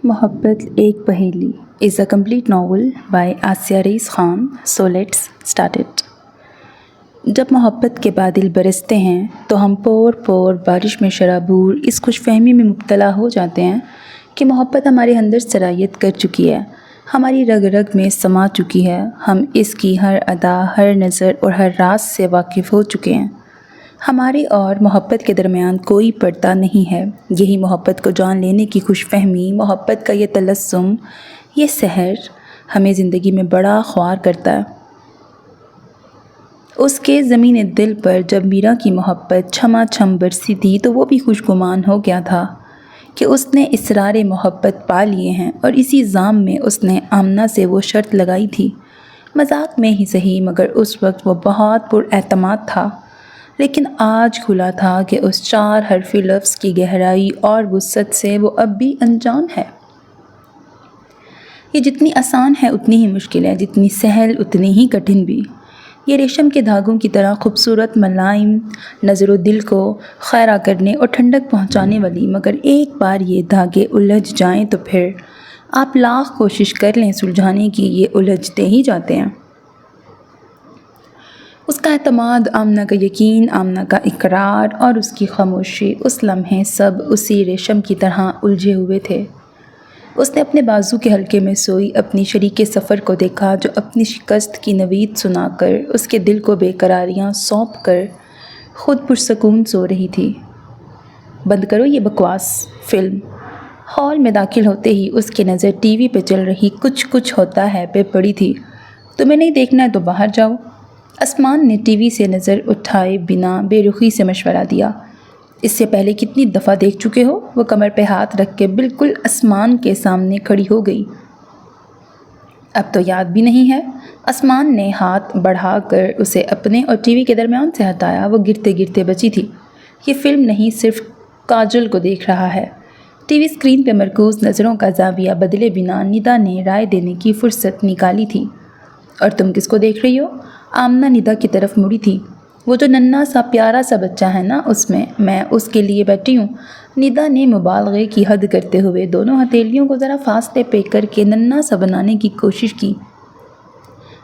محبت ایک پہیلی is a complete novel by Asiya Raees Khan. So let's start it. جب محبت کے بادل برستے ہیں تو ہم پور پور بارش میں شرابور اس خوش فہمی میں مبتلا ہو جاتے ہیں کہ محبت ہمارے اندر سرایت کر چکی ہے، ہماری رگ رگ میں سما چکی ہے، ہم اس کی ہر ادا، ہر نظر اور ہر راز سے واقف ہو چکے ہیں۔ ہمارے اور محبت کے درمیان کوئی پردہ نہیں ہے۔ یہی محبت کو جان لینے کی خوش فہمی، محبت کا یہ تلسم، یہ سحر ہمیں زندگی میں بڑا خوار کرتا ہے۔ اس کے زمین دل پر جب میرا کی محبت چھما چھم برسی تھی تو وہ بھی خوش گمان ہو گیا تھا کہ اس نے اسرار محبت پا لیے ہیں، اور اسی ضام میں اس نے آمنہ سے وہ شرط لگائی تھی، مذاق میں ہی صحیح مگر اس وقت وہ بہت پر اعتماد تھا۔ لیکن آج کھلا تھا کہ اس 4 حرفی لفظ کی گہرائی اور وسعت سے وہ اب بھی انجان ہے۔ یہ جتنی آسان ہے اتنی ہی مشکل ہے، جتنی سہل اتنی ہی کٹھن بھی۔ یہ ریشم کے دھاگوں کی طرح خوبصورت، ملائم، نظر و دل کو خیرہ کرنے اور ٹھنڈک پہنچانے والی، مگر ایک بار یہ دھاگے الجھ جائیں تو پھر آپ لاکھ کوشش کر لیں سلجھانے کی، یہ الجھتے ہی جاتے ہیں۔ اس کا اعتماد، آمنہ کا یقین، آمنہ کا اقرار اور اس کی خاموشی، اس لمحے سب اسی ریشم کی طرح الجھے ہوئے تھے۔ اس نے اپنے بازو کے حلقے میں سوئی اپنی شریک سفر کو دیکھا، جو اپنی شکست کی نوید سنا کر، اس کے دل کو بے قراریاں سونپ کر خود پرسکون سو رہی تھی۔ بند کرو یہ بکواس فلم۔ ہال میں داخل ہوتے ہی اس کی نظر ٹی وی پہ چل رہی کچھ ہوتا ہے پہ پڑی تھی۔ تمہیں نہیں دیکھنا ہے تو باہر جاؤ۔ عثمان نے ٹی وی سے نظر اٹھائے بنا بے رخی سے مشورہ دیا۔ اس سے پہلے کتنی دفعہ دیکھ چکے ہو؟ وہ کمر پہ ہاتھ رکھ کے بالکل عثمان کے سامنے کھڑی ہو گئی۔ اب تو یاد بھی نہیں ہے۔ عثمان نے ہاتھ بڑھا کر اسے اپنے اور ٹی وی کے درمیان سے ہٹایا۔ وہ گرتے گرتے بچی تھی۔ یہ فلم نہیں، صرف کاجل کو دیکھ رہا ہے۔ ٹی وی اسکرین پہ مرکوز نظروں کا زاویہ بدلے بنا ندا نے رائے دینے کی فرصت نکالی تھی۔ اور تم کس کو دیکھ رہی ہو؟ آمنہ ندا کی طرف مڑی تھی۔ وہ جو ننھا سا پیارا سا بچہ ہے نا، میں اس کے لیے بیٹھی ہوں۔ ندا نے مبالغے کی حد کرتے ہوئے دونوں ہتھیلیوں کو ذرا فاصلے پہ کر کے ننھا سا بنانے کی کوشش کی۔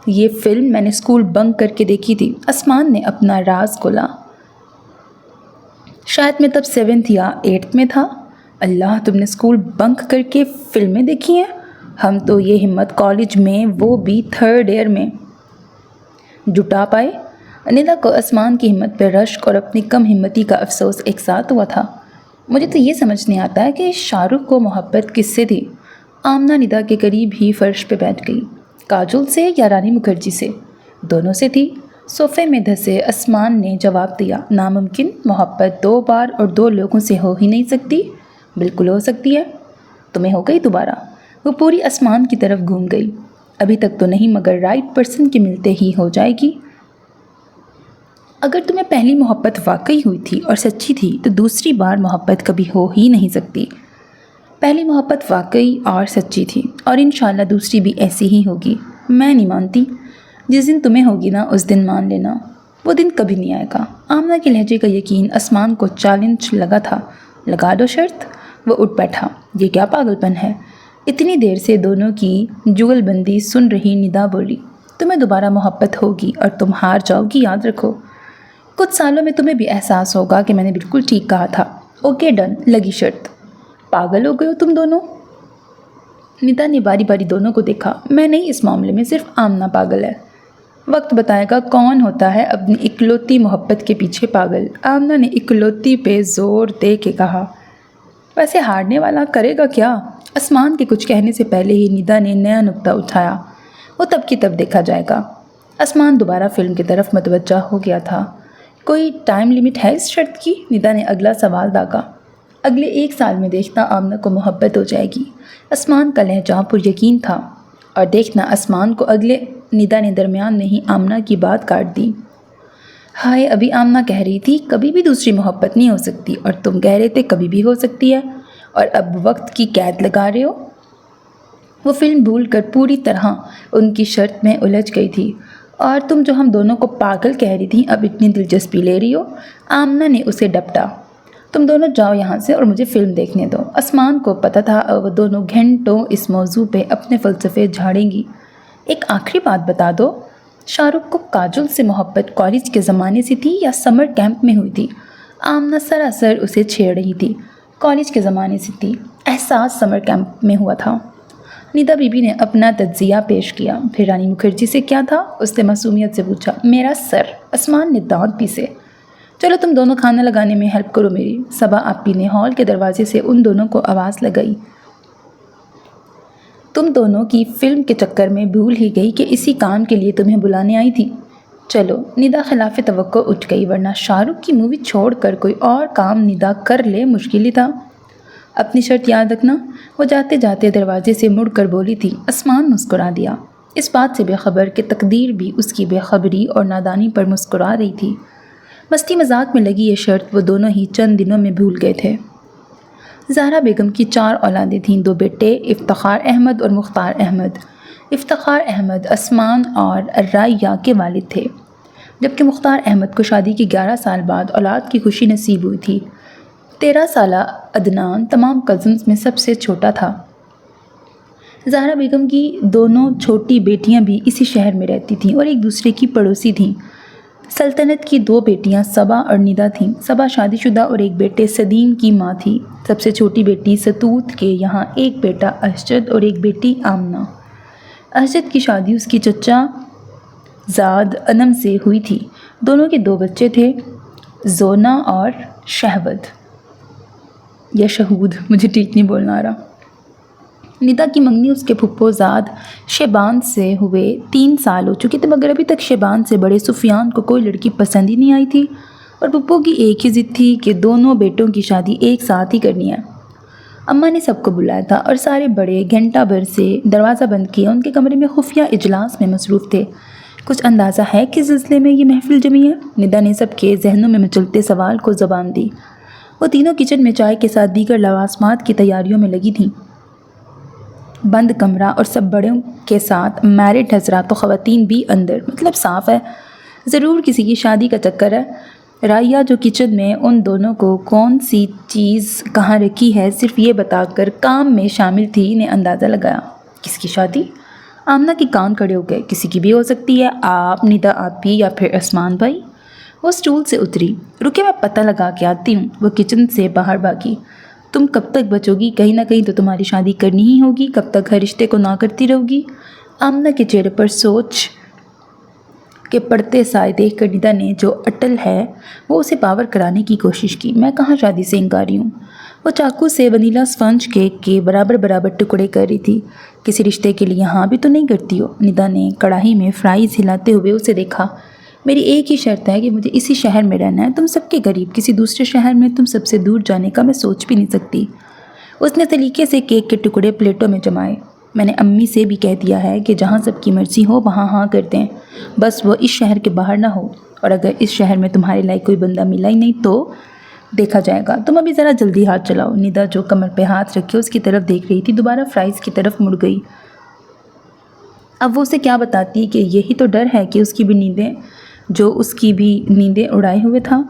یہ فلم میں نے اسکول بنک کر کے دیکھی تھی۔ عثمان نے اپنا راز کھولا۔ شاید میں تب 7th یا 8th میں تھا۔ اللہ، تم نے اسکول بنک کر کے فلمیں دیکھی ہیں؟ ہم تو یہ ہمت کالج میں، وہ بھی 3rd ایئر میں، جٹا پائے۔ ندا کو عثمان کی ہمت پہ رشک اور اپنی کم ہمتی کا افسوس ایک ساتھ ہوا تھا۔ مجھے تو یہ سمجھ نہیں آتا ہے کہ شاہ رخ کو محبت کس سے تھی؟ آمنہ ندا کے قریب ہی فرش پہ بیٹھ گئی۔ کاجل سے یا رانی مکھرجی سے؟ دونوں سے تھی۔ صوفے میں دھسے عثمان نے جواب دیا، ناممکن، محبت 2 بار اور 2 لوگوں سے ہو ہی نہیں سکتی۔ بالکل ہو سکتی ہے۔ تمہیں ہو گئی دوبارہ؟ وہ پوری عثمان کی طرف گھوم گئی۔ ابھی تک تو نہیں، مگر رائٹ پرسن کے ملتے ہی ہو جائے گی۔ اگر تمہیں پہلی محبت واقعی ہوئی تھی اور سچی تھی تو دوسری بار محبت کبھی ہو ہی نہیں سکتی۔ پہلی محبت واقعی اور سچی تھی، اور انشاءاللہ دوسری بھی ایسی ہی ہوگی۔ میں نہیں مانتی۔ جس دن تمہیں ہوگی نا، اس دن مان لینا۔ وہ دن کبھی نہیں آئے گا۔ آمنہ کے لہجے کا یقین عثمان کو چیلنج لگا تھا۔ لگا دو شرط۔ وہ اٹھ بیٹھا۔ یہ کیا پاگل پن ہے؟ اتنی دیر سے دونوں کی جگل بندی سن رہی ندا بولی، تمہیں دوبارہ محبت ہوگی اور تم ہار جاؤ گی، یاد رکھو۔ کچھ سالوں میں تمہیں بھی احساس ہوگا کہ میں نے بالکل ٹھیک کہا تھا۔ اوکے ڈن، لگی شرط۔ پاگل ہو گئے ہو تم دونوں؟ ندا نے باری باری دونوں کو دیکھا۔ میں نہیں، اس معاملے میں صرف آمنہ پاگل ہے۔ وقت بتائے گا کون ہوتا ہے اپنی اکلوتی محبت کے پیچھے پاگل۔ آمنہ نے اکلوتی پہ زور دے کے کہا۔ ویسے ہارنے والا کرے گا کیا؟ عثمان کے کچھ کہنے سے پہلے ہی ندا نے نیا نکتہ اٹھایا۔ وہ تب کی تب دیکھا جائے گا۔ عثمان دوبارہ فلم کی طرف متوجہ ہو گیا تھا۔ کوئی ٹائم لمٹ ہے اس شرط کی؟ ندا نے اگلا سوال داغا۔ اگلے 1 سال میں دیکھنا آمنہ کو محبت ہو جائے گی۔ عثمان کا لہجہ پر یقین تھا۔ اور دیکھنا عثمان کو اگلے۔ ندا نے درمیان میں ہی آمنہ کی بات کاٹ دی۔ ہائے، ابھی آمنہ کہہ رہی تھی کبھی بھی دوسری محبت نہیں ہو سکتی، اور تم کہہ رہے تھے کبھی بھی ہو سکتی ہے، اور اب وقت کی قید لگا رہے ہو۔ وہ فلم بھول کر پوری طرح ان کی شرط میں الجھ گئی تھی۔ اور تم جو ہم دونوں کو پاگل کہہ رہی تھی، اب اتنی دلچسپی لے رہی ہو؟ آمنہ نے اسے ڈپٹا۔ تم دونوں جاؤ یہاں سے اور مجھے فلم دیکھنے دو۔ عثمان کو پتہ تھا وہ دونوں گھنٹوں اس موضوع پہ اپنے فلسفے جھاڑیں گی۔ ایک آخری بات بتا دو، شاہ رخ کو کاجول سے محبت کالج کے زمانے سے تھی یا سمر کیمپ میں ہوئی تھی؟ آمنہ سراسر اسے چھیڑ رہی تھی۔ کالج کے زمانے سے تھی، احساس سمر کیمپ میں ہوا تھا۔ ندا بی بی نے اپنا تجزیہ پیش کیا۔ پھر رانی مکھرجی سے کیا تھا؟ اس نے معصومیت سے پوچھا۔ میرا سر، عثمان نے دانت پیسے۔ چلو تم دونوں کھانا لگانے میں ہیلپ کرو میری۔ صبا آپی نے ہال کے دروازے سے ان دونوں کو آواز لگائی۔ تم دونوں کی فلم کے چکر میں بھول ہی گئی کہ اسی کام کے لیے تمہیں بلانے آئی تھی۔ چلو، ندا خلاف توقع اٹھ گئی، ورنہ شاہ رخ کی مووی چھوڑ کر کوئی اور کام ندا کر لے مشکل ہی تھا۔ اپنی شرط یاد رکھنا۔ وہ جاتے جاتے دروازے سے مڑ کر بولی تھی۔ عثمان مسکرا دیا، اس بات سے بے خبر کہ تقدیر بھی اس کی بے خبری اور نادانی پر مسکرا رہی تھی۔ مستی مذاق میں لگی یہ شرط وہ دونوں ہی چند دنوں میں بھول گئے تھے۔ زہرا بیگم کی 4 اولادیں تھیں، 2 بیٹے افتخار احمد اور مختار احمد۔ افتخار احمد عثمان اور رائیہ کے والد تھے، جبکہ مختار احمد کو شادی کے 11 سال بعد اولاد کی خوشی نصیب ہوئی تھی۔ 13 سالہ عدنان تمام کزنز میں سب سے چھوٹا تھا۔ زہرا بیگم کی دونوں چھوٹی بیٹیاں بھی اسی شہر میں رہتی تھیں اور ایک دوسرے کی پڑوسی تھیں۔ سلطنت کی 2 بیٹیاں صبا اور ندا تھیں۔ صبا شادی شدہ اور ایک بیٹے سدیم کی ماں تھی۔ سب سے چھوٹی بیٹی ستوت کے یہاں ایک بیٹا اسجد اور ایک بیٹی آمنہ۔ اسجد کی شادی اس کی چچا زاد انم سے ہوئی تھی۔ دونوں کے 2 بچے تھے، زونا اور شہود یا شہود، مجھے ٹھیک نہیں بولنا آ رہا۔ ندا کی منگنی اس کے پھپھو زاد شیبان سے ہوئے 3 سال ہو چکے تھے، مگر ابھی تک شیبان سے بڑے سفیان کو کوئی لڑکی پسند ہی نہیں آئی تھی، اور پھپھو کی ایک ہی ضد تھی کہ دونوں بیٹوں کی شادی ایک ساتھ ہی کرنی ہے۔ اماں نے سب کو بلایا تھا اور سارے بڑے گھنٹہ بھر سے دروازہ بند کیا ان کے کمرے میں خفیہ اجلاس میں مصروف تھے۔ کچھ اندازہ ہے کس سلسلے میں یہ محفل جمی ہے؟ ندا نے سب کے ذہنوں میں مچلتے سوال کو زبان دی۔ وہ تینوں کچن میں چائے کے ساتھ دیگر لوازمات کی تیاریوں میں لگی تھیں۔ بند کمرہ اور سب بڑوں کے ساتھ میرڈ حضرات و خواتین بھی اندر، مطلب صاف ہے ضرور کسی کی شادی کا چکر ہے۔ رائیہ جو کچن میں ان دونوں کو کون سی چیز کہاں رکھی ہے صرف یہ بتا کر کام میں شامل تھی، نے اندازہ لگایا۔ کس کی شادی؟ آمنہ کے کان کھڑے ہو گئے۔ کسی کی بھی ہو سکتی ہے، آپ، ندا آپی یا پھر عثمان بھائی۔ وہ اسٹول سے اتری۔ رکے میں پتہ لگا کے آتی ہوں۔ وہ کچن سے باہر بھاگی۔ تم کب تک بچو گی؟ کہیں نہ کہیں تو تمہاری شادی کرنی ہی ہوگی۔ کب تک ہر رشتے کو نہ کرتی رہو گی؟ آمنہ کے چہرے پر سوچ کے پڑتے سائے دیکھ کر ندا نے جو اٹل ہے وہ اسے پاور کرانے کی کوشش کی۔ میں کہاں شادی سے انکاری ہوں۔ وہ چاقو سے ونیلا اسپنج کیک کے برابر ٹکڑے کر رہی تھی۔ کسی رشتے کے لیے ہاں بھی تو نہیں کرتی ہو؟ ندا نے کڑاہی میں فرائز ہلاتے ہوئے اسے دیکھا۔ میری ایک ہی شرط ہے کہ مجھے اسی شہر میں رہنا ہے، تم سب کے قریب، کسی دوسرے شہر میں تم سب سے دور جانے کا میں سوچ بھی نہیں سکتی۔ اس نے سلیقے سے کیک کے ٹکڑے پلیٹوں میں جمائے۔ میں نے امی سے بھی کہہ دیا ہے کہ جہاں سب کی مرضی ہو وہاں ہاں کر دیں، بس وہ اس شہر کے باہر نہ ہو، اور اگر اس شہر میں تمہارے لائق کوئی بندہ ملا ہی نہیں تو دیکھا جائے گا۔ تم ابھی ذرا جلدی ہاتھ چلاؤ۔ ندا جو کمر پہ ہاتھ رکھے اس کی طرف دیکھ رہی تھی دوبارہ فرائز کی طرف مڑ گئی۔ اب وہ اسے کیا بتاتی کہ یہی تو ڈر ہے کہ اس کی بھی نیندیں اڑائے ہوئے تھا۔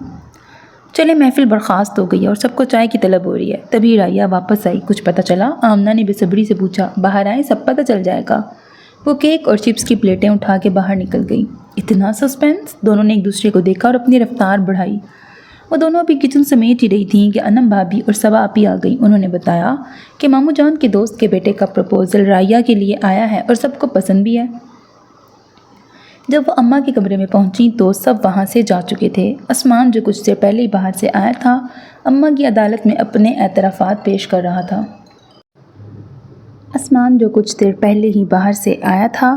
چلے، محفل برخاست ہو گئی اور سب کو چائے کی طلب ہو رہی ہے۔ تبھی رائیہ واپس آئی۔ کچھ پتہ چلا؟ آمنہ نے بے صبری سے پوچھا۔ باہر آئیں، سب پتہ چل جائے گا۔ وہ کیک اور چپس کی پلیٹیں اٹھا کے باہر نکل گئی۔ اتنا سسپینس؟ دونوں نے ایک دوسرے کو دیکھا اور اپنی رفتار بڑھائی۔ وہ دونوں ابھی کچن سمیٹ ہی رہی تھیں کہ انم بھابھی اور صبا آپی آ گئی۔ انہوں نے بتایا کہ ماموں جان کے دوست کے بیٹے کا پروپوزل رائیہ کے لیے آیا ہے اور سب کو پسند بھی ہے۔ جب وہ اماں کے کمرے میں پہنچی تو سب وہاں سے جا چکے تھے۔ عثمان جو کچھ دیر پہلے ہی باہر سے آیا تھا اماں کی عدالت میں اپنے اعترافات پیش کر رہا تھا۔ عثمان جو کچھ دیر پہلے ہی باہر سے آیا تھا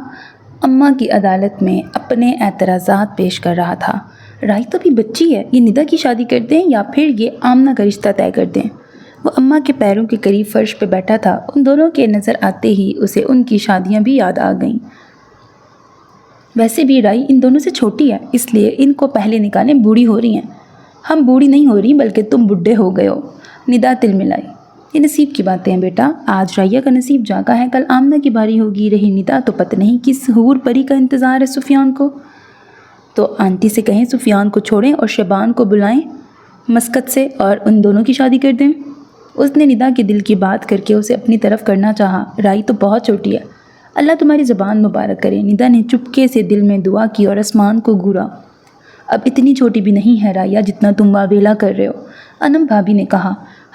اماں کی عدالت میں اپنے اعتراضات پیش کر رہا تھا۔ رائی تو بھی بچی ہے، یہ ندا کی شادی کر دیں یا پھر یہ آمنہ کا رشتہ طے کر دیں۔ وہ اماں کے پیروں کے قریب فرش پہ بیٹھا تھا۔ ان دونوں کے نظر آتے ہی اسے ان کی شادیاں بھی یاد آ گئیں۔ ویسے بھی رائی ان دونوں سے چھوٹی ہے، اس لیے ان کو پہلے نکالیں، بوڑھی ہو رہی ہیں۔ ہم بوڑھی نہیں ہو رہی بلکہ تم بڈھے ہو گئے ہو، ندا تل ملائی۔ یہ نصیب کی باتیں ہیں بیٹا، آج رائیہ کا نصیب جاگا ہے، کل آمنہ کی باری ہوگی۔ رہی ندا تو پتہ نہیں کس حور پری کا انتظار ہے سفیان کو۔ تو آنٹی سے کہیں سفیان کو چھوڑیں اور شیبان کو بلائیں۔ مسکت سے اور ان دونوں کی شادی کر دیں؟ اس نے ندا کے دل کی بات کر کے اسے اپنی طرف کرنا چاہا۔ رائی تو بہت چھوٹی ہے، اللہ تمہاری زبان مبارک کرے۔ ندا نے چپکے سے دل میں دعا کی اور آسمان کو گھورا۔ اب اتنی چھوٹی بھی نہیں ہے رائیا جتنا تم واویلا کر رہے ہو، انم بھابھی نے کہا۔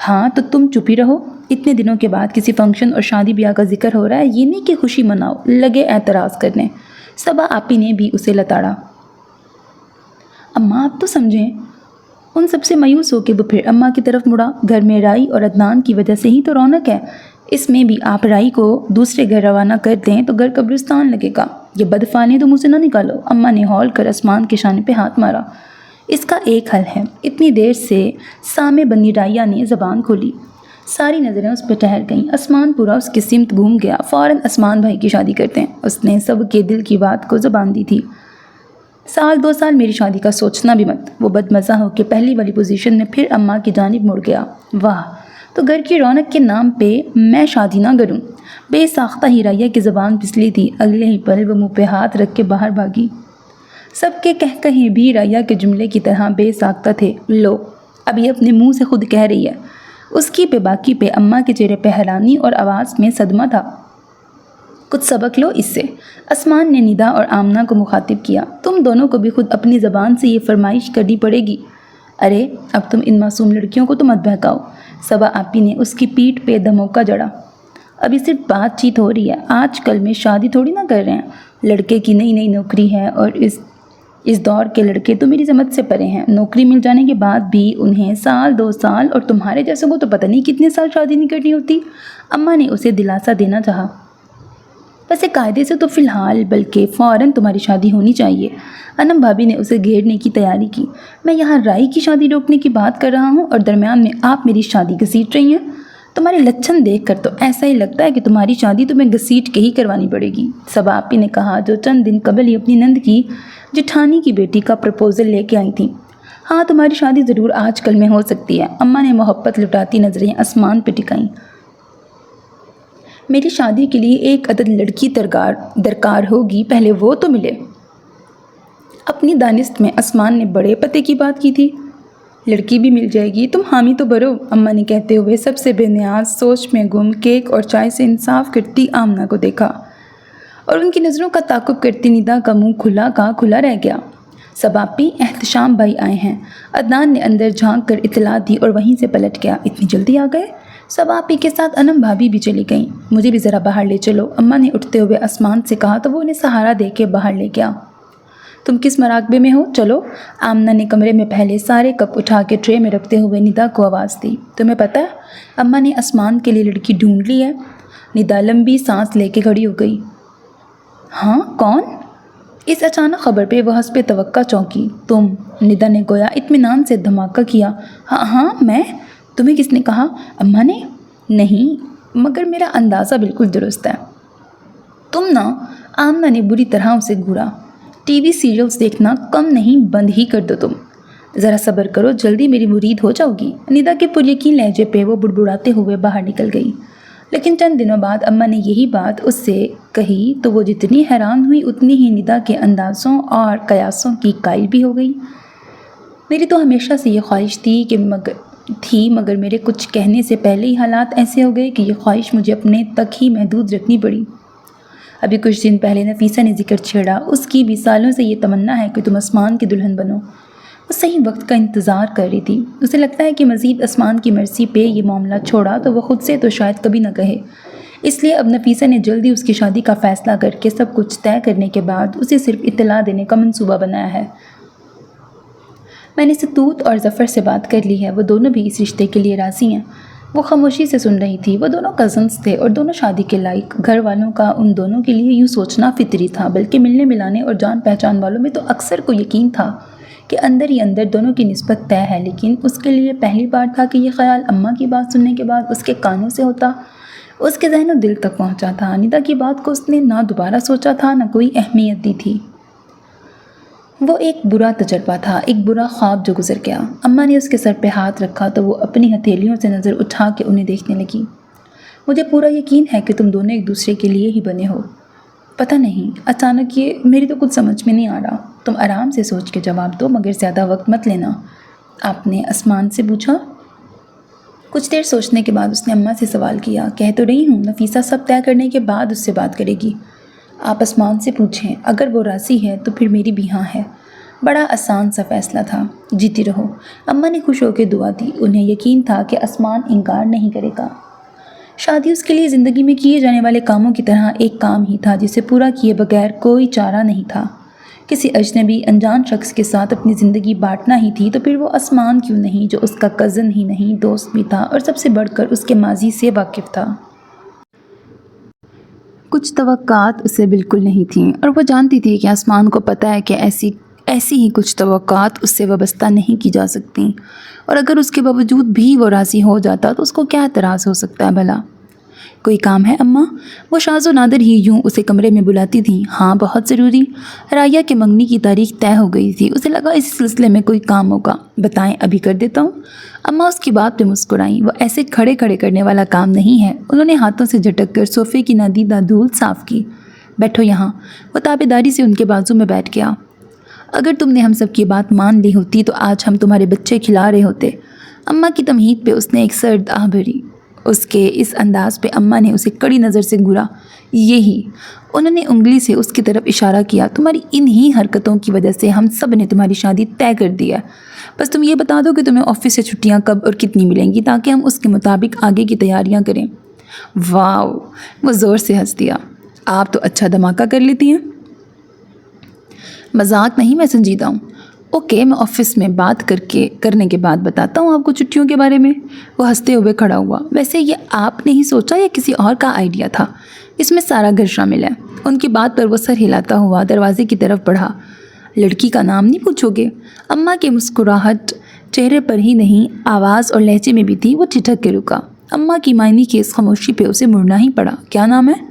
ہاں تو تم چپ ہی رہو، اتنے دنوں کے بعد کسی فنکشن اور شادی بیاہ کا ذکر ہو رہا ہے، یہ نہیں کہ خوشی مناؤ، لگے اعتراض کرنے۔ صبا آپی نے بھی اسے لتاڑا۔ اماں آپ تو سمجھیں۔ ان سب سے مایوس ہو کے وہ پھر اماں کی طرف مڑا۔ گھر میں رائی اور عدنان کی وجہ سے ہی تو رونق ہے، اس میں بھی آپ رائی کو دوسرے گھر روانہ کر دیں تو گھر قبرستان لگے گا۔ یہ بدفعلی تو منہ سے نہ نکالو۔ اماں نے ہول کر آسمان کے شانے پہ ہاتھ مارا۔ اس کا ایک حل ہے۔ اتنی دیر سے سامنے بنی رائیا نے زبان کھولی۔ ساری نظریں اس پہ ٹہر گئیں۔ آسمان پورا اس کی سمت گھوم گیا۔ فوراً آسمان بھائی کی شادی کرتے ہیں، اس نے سب کے دل کی بات کو زبان دی تھی۔ سال 2 سال میری شادی کا سوچنا بھی مت۔ وہ بدمزہ ہو کے پہلی والی پوزیشن میں پھر اماں کی جانب مڑ گیا۔ واہ، تو گھر کی رونق کے نام پہ میں شادی نہ کروں؟ بے ساختہ ہی رائیا کی زبان پھسلی تھی۔ اگلے ہی پل وہ منہ پہ ہاتھ رکھ کے باہر بھاگی۔ سب کے کہیں بھی رائیا کے جملے کی طرح بے ساختہ تھے۔ لو، اب یہ اپنے منہ سے خود کہہ رہی ہے۔ اس کی بے باکی پہ اماں کے چہرے پہ حیرانی اور آواز میں صدمہ تھا۔ کچھ سبق لو اس سے۔ آسمان نے ندا اور آمنہ کو مخاطب کیا۔ تم دونوں کو بھی خود اپنی زبان سے یہ فرمائش کرنی پڑے گی۔ ارے اب تم ان معصوم لڑکیوں کو تو مت بہکاؤ۔ صبا آپی نے اس کی پیٹھ پہ دھموکا جڑا۔ ابھی صرف بات چیت ہو رہی ہے، آج کل میں شادی تھوڑی نہ کر رہے ہیں۔ لڑکے کی نئی نئی نوکری ہے اور اس دور کے لڑکے تو میری سمجھ سے پرے ہیں۔ نوکری مل جانے کے بعد بھی انہیں سال 2 سال، اور تمہارے جیسوں کو تو پتہ نہیں کتنے سال شادی نہیں کرنی ہوتی۔ اماں نے اسے دلاسا دینا چاہا۔ ویسے قاعدے سے تو فی الحال بلکہ فوراً تمہاری شادی ہونی چاہیے۔ انم بھابھی نے اسے گھیرنے کی تیاری کی۔ میں یہاں رائی کی شادی روکنے کی بات کر رہا ہوں اور درمیان میں آپ میری شادی گھسیٹ رہی ہیں۔ تمہارے لچھن دیکھ کر تو ایسا ہی لگتا ہے کہ تمہاری شادی تمہیں گھسیٹ کے ہی کروانی پڑے گی، صبا آپی نے کہا، جو چند دن قبل ہی اپنی نند کی جٹھانی کی بیٹی کا پرپوزل لے کے آئی تھیں۔ ہاں تمہاری شادی ضرور آج کل میں ہو سکتی ہے۔ اماں نے محبت لٹاتی نظریں آسمان پہ ٹکائیں۔ میری شادی کے لیے ایک عدد لڑکی درکار ہوگی، پہلے وہ تو ملے۔ اپنی دانست میں آسمان نے بڑے پتے کی بات کی تھی۔ لڑکی بھی مل جائے گی، تم حامی تو بھرو، اماں نے کہتے ہوئے سب سے بے نیاز سوچ میں گم کیک اور چائے سے انصاف کرتی آمنہ کو دیکھا، اور ان کی نظروں کا تعاقب کرتی ندا کا منہ کھلا کا کھلا رہ گیا۔ صبا آپی، احتشام بھائی آئے ہیں، عدنان نے اندر جھانک کر اطلاع دی اور وہیں سے پلٹ گیا۔ اتنی جلدی آ گئے؟ صبا آپی کے ساتھ انم بھابھی بھی چلی گئیں۔ مجھے بھی ذرا باہر لے چلو، اماں نے اٹھتے ہوئے آسمان سے کہا تو وہ انہیں سہارا دے کے باہر لے گیا۔ تم کس مراقبے میں ہو؟ چلو۔ آمنہ نے کمرے میں پہلے سارے کپ اٹھا کے ٹرے میں رکھتے ہوئے ندا کو آواز دی۔ تمہیں پتہ ہے اماں نے آسمان کے لیے لڑکی ڈھونڈ لی ہے۔ ندا لمبی سانس لے کے کھڑی ہو گئی۔ ہاں کون؟ اس اچانک خبر پہ وہ حسب توقع چونکی۔ تم؟ ندا نے گویا اطمینان سے دھماکہ کیا۔ ہاں میں؟ تمہیں کس نے کہا؟ اماں نے؟ نہیں، مگر میرا اندازہ بالکل درست ہے۔ تم نا، آمنہ نے بری طرح اسے گھورا، ٹی وی سیریلز دیکھنا کم نہیں بند ہی کر دو تم۔ ذرا صبر کرو، جلدی میری مرید ہو جاؤ گی۔ ندا کے پر یقین لہجے پہ وہ بڑبڑاتے ہوئے باہر نکل گئی۔ لیکن چند دنوں بعد اماں نے یہی بات اس سے کہی تو وہ جتنی حیران ہوئی اتنی ہی ندا کے اندازوں اور قیاسوں کی قائل بھی ہو گئی۔ میری تو ہمیشہ سے یہ خواہش تھی مگر میرے کچھ کہنے سے پہلے ہی حالات ایسے ہو گئے کہ یہ خواہش مجھے اپنے تک ہی محدود رکھنی پڑی۔ ابھی کچھ دن پہلے نفیسہ نے ذکر چھیڑا، اس کی بھی سالوں سے یہ تمنا ہے کہ تم آسمان کی دلہن بنو۔ وہ صحیح وقت کا انتظار کر رہی تھی۔ اسے لگتا ہے کہ مزید آسمان کی مرضی پہ یہ معاملہ چھوڑا تو وہ خود سے تو شاید کبھی نہ کہے، اس لیے اب نفیسہ نے جلدی اس کی شادی کا فیصلہ کر کے سب کچھ طے کرنے کے بعد اسے صرف اطلاع دینے کا منصوبہ بنایا ہے۔ میں نے ستوت اور ظفر سے بات کر لی ہے، وہ دونوں بھی اس رشتے کے لیے راضی ہیں۔ وہ خاموشی سے سن رہی تھی۔ وہ دونوں کزنس تھے اور دونوں شادی کے لائق۔ گھر والوں کا ان دونوں کے لیے یوں سوچنا فطری تھا، بلکہ ملنے ملانے اور جان پہچان والوں میں تو اکثر کو یقین تھا کہ اندر ہی اندر دونوں کی نسبت طے ہے، لیکن اس کے لیے پہلی بار تھا کہ یہ خیال اماں کی بات سننے کے بعد اس کے کانوں سے ہوتا، اس کے ذہن و دل تک پہنچا تھا۔ ندا کی بات کو اس نے نہ دوبارہ سوچا تھا، نہ کوئی اہمیت دی تھی۔ وہ ایک برا تجربہ تھا، ایک برا خواب جو گزر گیا۔ اماں نے اس کے سر پہ ہاتھ رکھا تو وہ اپنی ہتھیلیوں سے نظر اٹھا کے انہیں دیکھنے لگی۔ مجھے پورا یقین ہے کہ تم دونوں ایک دوسرے کے لیے ہی بنے ہو۔ پتہ نہیں، اچانک یہ میری تو کچھ سمجھ میں نہیں آ رہا۔ تم آرام سے سوچ کے جواب دو، مگر زیادہ وقت مت لینا۔ آپ نے آسمان سے پوچھا؟ کچھ دیر سوچنے کے بعد اس نے اماں سے سوال کیا، کہہ تو رہی ہوں نفیسہ سب طے کرنے کے بعد اس سے بات کرے گی۔ آپ آسمان سے پوچھیں، اگر وہ راضی ہے تو پھر میری بھی ہاں ہے۔ بڑا آسان سا فیصلہ تھا۔ جیتی رہو۔ اماں نے خوش ہو کے دعا دی۔ انہیں یقین تھا کہ آسمان انکار نہیں کرے گا۔ شادی اس کے لیے زندگی میں کیے جانے والے کاموں کی طرح ایک کام ہی تھا جسے پورا کیے بغیر کوئی چارہ نہیں تھا۔ کسی اجنبی انجان شخص کے ساتھ اپنی زندگی بانٹنا ہی تھی تو پھر وہ آسمان کیوں نہیں، جو اس کا کزن ہی نہیں دوست بھی تھا اور سب سے بڑھ کر اس کے ماضی سے واقف تھا۔ کچھ توقعات اسے بالکل نہیں تھیں اور وہ جانتی تھی کہ آسمان کو پتہ ہے کہ ایسی ہی کچھ توقعات اس سے وابستہ نہیں کی جا سکتی، اور اگر اس کے باوجود بھی وہ راضی ہو جاتا تو اس کو کیا اعتراض ہو سکتا ہے بھلا؟ کوئی کام ہے اماں؟ وہ شاذ و نادر ہی یوں اسے کمرے میں بلاتی تھیں۔ ہاں، بہت ضروری۔ رایا کے منگنی کی تاریخ طے ہو گئی تھی۔ اسے لگا اس سلسلے میں کوئی کام ہوگا۔ بتائیں، ابھی کر دیتا ہوں۔ اماں اس کی بات پہ مسکرائیں۔ وہ ایسے کھڑے کرنے والا کام نہیں ہے۔ انہوں نے ہاتھوں سے جھٹک کر صوفے کی نادیدہ دھول صاف کی۔ بیٹھو یہاں۔ وہ تابعداری سے ان کے بازو میں بیٹھ گیا۔ اگر تم نے ہم سب کی بات مان لی ہوتی تو آج ہم تمہارے بچے کھلا رہے ہوتے۔ اماں کی تمہید پہ اس نے ایک سرد آہ بھری۔ اس کے اس انداز پہ اماں نے اسے کڑی نظر سے گھورا۔ یہی، انہوں نے انگلی سے اس کی طرف اشارہ کیا، تمہاری انہی حرکتوں کی وجہ سے ہم سب نے تمہاری شادی طے کر دی ہے۔ بس تم یہ بتا دو کہ تمہیں آفس سے چھٹیاں کب اور کتنی ملیں گی تاکہ ہم اس کے مطابق آگے کی تیاریاں کریں۔ واو، وہ زور سے ہنس دیا۔ آپ تو اچھا دھماکہ کر لیتی ہیں۔ مذاق نہیں، میں سنجیدہ ہوں۔ اوکے، میں آفس میں بات کرنے کے بعد بتاتا ہوں آپ کو چھٹیوں کے بارے میں۔ وہ ہنستے ہوئے کھڑا ہوا۔ ویسے یہ آپ نے ہی سوچا یا کسی اور کا آئیڈیا تھا؟ اس میں سارا گھر شامل ہے۔ ان کی بات پر وہ سر ہلاتا ہوا دروازے کی طرف بڑھا۔ لڑکی کا نام نہیں پوچھو گے؟ اماں کی مسکراہٹ چہرے پر ہی نہیں، آواز اور لہجے میں بھی تھی۔ وہ ٹھٹک کے رکا۔ اماں کی معنی کی اس خاموشی پہ اسے مڑنا ہی پڑا۔ کیا نام ہے؟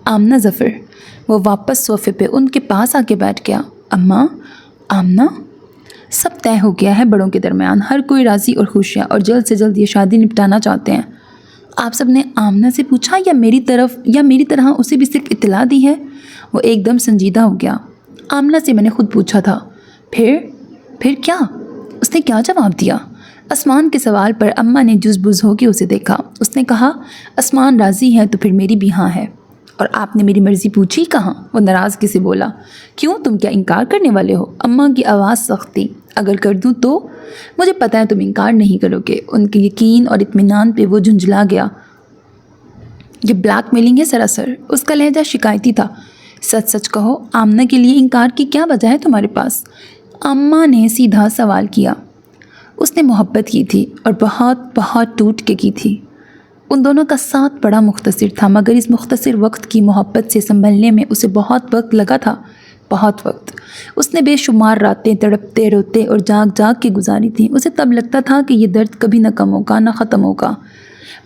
آمنہ ظفر۔ وہ واپس صوفے پہ ان کے پاس آ کے بیٹھ گیا۔ اماں، آمنہ؟ سب طے ہو گیا ہے بڑوں کے درمیان۔ ہر کوئی راضی اور خوش ہے اور جلد سے جلد یہ شادی نپٹانا چاہتے ہیں۔ آپ سب نے آمنہ سے پوچھا یا میری طرح اسے بھی صرف اطلاع دی ہے؟ وہ ایک دم سنجیدہ ہو گیا۔ آمنہ سے میں نے خود پوچھا تھا۔ پھر کیا؟ اس نے کیا جواب دیا؟ آسمان کے سوال پر اماں نے جز بز ہو کے اسے دیکھا۔ اس نے کہا، آسمان راضی ہے تو پھر میری بھی ہاں ہے۔ اور آپ نے میری مرضی پوچھی کہاں؟ وہ ناراضگی سے بولا۔ کیوں، تم کیا انکار کرنے والے ہو؟ اماں کی آواز سخت تھی۔ اگر کر دوں تو؟ مجھے پتہ ہے تم انکار نہیں کرو گے۔ ان کے یقین اور اطمینان پہ وہ جھنجھلا گیا۔ یہ بلیک میلنگ ہے سراسر۔ اس کا لہجہ شکایتی تھا۔ سچ سچ کہو، آمنہ کے لیے انکار کی کیا وجہ ہے تمہارے پاس؟ اماں نے سیدھا سوال کیا۔ اس نے محبت کی تھی اور بہت بہت ٹوٹ کے کی تھی۔ ان دونوں کا ساتھ بڑا مختصر تھا، مگر اس مختصر وقت کی محبت سے سنبھلنے میں اسے بہت وقت لگا تھا، بہت وقت۔ اس نے بے شمار راتیں تڑپتے روتے اور جاگ جاگ کے گزاری تھیں۔ اسے تب لگتا تھا کہ یہ درد کبھی نہ کم ہوگا، نہ ختم ہوگا،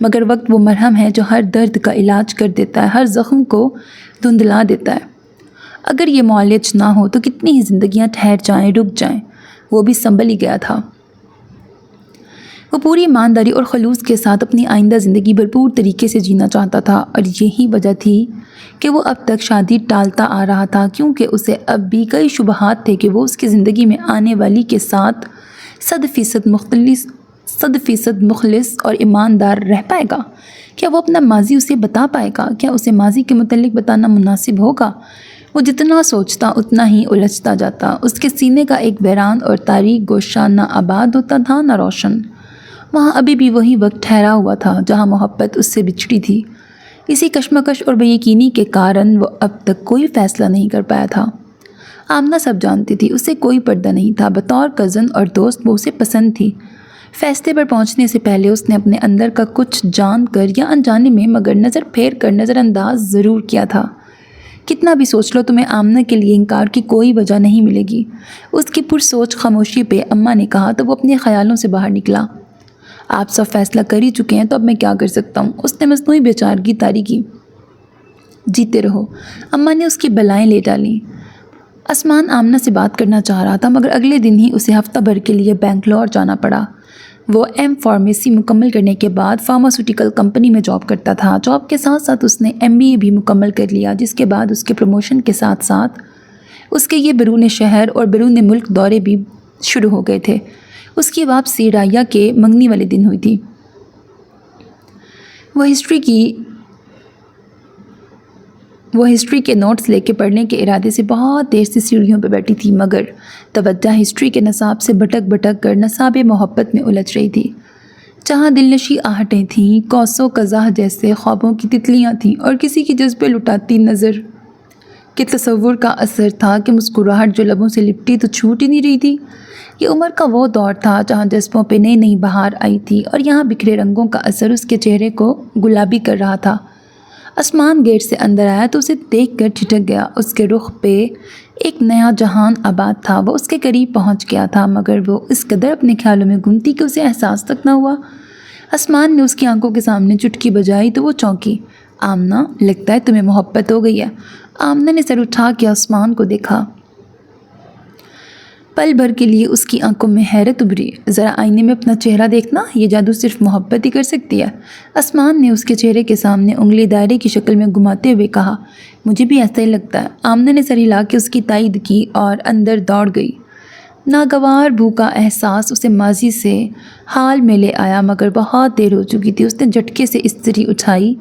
مگر وقت وہ مرہم ہے جو ہر درد کا علاج کر دیتا ہے، ہر زخم کو دھندلا دیتا ہے۔ اگر یہ معالج نہ ہو تو کتنی ہی زندگیاں ٹھہر جائیں، رک جائیں۔ وہ بھی سنبھل ہی گیا تھا۔ وہ پوری ایمانداری اور خلوص کے ساتھ اپنی آئندہ زندگی بھرپور طریقے سے جینا چاہتا تھا، اور یہی وجہ تھی کہ وہ اب تک شادی ٹالتا آ رہا تھا، کیونکہ اسے اب بھی کئی شبہات تھے کہ وہ اس کی زندگی میں آنے والی کے ساتھ 100% مخلص اور ایماندار رہ پائے گا۔ کیا وہ اپنا ماضی اسے بتا پائے گا؟ کیا اسے ماضی کے متعلق بتانا مناسب ہوگا؟ وہ جتنا سوچتا اتنا ہی الجھتا جاتا۔ اس کے سینے کا ایک ویران اور تاریک گوشہ نہ آباد ہوتا تھا نہ روشن۔ وہاں ابھی بھی وہی وقت ٹھہرا ہوا تھا جہاں محبت اس سے بچھڑی تھی۔ اسی کشمکش اور بے یقینی کے کارن وہ اب تک کوئی فیصلہ نہیں کر پایا تھا۔ آمنہ سب جانتی تھی، اسے کوئی پردہ نہیں تھا۔ بطور کزن اور دوست وہ اسے پسند تھی۔ فیصلے پر پہنچنے سے پہلے اس نے اپنے اندر کا کچھ جان کر یا انجانے میں مگر نظر پھیر کر نظر انداز ضرور کیا تھا۔ کتنا بھی سوچ لو، تمہیں آمنہ کے لیے انکار کی کوئی وجہ نہیں ملے گی۔ اس کی پرسوچ خاموشی پہ اماں نے کہا تو وہ اپنے خیالوں سے باہر نکلا۔ آپ سب فیصلہ کر ہی چکے ہیں تو اب میں کیا کر سکتا ہوں؟ اس نے مصنوعی بے چارگی طاری کی۔ جیتے رہو۔ اماں نے اس کی بلائیں لے ڈالیں۔ آسمان آمنہ سے بات کرنا چاہ رہا تھا، مگر اگلے دن ہی اسے ہفتہ بھر کے لیے بنگلور جانا پڑا۔ وہ فارمیسی مکمل کرنے کے بعد فارماسیوٹیکل کمپنی میں جاب کرتا تھا۔ جاب کے ساتھ ساتھ اس نے MBA بھی مکمل کر لیا، جس کے بعد اس کے پروموشن کے ساتھ ساتھ اس کے یہ بیرون شہر اور بیرون ملک دورے بھی شروع ہو گئے تھے۔ اس کی واپسی رائیا کے منگنی والے دن ہوئی تھی۔ وہ ہسٹری کے نوٹس لے کے پڑھنے کے ارادے سے بہت دیر سے سیڑھیوں پہ بیٹھی تھی، مگر توجہ ہسٹری کے نصاب سے بھٹک بھٹک کر نصاب محبت میں الجھ رہی تھی، جہاں دلنشیں آہٹیں تھیں، کوسو قزح جیسے خوابوں کی تتلیاں تھیں اور کسی کی جذبے لٹاتی نظر کے تصور کا اثر تھا کہ مسکراہٹ جو لبوں سے لپٹی تو چھوٹ ہی نہیں رہی تھی۔ یہ عمر کا وہ دور تھا جہاں جذبوں پہ نئی نئی بہار آئی تھی اور یہاں بکھرے رنگوں کا اثر اس کے چہرے کو گلابی کر رہا تھا۔ آسمان گیٹ سے اندر آیا تو اسے دیکھ کر ٹھٹک گیا۔ اس کے رخ پہ ایک نیا جہان آباد تھا۔ وہ اس کے قریب پہنچ گیا تھا، مگر وہ اس قدر اپنے خیالوں میں گم تھی کہ اسے احساس تک نہ ہوا۔ آسمان نے اس کی آنکھوں کے سامنے چٹکی بجائی تو وہ چونکی۔ آمنہ، لگتا ہے تمہیں محبت ہو گئی ہے۔ آمنہ نے سر اٹھا کے آسمان کو دیکھا۔ پل بھر کے لیے اس کی آنکھوں میں حیرت ابھری۔ ذرا آئینے میں اپنا چہرہ دیکھنا، یہ جادو صرف محبت ہی کر سکتی ہے۔ آسمان نے اس کے چہرے کے سامنے انگلی دائرے کی شکل میں گھماتے ہوئے کہا، مجھے بھی ایسا ہی لگتا ہے۔ آمنہ نے سر ہلا کے اس کی تائید کی اور اندر دوڑ گئی۔ ناگوار بو کا احساس اسے ماضی سے حال میں لے آیا، مگر بہت دیر ہو چکی تھی۔ اس نے جھٹکے سے استری اٹھائی۔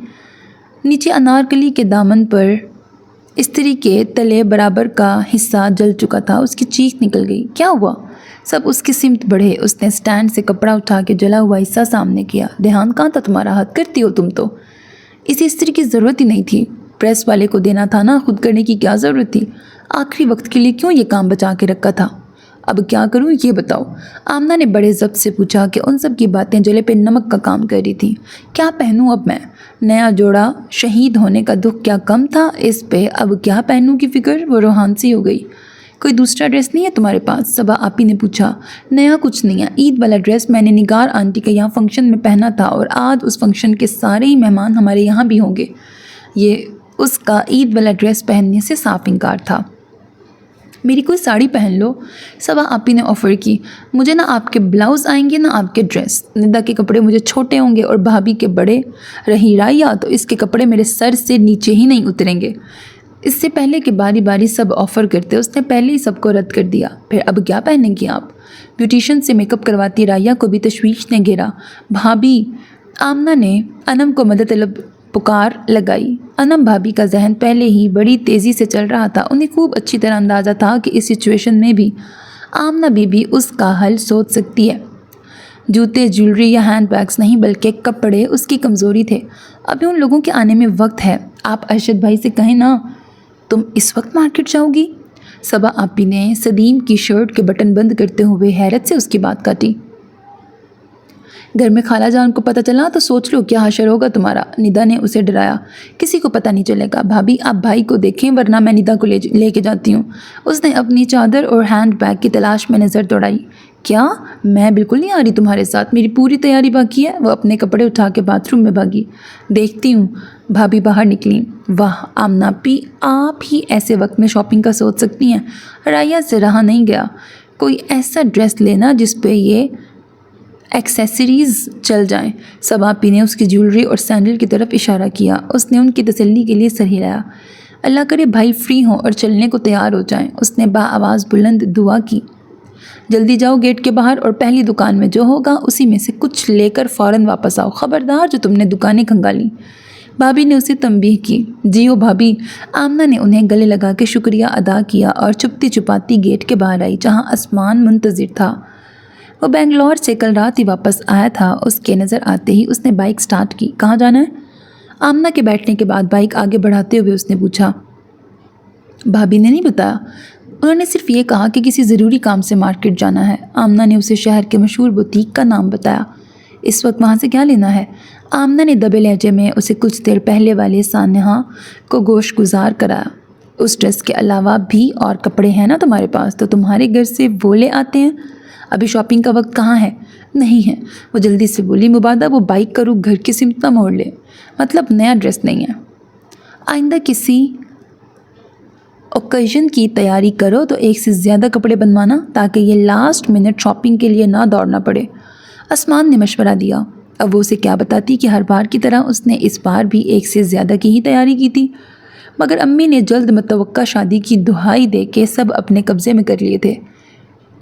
نیچے انارکلی کے دامن پر استری کے تلے برابر کا حصہ جل چکا تھا۔ اس کی چیخ نکل گئی۔ کیا ہوا؟ سب اس کی سمت بڑھے۔ اس نے سٹینڈ سے کپڑا اٹھا کے جلا ہوا حصہ سامنے کیا۔ دھیان کہاں تھا تمہارا؟ حد کرتی ہو تم تو۔ اسے استری کی ضرورت ہی نہیں تھی، پریس والے کو دینا تھا نا، خود کرنے کی کیا ضرورت تھی؟ آخری وقت کے لیے کیوں یہ کام بچا کے رکھا تھا؟ اب کیا کروں یہ بتاؤ؟ آمنہ نے بڑے ضبط سے پوچھا کہ ان سب کی باتیں جلے پہ نمک کا کام کر رہی تھیں۔ کیا پہنوں اب میں؟ نیا جوڑا شہید ہونے کا دکھ کیا کم تھا اس پہ؟ اب کیا پہنوں کی فکر وہ روحان سی ہو گئی۔ کوئی دوسرا ڈریس نہیں ہے تمہارے پاس؟ صبا آپی نے پوچھا۔ نیا کچھ نہیں ہے، عید والا ڈریس میں نے نگار آنٹی کے یہاں فنکشن میں پہنا تھا، اور آج اس فنکشن کے سارے ہی مہمان ہمارے یہاں بھی ہوں گے۔ یہ اس کا عید والا ڈریس پہننے سے صاف انکار تھا۔ میری کوئی ساڑی پہن لو، صبا آپی نے آفر کی۔ مجھے نہ آپ کے بلاؤز آئیں گے نہ آپ کے ڈریس۔ ندا کے کپڑے مجھے چھوٹے ہوں گے اور بھابھی کے بڑے۔ رہی رائیا تو اس کے کپڑے میرے سر سے نیچے ہی نہیں اتریں گے۔ اس سے پہلے کہ باری باری سب آفر کرتے اس نے پہلے ہی سب کو رد کر دیا۔ پھر اب کیا پہنیں گی آپ؟ بیوٹیشین سے میک اپ کرواتی رائیا کو بھی تشویش نے گھیرا۔ بھابھی، آمنہ نے انم کو مدد طلب پکار لگائی۔ انم بھابھی کا ذہن پہلے ہی بڑی تیزی سے چل رہا تھا۔ انہیں خوب اچھی طرح اندازہ تھا کہ اس سچویشن میں بھی آمنہ بھی اس کا حل سوچ سکتی ہے۔ جوتے، جیولری یا ہینڈ بیگز نہیں بلکہ کپڑے اس کی کمزوری تھے۔ ابھی ان لوگوں کے آنے میں وقت ہے۔ آپ ارشد بھائی سے کہیں نا، تم اس وقت مارکیٹ جاؤ گی؟ صبا آپی نے سدیم کی شرٹ کے بٹن بند کرتے ہوئے حیرت سے اس کی بات کاٹی۔ گھر میں خالہ جان کو پتہ چلا تو سوچ لو کیا حشر ہوگا تمہارا، ندا نے اسے ڈرایا۔ کسی کو پتہ نہیں چلے گا بھابھی، آپ بھائی کو دیکھیں ورنہ میں ندا کو لے کے جاتی ہوں۔ اس نے اپنی چادر اور ہینڈ بیگ کی تلاش میں نظر دوڑائی۔ کیا؟ میں بالکل نہیں آ رہی تمہارے ساتھ، میری پوری تیاری باقی ہے۔ وہ اپنے کپڑے اٹھا کے باتھ روم میں بھاگی۔ دیکھتی ہوں۔ بھابھی باہر نکلیں۔ واہ آمنہ پی، آپ ہی ایسے وقت میں شاپنگ کا سوچ سکتی ہیں۔ رائیا سے رہا نہیں گیا۔ کوئی ایسا ڈریس لینا جس پہ یہ ایکسیسریز چل جائیں۔ صبا آپی نے اس کی جیولری اور سینڈل کی طرف اشارہ کیا۔ اس نے ان کی تسلی کے لیے سر ہلایا۔ اللہ کرے بھائی فری ہوں اور چلنے کو تیار ہو جائیں۔ اس نے آواز بلند دعا کی۔ جلدی جاؤ گیٹ کے باہر اور پہلی دکان میں جو ہوگا اسی میں سے کچھ لے کر فوراً واپس آؤ۔ خبردار جو تم نے دکانیں کھنگالیں۔ بھابھی نے اسے تنبیہ کی۔ جیو بھابھی۔ آمنہ نے انہیں گلے لگا کے شکریہ ادا کیا اور چپتی چپاتی گیٹ کے باہر آئی جہاں آسمان منتظر تھا۔ وہ بنگلور سے کل رات ہی واپس آیا تھا۔ اس کے نظر آتے ہی اس نے بائک سٹارٹ کی۔ کہاں جانا ہے؟ آمنہ کے بیٹھنے کے بعد بائک آگے بڑھاتے ہوئے اس نے پوچھا۔ بھابھی نے نہیں بتایا، انہوں نے صرف یہ کہا کہ کسی ضروری کام سے مارکیٹ جانا ہے۔ آمنہ نے اسے شہر کے مشہور بوتیک کا نام بتایا۔ اس وقت وہاں سے کیا لینا ہے؟ آمنہ نے دبے لہجے میں اسے کچھ دیر پہلے والے سانحہ کو گوش گزار کرایا۔ اس ڈریس کے علاوہ بھی اور کپڑے ہیں نا تمہارے پاس، تو تمہارے گھر سے وہ لے آتے ہیں۔ ابھی شاپنگ کا وقت کہاں ہے؟ نہیں ہے، وہ جلدی سے بولی۔ مبادہ وہ بائک کا رخ گھر کی سمت نہ موڑ لے۔ مطلب نیا ڈریس نہیں ہے؟ آئندہ کسی اوکیزن کی تیاری کرو تو ایک سے زیادہ کپڑے بنوانا تاکہ یہ لاسٹ منٹ شاپنگ کے لیے نہ دوڑنا پڑے۔ آسمان نے مشورہ دیا۔ اب وہ اسے کیا بتاتی کہ ہر بار کی طرح اس نے اس بار بھی ایک سے زیادہ کی ہی تیاری کی تھی، مگر امی نے جلد متوقع شادی کی دہائی دے کے سب اپنے قبضے میں کر لیے تھے۔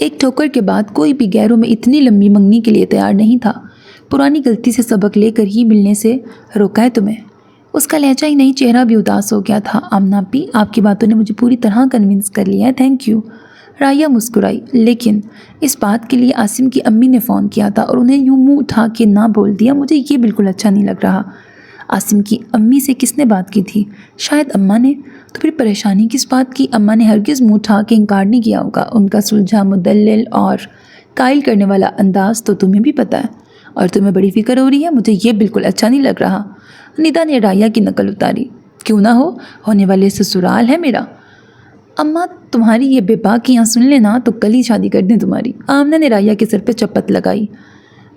ایک ٹھوکر کے بعد کوئی بھی غیروں میں اتنی لمبی منگنی کے لیے تیار نہیں تھا۔ پرانی غلطی سے سبق لے کر ہی ملنے سے روکا ہے تمہیں؟ اس کا لہجہ ہی نہیں، چہرہ بھی اداس ہو گیا تھا۔ آمنہ اپی، آپ کی باتوں نے مجھے پوری طرح کنونس کر لیا ہے، تھینک یو۔ رائیہ مسکرائی، لیکن اس بات کے لیے عاصم کی امی نے فون کیا تھا اور انہیں یوں منہ اٹھا کے نہ بول دیا، مجھے یہ بالکل اچھا نہیں لگ رہا۔ عاصم کی امی سے کس نے بات کی تھی؟ شاید اماں نے۔ تو پھر پریشانی کس بات کی؟ اماں نے ہرگز منہ اٹھا کے انکار نہیں کیا ہوگا۔ ان کا سلجھا، مدلل اور قائل کرنے والا انداز تو تمہیں بھی پتہ ہے، اور تمہیں بڑی فکر ہو رہی ہے۔ مجھے یہ بالکل اچھا نہیں لگ رہا۔ ندا نے رائیہ کی نقل اتاری، کیوں نہ ہو، ہونے والے سسرال ہے میرا۔ اماں تمہاری یہ بے باکیاں سن لینا تو کل ہی شادی کر دیں تمہاری۔ آمنہ نے رائیہ کے سر پہ چپت لگائی۔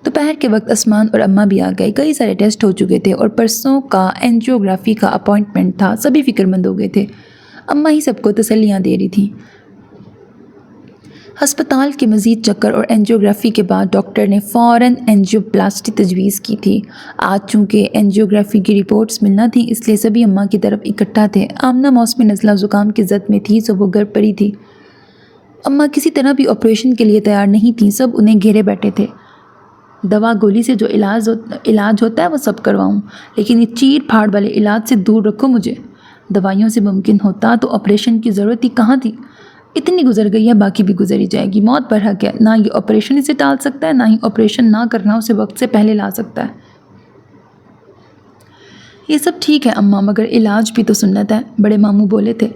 دوپہر کے وقت عثمان اور اماں بھی آ گئے۔ کئی سارے ٹیسٹ ہو چکے تھے اور پرسوں کا اینجیوگرافی کا اپائنٹمنٹ تھا۔ سبھی فکر مند ہو گئے تھے۔ اماں ہی سب کو تسلیاں دے رہی تھیں۔ ہسپتال کے مزید چکر اور اینجیوگرافی کے بعد ڈاکٹر نے فوراً اینجیوپلاسٹی تجویز کی تھی۔ آج چونکہ اینجیوگرافی کی رپورٹس ملنا تھیں، اس لیے سبھی اماں کی طرف اکٹھا تھے۔ آمنہ موسمی نزلہ زکام کی زد میں تھی، سو وہ گھر پڑی تھی۔ اماں کسی طرح بھی آپریشن کے لیے تیار نہیں تھیں، سب انہیں گھیرے بیٹھے تھے۔ دوا گولی سے جو علاج ہوتا ہے وہ سب کرواؤں، لیکن یہ چیر پھاڑ والے علاج سے دور رکھو مجھے۔ دوائیوں سے ممکن ہوتا تو آپریشن کی ضرورت ہی کہاں تھی؟ اتنی گزر گئی ہے، باقی بھی گزر ہی جائے گی۔ موت پر حق ہے، نہ یہ آپریشن اسے ٹال سکتا ہے، نہ ہی آپریشن نہ کرنا اسے وقت سے پہلے لا سکتا ہے۔ یہ سب ٹھیک ہے اماں، مگر علاج بھی تو سنت ہے، بڑے ماموں بولے تھے۔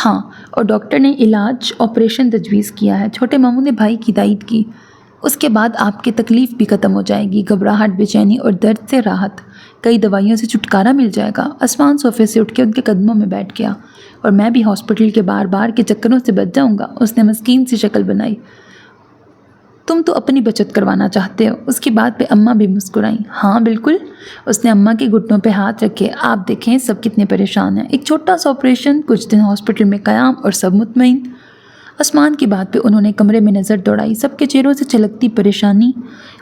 ہاں، اور ڈاکٹر نے علاج آپریشن تجویز کیا ہے۔ چھوٹے ماموں نے بھائی کی تائید کی۔ اس کے بعد آپ کی تکلیف بھی ختم ہو جائے گی، گھبراہٹ، بے چینی اور درد سے راحت، کئی دوائیوں سے چھٹکارا مل جائے گا۔ عثمان صوفے سے اٹھ کے ان کے قدموں میں بیٹھ گیا، اور میں بھی ہاسپٹل کے بار بار کے چکروں سے بچ جاؤں گا۔ اس نے مسکین سی شکل بنائی۔ تم تو اپنی بچت کروانا چاہتے ہو۔ اس کی بات پہ اماں بھی مسکرائیں۔ ہاں بالکل۔ اس نے اماں کے گھٹنوں پہ ہاتھ رکھے۔ آپ دیکھیں سب کتنے پریشان ہیں، ایک چھوٹا سا آپریشن، کچھ دن ہاسپٹل میں قیام، اور سب مطمئن۔ عثمان کی بات پہ انہوں نے کمرے میں نظر دوڑائی۔ سب کے چہروں سے چھلکتی پریشانی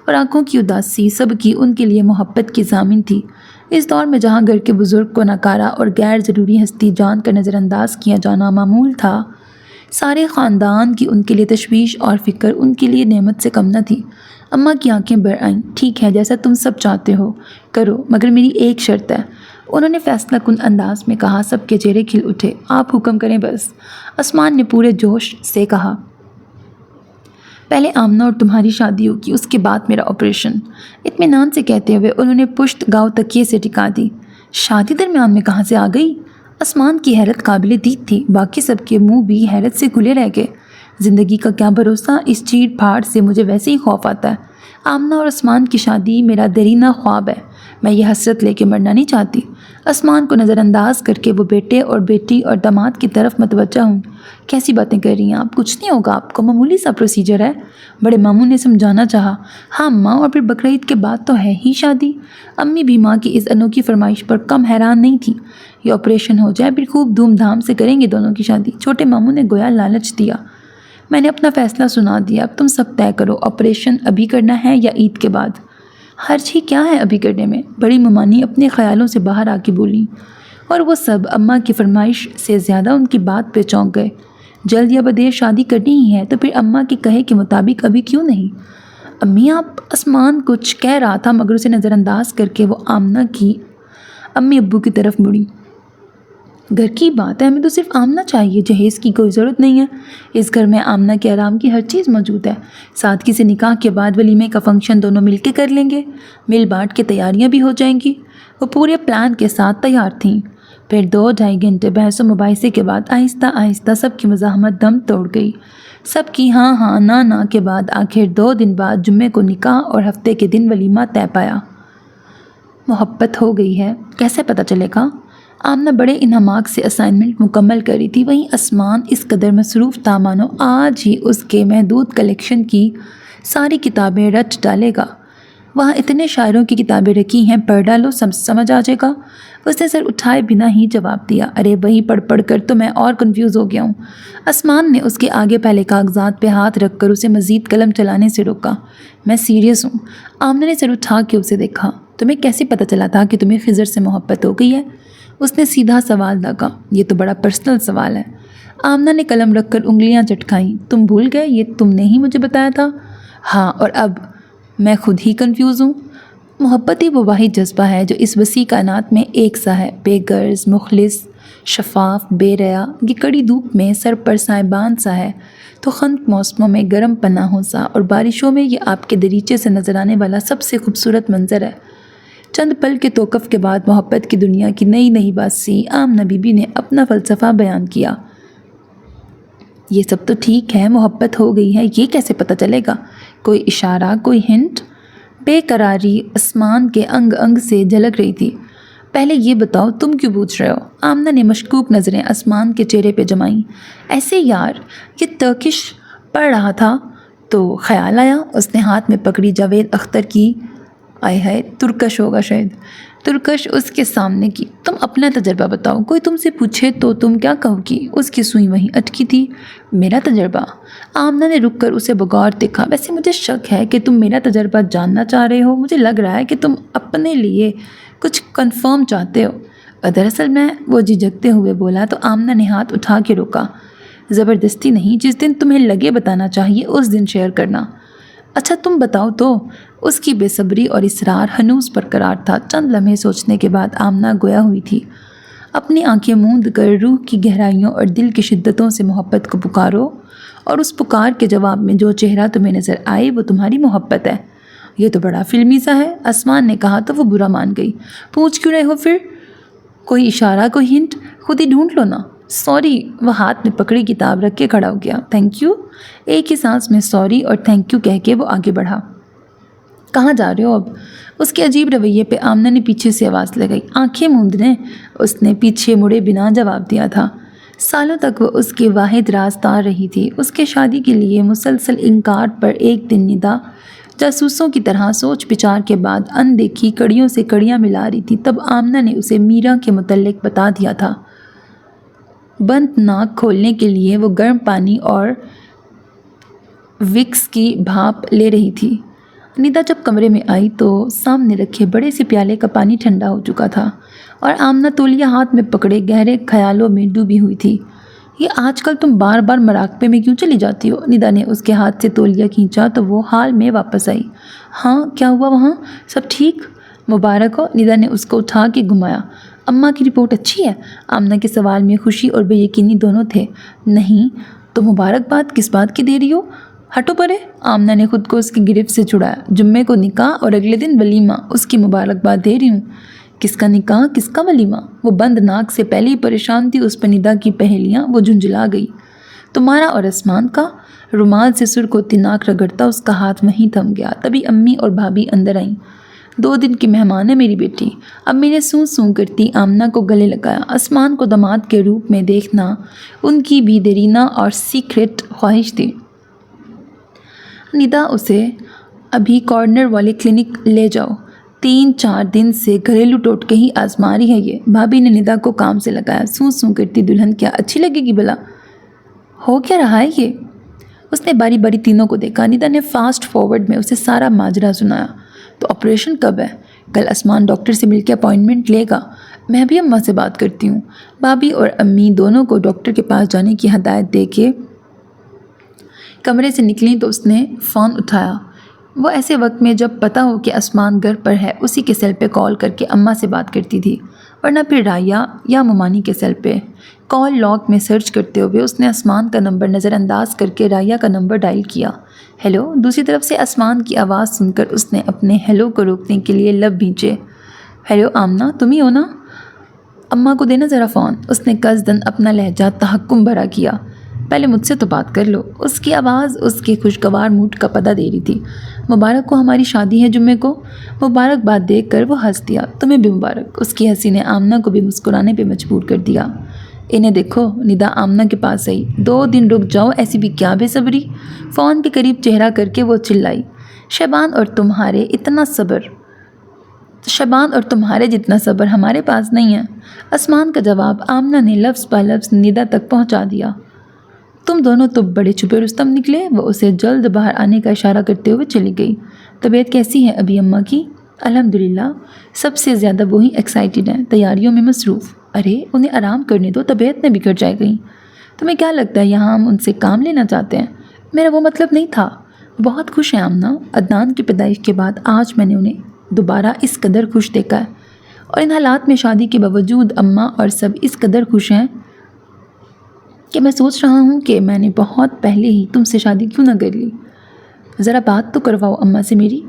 اور آنکھوں کی اداسی سب کی ان کے لیے محبت کی ضامن تھی۔ اس دور میں جہاں گھر کے بزرگ کو ناکارہ اور غیر ضروری ہستی جان کر نظر انداز کیا جانا معمول تھا، سارے خاندان کی ان کے لیے تشویش اور فکر ان کے لیے نعمت سے کم نہ تھی۔ اماں کی آنکھیں بھر آئیں۔ ٹھیک ہے، جیسا تم سب چاہتے ہو کرو، مگر میری ایک شرط ہے، انہوں نے فیصلہ کن انداز میں کہا۔ سب کے چہرے کھل اٹھے۔ آپ حکم کریں بس، عثمان نے پورے جوش سے کہا۔ پہلے آمنہ اور تمہاری شادی ہوگی، اس کے بعد میرا آپریشن۔ اطمینان سے کہتے ہوئے انہوں نے پشت گاؤ تکیے سے ٹکا دی۔ شادی درمیان میں کہاں سے آ گئی؟ عثمان کی حیرت قابل دید تھی، باقی سب کے منہ بھی حیرت سے کھلے رہ گئے۔ زندگی کا کیا بھروسہ، اس چیڑ پھاڑ سے مجھے ویسے ہی خوف آتا ہے۔ آمنہ اور عثمان کی شادی میرا دیرینہ خواب ہے، میں یہ حسرت لے کے مرنا نہیں چاہتی۔ عثمان کو نظر انداز کر کے وہ بیٹے اور بیٹی اور داماد کی طرف متوجہ ہوں۔ کیسی باتیں کر رہی ہیں آپ؟ کچھ نہیں ہوگا آپ کو، معمولی سا پروسیجر ہے، بڑے ماموں نے سمجھانا چاہا۔ ہاں ماں، اور پھر بقرعید کے بعد تو ہے ہی شادی۔ امی بھی ماں کی اس انوکھی فرمائش پر کم حیران نہیں تھیں۔ یہ آپریشن ہو جائے پھر خوب دھوم دھام سے کریں گے دونوں کی شادی۔ چھوٹے ماموں نے گویا لالچ دیا۔ میں نے اپنا فیصلہ سنا دیا، اب تم سب طے کرو، آپریشن ابھی کرنا ہے یا عید کے بعد؟ حرج ہی کیا ہے ابھی کرنے میں؟ بڑی ممانی اپنے خیالوں سے باہر آ کے بولیں، اور وہ سب اماں کی فرمائش سے زیادہ ان کی بات پہ چونک گئے۔ جلد یا بدیر شادی کرنی ہی ہے تو پھر اماں کے کہے کے مطابق ابھی کیوں نہیں؟ امی آپ، عثمان کچھ کہہ رہا تھا مگر اسے نظر انداز کر کے وہ آمنہ کی امی ابو کی طرف مڑی۔ گھر کی بات ہے، ہمیں تو صرف آمنہ چاہیے، جہیز کی کوئی ضرورت نہیں ہے۔ اس گھر میں آمنہ کے آرام کی ہر چیز موجود ہے۔ سادگی سے نکاح کے بعد ولیمے کا فنکشن دونوں مل کے کر لیں گے، مل بانٹ کے تیاریاں بھی ہو جائیں گی۔ وہ پورے پلان کے ساتھ تیار تھیں۔ پھر 2-2.5 گھنٹے بحث و مباحثے کے بعد آہستہ آہستہ سب کی مزاحمت دم توڑ گئی۔ سب کی ہاں ہاں نہ نہ کے بعد آخر 2 دن بعد جمعے کو نکاح اور ہفتے کے دن ولیمہ طے پایا۔ محبت ہو گئی ہے، کیسے پتہ چلے گا؟ آمنہ بڑے انہماک سے اسائنمنٹ مکمل کر رہی تھی، وہیں عثمان اس قدر مصروف تھا مانو آج ہی اس کے محدود کلیکشن کی ساری کتابیں رٹ ڈالے گا۔ وہاں اتنے شاعروں کی کتابیں رکھی ہیں، پڑھ ڈالو، سمجھ آ جائے گا۔ اس نے سر اٹھائے بنا ہی جواب دیا۔ ارے وہی پڑھ پڑھ کر تو میں اور کنفیوز ہو گیا ہوں۔ عثمان نے اس کے آگے پہلے کاغذات پہ ہاتھ رکھ کر اسے مزید قلم چلانے سے روکا۔ میں سیریس ہوں۔ آمنہ نے سر اٹھا کے اسے دیکھا۔ تمہیں کیسے پتہ چلا تھا کہ تمہیں خضر سے محبت ہو گئی ہے؟ اس نے سیدھا سوال داغا۔ یہ تو بڑا پرسنل سوال ہے۔ آمنہ نے قلم رکھ کر انگلیاں چٹکائیں۔ تم بھول گئے؟ یہ تم نے ہی مجھے بتایا تھا۔ ہاں، اور اب میں خود ہی کنفیوز ہوں۔ محبت ہی وہ واحد جذبہ ہے جو اس وسیع کائنات میں ایک سا ہے، بے غرض، مخلص، شفاف، بے ریا۔ یہ کڑی دھوپ میں سر پر سائبان سا ہے تو خنک موسموں میں گرم پناہوں سا، اور بارشوں میں یہ آپ کے دریچے سے نظر آنے والا سب سے خوبصورت منظر ہے۔ چند پل کے توقف کے بعد محبت کی دنیا کی نئی نئی باسی آمنہ بی بی نے اپنا فلسفہ بیان کیا۔ یہ سب تو ٹھیک ہے، محبت ہو گئی ہے، یہ کیسے پتہ چلے گا؟ کوئی اشارہ، کوئی ہنٹ؟ بے قراری آسمان کے انگ انگ سے جھلک رہی تھی۔ پہلے یہ بتاؤ تم کیوں پوچھ رہے ہو؟ آمنہ نے مشکوک نظریں آسمان کے چہرے پہ جمائیں۔ ایسے یار، یہ ترکش پڑھ رہا تھا تو خیال آیا۔ اس نے ہاتھ میں پکڑی جاوید اختر کی، آئے ہائے ترکش ہوگا شاید، ترکش اس کے سامنے کی۔ تم اپنا تجربہ بتاؤ، کوئی تم سے پوچھے تو تم کیا کہو گی؟ اس کی سوئی وہیں اٹکی تھی۔ میرا تجربہ؟ آمنہ نے رک کر اسے بغور دیکھا۔ ویسے مجھے شک ہے کہ تم میرا تجربہ جاننا چاہ رہے ہو۔ مجھے لگ رہا ہے کہ تم اپنے لیے کچھ کنفرم چاہتے ہو۔ دراصل میں، وہ جھجکتے ہوئے بولا تو آمنہ نے ہاتھ اٹھا کے روکا۔ زبردستی نہیں، جس دن تمہیں لگے بتانا چاہیے اس دن شیئر کرنا۔ اچھا تم بتاؤ تو۔ اس کی بے صبری اور اصرار ہنوز برقرار تھا۔ چند لمحے سوچنے کے بعد آمنہ گویا ہوئی تھی۔ اپنی آنکھیں موند کر روح کی گہرائیوں اور دل کی شدتوں سے محبت کو پکارو، اور اس پکار کے جواب میں جو چہرہ تمہیں نظر آئے وہ تمہاری محبت ہے۔ یہ تو بڑا فلمی سا ہے، آسمان نے کہا تو وہ برا مان گئی۔ پوچھ کیوں رہے ہو پھر؟ کوئی اشارہ، کوئی ہنٹ؟ خود ہی ڈھونڈ لو نا۔ سوری، وہ ہاتھ میں پکڑی کتاب رکھ کے کھڑا ہو گیا۔ Thank you. ایک ہی سانس میں سوری اور تھینک یو کہہ کے وہ آگے بڑھا۔ کہاں جا رہے ہو اب؟ اس کے عجیب رویے پہ آمنہ نے پیچھے سے آواز لگائی۔ آنکھیں موندنے، اس نے پیچھے مڑے بنا جواب دیا تھا۔ سالوں تک وہ اس کی واحد رازدار رہی تھی۔ اس کے شادی کے لیے مسلسل انکار پر ایک دن ندا جاسوسوں کی طرح سوچ بچار کے بعد اندیکھی کڑیوں سے کڑیاں ملا رہی تھی۔ تب آمنہ نے اسے میرا کے متعلق بتا دیا تھا۔ بند ناک کھولنے کے لیے وہ گرم پانی اور وکس کی بھاپ لے رہی تھی۔ ندا جب کمرے میں آئی تو سامنے رکھے بڑے سے پیالے کا پانی ٹھنڈا ہو چکا تھا، اور آمنہ تولیہ ہاتھ میں پکڑے گہرے خیالوں میں ڈوبی ہوئی تھی۔ یہ آج کل تم بار بار مراقبے میں کیوں چلی جاتی ہو؟ ندا نے اس کے ہاتھ سے تولیہ کھینچا تو وہ حال میں واپس آئی۔ ہاں، کیا ہوا وہاں؟ سب ٹھیک؟ مبارک ہو۔ ندا نے اس کو اٹھا کے گھمایا۔ اماں کی رپورٹ اچھی ہے؟ آمنہ کے سوال میں خوشی اور بے یقینی دونوں تھے۔ نہیں تو مبارکباد کس بات کی دے رہی ہو؟ ہٹو پرے۔ آمنہ نے خود کو اس کی گرفت سے چھڑایا۔ جمعے کو نکاح اور اگلے دن ولیمہ، اس کی مبارکباد دے رہی ہوں۔ کس کا نکاح، کس کا ولیمہ؟ وہ بند ناک سے پہلے ہی پریشان تھی اس پر ندا کی پہیلیاں۔ وہ جھنجھلا گئی۔ تمہارا اور آسمان کا؟ رومال سے سرخ ہوتی ناک رگڑتا اس کا ہاتھ وہیں تھم گیا۔ تبھی امی اور بھابھی اندر آئیں۔ 2 دن کی مہمان ہے میری بیٹی۔ امی نے سوں سوں کرتی آمنہ کو گلے لگایا۔ آسمان کو داماد کے روپ میں دیکھنا ان کی بھی دیرینہ اور سیکرٹ خواہش تھی۔ ندا، اسے ابھی کارنر والے کلینک لے جاؤ۔ 3-4 دن سے گھریلو ٹوٹکے ہی آزما رہی ہے یہ۔ بھابھی نے ندا کو کام سے لگایا۔ سوں سوں کرتی دلہن کیا اچھی لگے گی بھلا؟ ہو کیا رہا ہے یہ؟ اس نے باری باری تینوں کو دیکھا۔ ندا نے فاسٹ فارورڈ میں اسے سارا ماجرا سنایا۔ تو آپریشن کب ہے؟ کل آسمان ڈاکٹر سے مل کے اپائنٹمنٹ لے گا۔ میں بھی اماں سے بات کرتی ہوں۔ بھابھی اور امی دونوں کو ڈاکٹر کے پاس جانے کی ہدایت دے کے کمرے سے نکلیں تو اس نے فون اٹھایا۔ وہ ایسے وقت میں جب پتہ ہو کہ آسمان گھر پر ہے اسی کے سیل پہ کال کر کے اماں سے بات کرتی تھی، ورنہ پھر رایا یا ممانی کے سیل پہ۔ کال لاگ میں سرچ کرتے ہوئے اس نے آسمان کا نمبر نظر انداز کر کے رایا کا نمبر ڈائل کیا۔ ہیلو۔ دوسری طرف سے آسمان کی آواز سن کر اس نے اپنے ہیلو کو روکنے کے لیے لب بھینچے۔ ہیلو آمنہ، تم ہی ہو نا؟ اماں کو دینا ذرا فون۔ اس نے قصداً اپنا لہجہ تحکم بھرا کیا۔ پہلے مجھ سے تو بات کر لو۔ اس کی آواز اس کے خوشگوار موڈ کا پتہ دے رہی تھی۔ مبارک کو ہماری شادی ہے جمعے کو۔ مبارکباد دیکھ کر وہ ہنس دیا۔ تمہیں بھی مبارک۔ اس کی ہنسی نے آمنہ کو بھی مسکرانے پہ مجبور کر دیا۔ انہیں دیکھو۔ ندا آمنہ کے پاس آئی۔ 2 دن رک جاؤ، ایسی بھی کیا بے صبری؟ فون کے قریب چہرہ کر کے وہ چلائی۔ شبان اور تمہارے جتنا صبر ہمارے پاس نہیں ہے۔ آسمان کا جواب آمنہ نے لفظ بہ لفظ ندا تک پہنچا دیا۔ تم دونوں تو بڑے چھپے رستم نکلے۔ وہ اسے جلد باہر آنے کا اشارہ کرتے ہوئے چلی گئی۔ طبیعت کیسی ہے ابھی اماں کی؟ الحمدللہ۔ سب سے زیادہ وہی ایکسائٹیڈ ہیں، تیاریوں میں مصروف۔ ارے انہیں آرام کرنے دو، طبیعت میں بگڑ جائے گی۔ تمہیں کیا لگتا ہے یہاں ہم ان سے کام لینا چاہتے ہیں؟ میرا وہ مطلب نہیں تھا۔ بہت خوش ہیں آمنہ، عدنان کی پیدائش کے بعد آج میں نے انہیں دوبارہ اس قدر خوش دیکھا ہے، اور ان حالات میں شادی کے باوجود اماں اور سب اس قدر خوش ہیں کہ میں سوچ رہا ہوں کہ میں نے بہت پہلے ہی تم سے شادی کیوں نہ کر لی۔ ذرا بات تو کرواؤ اماں سے میری۔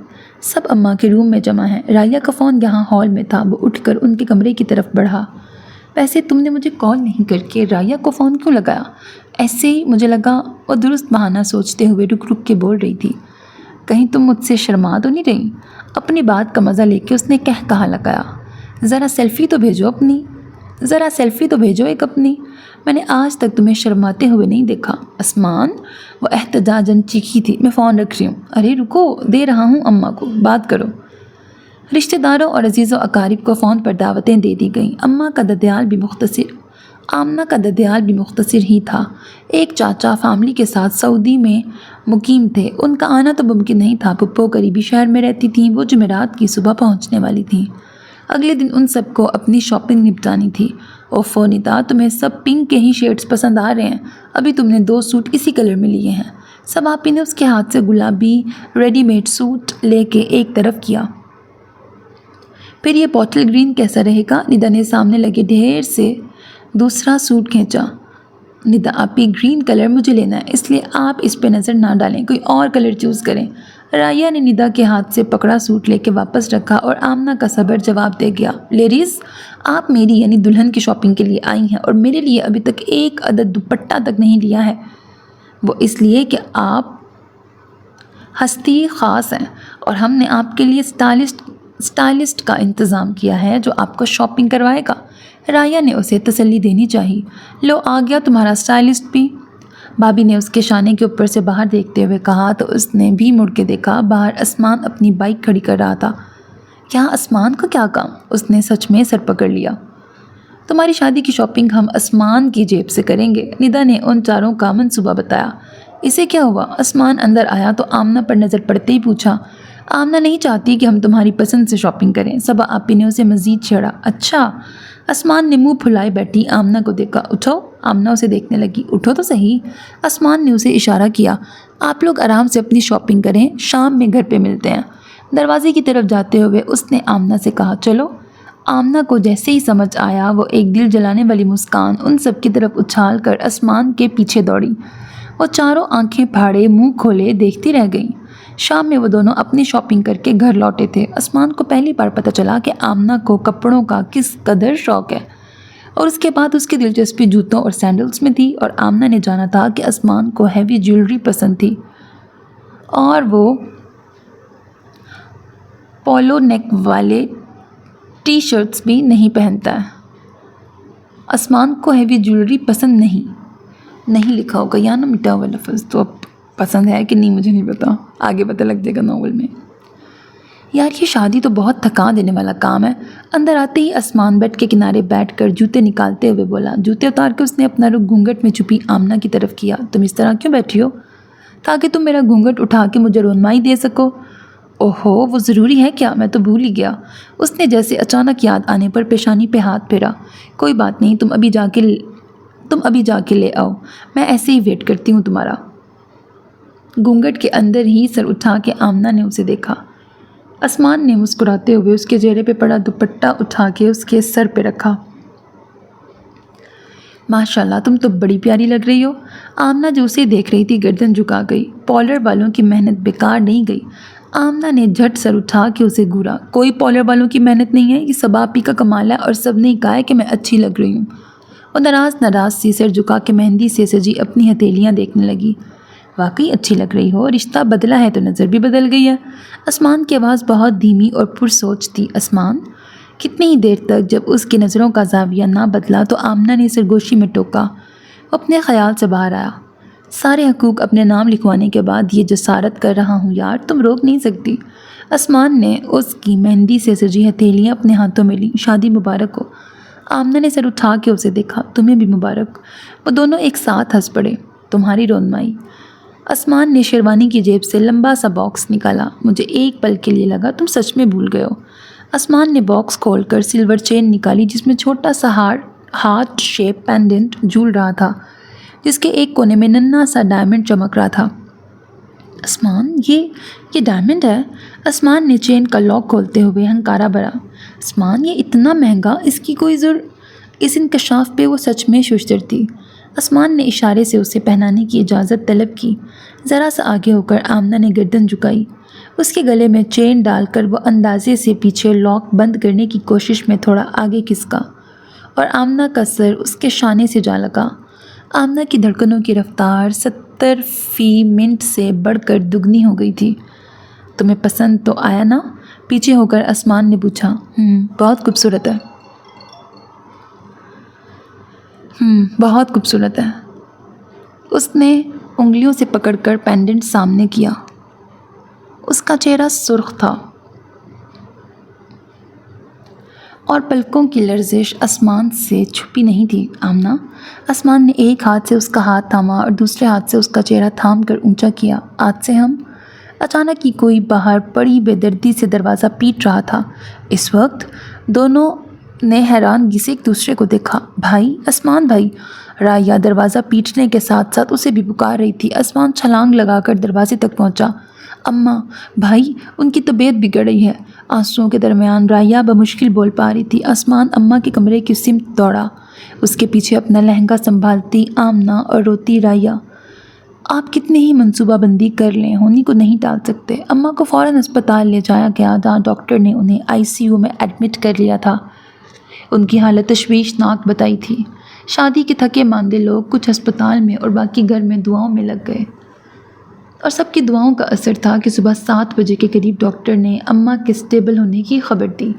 سب اماں کے روم میں جمع ہیں۔ رائیہ کا فون یہاں ہال میں تھا، وہ اٹھ کر ان کے کمرے کی طرف بڑھا۔ ویسے تم نے مجھے کال نہیں کر کے رائیہ کو فون کیوں لگایا؟ ایسے ہی مجھے لگا، وہ درست بہانہ سوچتے ہوئے رک رک کے بول رہی تھی۔ کہیں تم مجھ سے شرما تو نہیں رہی؟ اپنی بات کا مزہ لے کے اس نے کہا لگایا۔ ذرا سیلفی تو بھیجو ایک اپنی۔ میں نے آج تک تمہیں شرماتے ہوئے نہیں دیکھا۔ اسمان، وہ احتجاجاً چیخی تھی، میں فون رکھ رہی ہوں۔ ارے رکو، دے رہا ہوں اماں کو، بات کرو۔ رشتہ داروں اور عزیز و اقارب کو فون پر دعوتیں دے دی گئیں۔ آمنہ کا ددیال بھی مختصر ہی تھا۔ ایک چاچا فیملی کے ساتھ سعودی میں مقیم تھے، ان کا آنا تو ممکن نہیں تھا۔ پھپھو قریبی شہر میں رہتی تھیں، وہ جمعرات کی صبح پہنچنے والی تھیں۔ اگلے دن ان سب کو اپنی شاپنگ نپٹانی تھی۔ اوفو ندا، تمہیں سب پنک کے ہی شیڈز پسند آ رہے ہیں، ابھی تم نے 2 سوٹ اسی کلر میں لیے ہیں۔ سب آپی نے اس کے ہاتھ سے گلابی ریڈی میڈ سوٹ لے کے ایک طرف کیا۔ پھر یہ بوٹل گرین کیسا رہے گا؟ ندا نے سامنے لگے ڈھیر سے دوسرا سوٹ کھینچا۔ ندا آپی، گرین کلر مجھے لینا ہے، اس لیے آپ اس پہ نظر نہ ڈالیں، کوئی اور کلر چوز کریں۔ رائیہ نے ندا کے ہاتھ سے پکڑا سوٹ لے کے واپس رکھا اور آمنہ کا صبر جواب دے گیا۔ لیڈیز، آپ میری یعنی دلہن کی شاپنگ کے لیے آئی ہیں اور میرے لیے ابھی تک ایک عدد دوپٹہ تک نہیں لیا ہے۔ وہ اس لیے کہ آپ ہستی خاص ہیں اور ہم نے آپ کے لیے سٹائلسٹ کا انتظام کیا ہے جو آپ کو شاپنگ کروائے گا۔ رائیہ نے اسے تسلی دینی چاہی۔ لو آ گیا تمہارا سٹائلسٹ بھی۔ بھابھی نے اس کے شانے کے اوپر سے باہر دیکھتے ہوئے کہا تو اس نے بھی مڑ کے دیکھا۔ باہر اسمان اپنی بائک کھڑی کر رہا تھا۔ کیا اسمان کا کیا کام؟ اس نے سچ میں سر پکڑ لیا۔ تمہاری شادی کی شاپنگ ہم اسمان کی جیب سے کریں گے، ندا نے ان چاروں کا منصوبہ بتایا۔ اسے کیا ہوا؟ اسمان اندر آیا تو آمنہ پر نظر پڑتے ہی پوچھا۔ آمنہ نہیں چاہتی کہ ہم تمہاری پسند سے شاپنگ کریں، صبا آپی نے اسے مزید چھیڑا۔ اچھا؟ اسمان نے منہ پھلائے بیٹھی آمنہ کو دیکھا۔ اٹھو، آمنہ اسے دیکھنے لگی۔ اٹھو تو صحیح۔ اسمان نے اسے اشارہ کیا۔ آپ لوگ آرام سے اپنی شاپنگ کریں، شام میں گھر پہ ملتے ہیں۔ دروازے کی طرف جاتے ہوئے اس نے آمنہ سے کہا، چلو۔ آمنہ کو جیسے ہی سمجھ آیا، وہ ایک دل جلانے والی مسکان ان سب کی طرف اچھال کر اسمان کے پیچھے دوڑی۔ وہ چاروں آنکھیں پھاڑے منہ کھولے دیکھتی رہ گئیں۔ شام میں وہ دونوں اپنی شاپنگ کر کے گھر لوٹے تھے۔ اسمان کو پہلی بار پتہ چلا کہ آمنہ کو کپڑوں کا کس قدر شوق ہے، اور اس کے بعد اس کی دلچسپی جوتوں اور سینڈلز میں تھی، اور آمنہ نے جانا تھا کہ اسمان کو ہیوی جیولری پسند تھی اور وہ پولو نیک والے ٹی شرٹس بھی نہیں پہنتا ہے۔ اسمان کو ہیوی جیولری پسند نہیں لکھا ہوگا یا نہ مٹا ہوا لفظ، تو اب پسند ہے کہ نہیں مجھے نہیں پتا، آگے پتہ لگ جائے گا ناول میں۔ یار یہ شادی تو بہت تھکا دینے والا کام ہے۔ اندر آتے ہی اسمان بیڈ کے کنارے بیٹھ کر جوتے نکالتے ہوئے بولا۔ جوتے اتار کے اس نے اپنا رخ گھونگھٹ میں چھپی آمنہ کی طرف کیا۔ تم اس طرح کیوں بیٹھی ہو؟ تاکہ تم میرا گھونگھٹ اٹھا کے مجھے رونمائی دے سکو۔ اوہو، وہ ضروری ہے کیا؟ میں تو بھول ہی گیا۔ اس نے جیسے اچانک یاد آنے پر پیشانی پہ ہاتھ پھیرا۔ کوئی بات نہیں، تم ابھی جا کے لے آؤ، میں ایسے ہی ویٹ کرتی ہوں تمہارا۔ گھونگھٹ کے اندر ہی سر اٹھا کے آمنہ نے اسے دیکھا۔ اسمان نے مسکراتے ہوئے اس کے چہرے پہ پڑا دوپٹہ اٹھا کے اس کے سر پہ رکھا۔ ماشاءاللہ، تم تو بڑی پیاری لگ رہی ہو۔ آمنہ جو اسے دیکھ رہی تھی گردن جھکا گئی۔ پارلر والوں کی محنت بیکار نہیں گئی۔ آمنہ نے جھٹ سر اٹھا کے اسے گھورا۔ کوئی پارلر والوں کی محنت نہیں ہے، یہ سب آپی کا کمال ہے، اور سب نے کہا ہے کہ میں اچھی لگ رہی ہوں۔ وہ ناراض سی سر جھکا کے مہندی سے سجی اپنی ہتھیلیاں دیکھنے لگی۔ واقعی اچھی لگ رہی ہو، رشتہ بدلا ہے تو نظر بھی بدل گئی ہے۔ اسمان کی آواز بہت دھیمی اور پرسوچ تھی۔ اسمان، کتنی ہی دیر تک جب اس کی نظروں کا زاویہ نہ بدلا تو آمنہ نے سرگوشی میں ٹوکا۔ وہ اپنے خیال سے باہر آیا۔ سارے حقوق اپنے نام لکھوانے کے بعد یہ جسارت کر رہا ہوں یار، تم روک نہیں سکتی۔ اسمان نے اس کی مہندی سے سجی ہتھیلیاں اپنے ہاتھوں میں لیں۔ شادی مبارک ہو۔ آمنہ نے سر اٹھا کے اسے دیکھا۔ تمہیں بھی مبارک۔ وہ دونوں ایک ساتھ ہنس پڑے۔ تمہاری رونمائی۔ اسمان نے شیروانی کی جیب سے لمبا سا باکس نکالا۔ مجھے ایک پل کے لیے لگا تم سچ میں بھول گئے ہو۔ اسمان نے باکس کھول کر سلور چین نکالی جس میں چھوٹا سا ہارٹ شیپ پینڈنٹ جھول رہا تھا۔ جس کے ایک کونے میں ننھا سا ڈائمنڈ چمک رہا تھا۔ عثمان، یہ ڈائمنڈ ہے؟ عثمان نے چین کا لاک کھولتے ہوئے ہنکارا بھرا۔ عثمان، یہ اتنا مہنگا، اس کی کوئی اس انکشاف پہ وہ سچ میں ششدر تھی۔ عثمان نے اشارے سے اسے پہنانے کی اجازت طلب کی۔ ذرا سا آگے ہو کر آمنہ نے گردن جھکائی۔ اس کے گلے میں چین ڈال کر وہ اندازے سے پیچھے لاک بند کرنے کی کوشش میں تھوڑا آگے کھسکا اور آمنہ کا سر اس کے شانے سے جا لگا۔ آمنہ کی دھڑکنوں کی رفتار 70 فی منٹ سے بڑھ کر دگنی ہو گئی تھی۔ تمہیں پسند تو آیا نا؟ پیچھے ہو کر عثمان نے پوچھا۔ بہت خوبصورت ہے۔ بہت خوبصورت ہے۔ اس نے انگلیوں سے پکڑ کر پینڈنٹ سامنے کیا۔ اس کا چہرہ سرخ تھا اور پلکوں کی لرزش عثمان سے چھپی نہیں تھی۔ آمنہ، عثمان نے ایک ہاتھ سے اس کا ہاتھ تھاما اور دوسرے ہاتھ سے اس کا چہرہ تھام کر اونچا کیا۔ آج سے ہم؟ اچانک ہی کوئی باہر بڑی بے دردی سے دروازہ پیٹ رہا تھا۔ اس وقت دونوں نے حیرانگی سے ایک دوسرے کو دیکھا۔ بھائی، عثمان بھائی! رائیا دروازہ پیٹنے کے ساتھ ساتھ اسے بھی پکار رہی تھی۔ عثمان چھلانگ لگا کر دروازے تک پہنچا۔ اماں، بھائی، ان کی طبیعت بگڑ رہی ہے۔ آنسوؤں کے درمیان رائیا بمشکل بول پا رہی تھی۔ عثمان اماں کے کمرے کی سمت دوڑا، اس کے پیچھے اپنا لہنگا سنبھالتی آمنہ اور روتی رائیا۔ آپ کتنی ہی منصوبہ بندی کر لیں، ہونی کو نہیں ٹال سکتے۔ اماں کو فوراً اسپتال لے جایا گیا جہاں ڈاکٹر نے انہیں ICU میں ایڈمٹ کر لیا تھا۔ ان کی حالت تشویشناک بتائی تھی۔ شادی کے تھکے ماندے لوگ کچھ ہسپتال میں اور باقی گھر میں دعاؤں میں لگ گئے، اور سب کی دعاؤں کا اثر تھا کہ صبح 7 بجے کے قریب ڈاکٹر نے اماں کے اسٹیبل ہونے کی خبر دی۔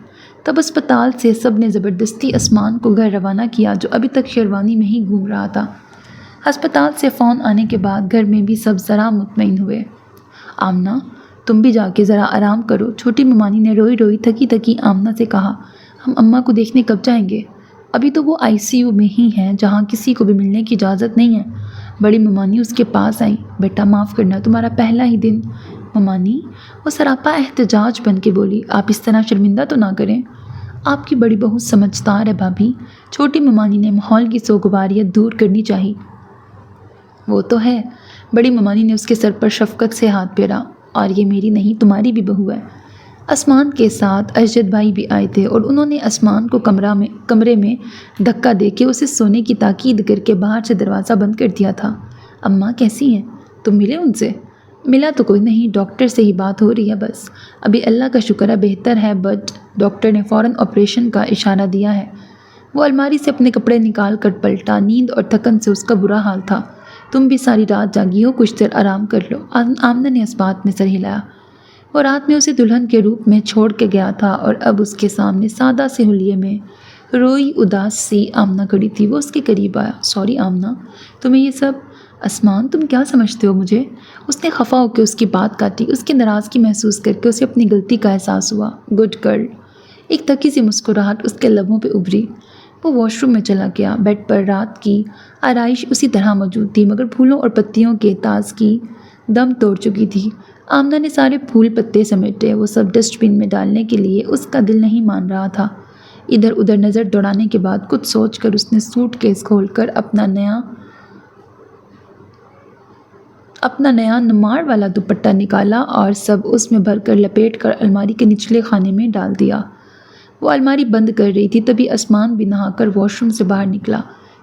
تب اسپتال سے سب نے زبردستی عثمان کو گھر روانہ کیا، جو ابھی تک شیروانی میں ہی گھوم رہا تھا۔ ہسپتال سے فون آنے کے بعد گھر میں بھی سب ذرا مطمئن ہوئے۔ آمنہ، تم بھی جا کے ذرا آرام کرو، چھوٹی ممانی نے روئی روئی تھکی تھکی آمنہ سے کہا۔ ہم اماں کو دیکھنے کب جائیں گے؟ ابھی تو وہ ICU میں ہی ہیں جہاں کسی کو بھی ملنے کی اجازت نہیں ہے۔ بڑی ممانی اس کے پاس آئیں۔ بیٹا، معاف کرنا، تمہارا پہلا ہی دن۔ ممانی، وہ سراپا احتجاج بن کے بولی، آپ اس طرح شرمندہ تو نہ کریں۔ آپ کی بڑی بہو سمجھدار ہے بھابھی۔ چھوٹی ممانی نے ماحول کی سوگواریت دور کرنی چاہی۔ وہ تو ہے۔ بڑی ممانی نے اس کے سر پر شفقت سے ہاتھ پھیرا۔ اور یہ میری نہیں، تمہاری بھی بہو ہے۔ عثمان کے ساتھ اشجد بھائی بھی آئے تھے اور انہوں نے عثمان کو کمرے میں دھکا دے کے اسے سونے کی تاکید کر کے باہر سے دروازہ بند کر دیا تھا۔ اماں کیسی ہیں؟ تم ملے ان سے؟ ملا تو کوئی نہیں، ڈاکٹر سے ہی بات ہو رہی ہے بس۔ ابھی اللہ کا شکر ہے بہتر ہے، بٹ ڈاکٹر نے فوراً آپریشن کا اشارہ دیا ہے۔ وہ الماری سے اپنے کپڑے نکال کر پلٹا۔ نیند اور تھکن سے اس کا برا حال تھا۔ تم بھی ساری رات جاگی ہو، کچھ دیر آرام کر لو۔ آمنہ نے اس بات میں سر ہلایا۔ وہ رات میں اسے دلہن کے روپ میں چھوڑ کے گیا تھا اور اب اس کے سامنے سادہ سے حلیے میں روئی اداس سی آمنہ کھڑی تھی۔ وہ اس کے قریب آیا۔ سوری آمنہ، تمہیں یہ سب؟ عثمان، تم کیا سمجھتے ہو مجھے؟ اس نے خفا ہو کے اس کی بات کاٹی۔ اس کی ناراضگی محسوس کر کے اسے اپنی غلطی کا احساس ہوا۔ Good girl. ایک تھکی سی مسکراہٹ اس کے لبوں پہ ابھری۔ وہ واش روم میں چلا گیا۔ بیڈ پر رات کی آرائش اسی طرح موجود تھی، مگر پھولوں اور پتیوں کے تازگی دم توڑ چکی تھی۔ آمنہ نے سارے پھول پتے سمیٹے، وہ سب ڈسٹ بن میں ڈالنے کے لیے اس کا دل نہیں مان رہا تھا۔ ادھر ادھر نظر دوڑانے کے بعد کچھ سوچ کر اس نے سوٹ کیس کھول کر اپنا نیا نمار والا دوپٹہ نکالا اور سب اس میں بھر کر لپیٹ کر الماری کے نچلے خانے میں ڈال دیا۔ وہ الماری بند کر رہی تھی تبھی عثمان بھی نہا کر واش روم سے باہر نکلا۔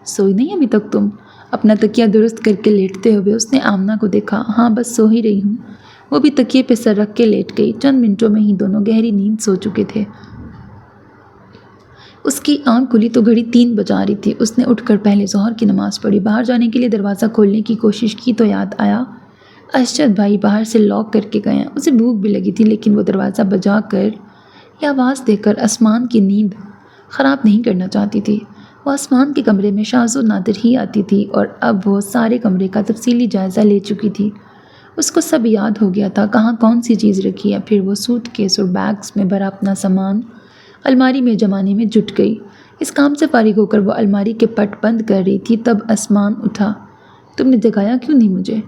سوئی نہیں ابھی تک تم؟ اپنا تکیہ درست کر کے لیٹتے ہوئے اس نے آمنہ کو دیکھا۔ ہاں، بس سو ہی رہی ہوں۔ وہ بھی تکیے پہ سر رکھ کے لیٹ گئی۔ چند منٹوں میں ہی دونوں گہری نیند سو چکے تھے۔ اس کی آنکھ کھلی تو گھڑی 3 بجا رہی تھی۔ اس نے اٹھ کر پہلے ظہر کی نماز پڑھی۔ باہر جانے کے لیے دروازہ کھولنے کی کوشش کی تو یاد آیا اشجد بھائی باہر سے لاک کر کے گئے ہیں۔ اسے بھوک بھی لگی تھی، لیکن وہ دروازہ بجا کر یا آواز دے کر عثمان کی نیند خراب نہیں کرنا چاہتی تھی۔ وہ عثمان کے کمرے میں شاذ و نادر ہی آتی تھی اور اب وہ سارے کمرے کا تفصیلی جائزہ لے چکی تھی۔ اس کو سب یاد ہو گیا تھا، کہاں کون سی چیز رکھی ہے۔ پھر وہ سوٹ کیس اور بیگز میں بھرا اپنا سامان الماری میں جمانے میں جٹ گئی۔ اس کام سے فارغ ہو کر وہ الماری کے پٹ بند کر رہی تھی، تب عثمان اٹھا۔ تم نے جگایا کیوں نہیں مجھے؟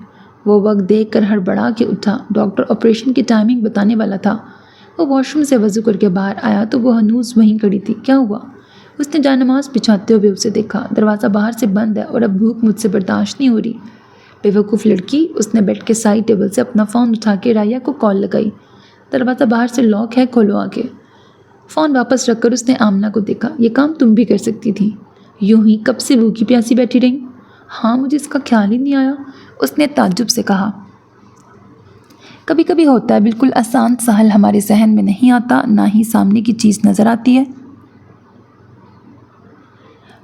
وہ وقت دیکھ کر ہڑبڑا کے اٹھا۔ ڈاکٹر آپریشن کی ٹائمنگ بتانے والا تھا۔ وہ واش روم سے وضو کر کے باہر آیا تو وہ ہنوز وہیں کھڑی تھی۔ کیا ہوا؟ اس نے جائے نماز بچھاتے ہوئے اسے دیکھا۔ دروازہ باہر سے بند ہے اور اب بھوک مجھ سے برداشت نہیں ہو رہی۔ بے وقوف لڑکی، اس نے بیڈ کے سائڈ ٹیبل سے اپنا فون اٹھا کے رائیا کو کال لگائی۔ دروازہ باہر سے لاک ہے، کھولو آ کے۔ فون واپس رکھ کر اس نے آمنہ کو دیکھا۔ یہ کام تم بھی کر سکتی تھی، یوں ہی کب سے بھوکی پیاسی بیٹھی رہی؟ ہاں، مجھے اس کا خیال ہی نہیں آیا، اس نے تعجب سے کہا۔ کبھی کبھی ہوتا ہے، بالکل آسان سا حل ہمارے ذہن میں نہیں آتا، نہ ہی سامنے کی چیز نظر آتی ہے۔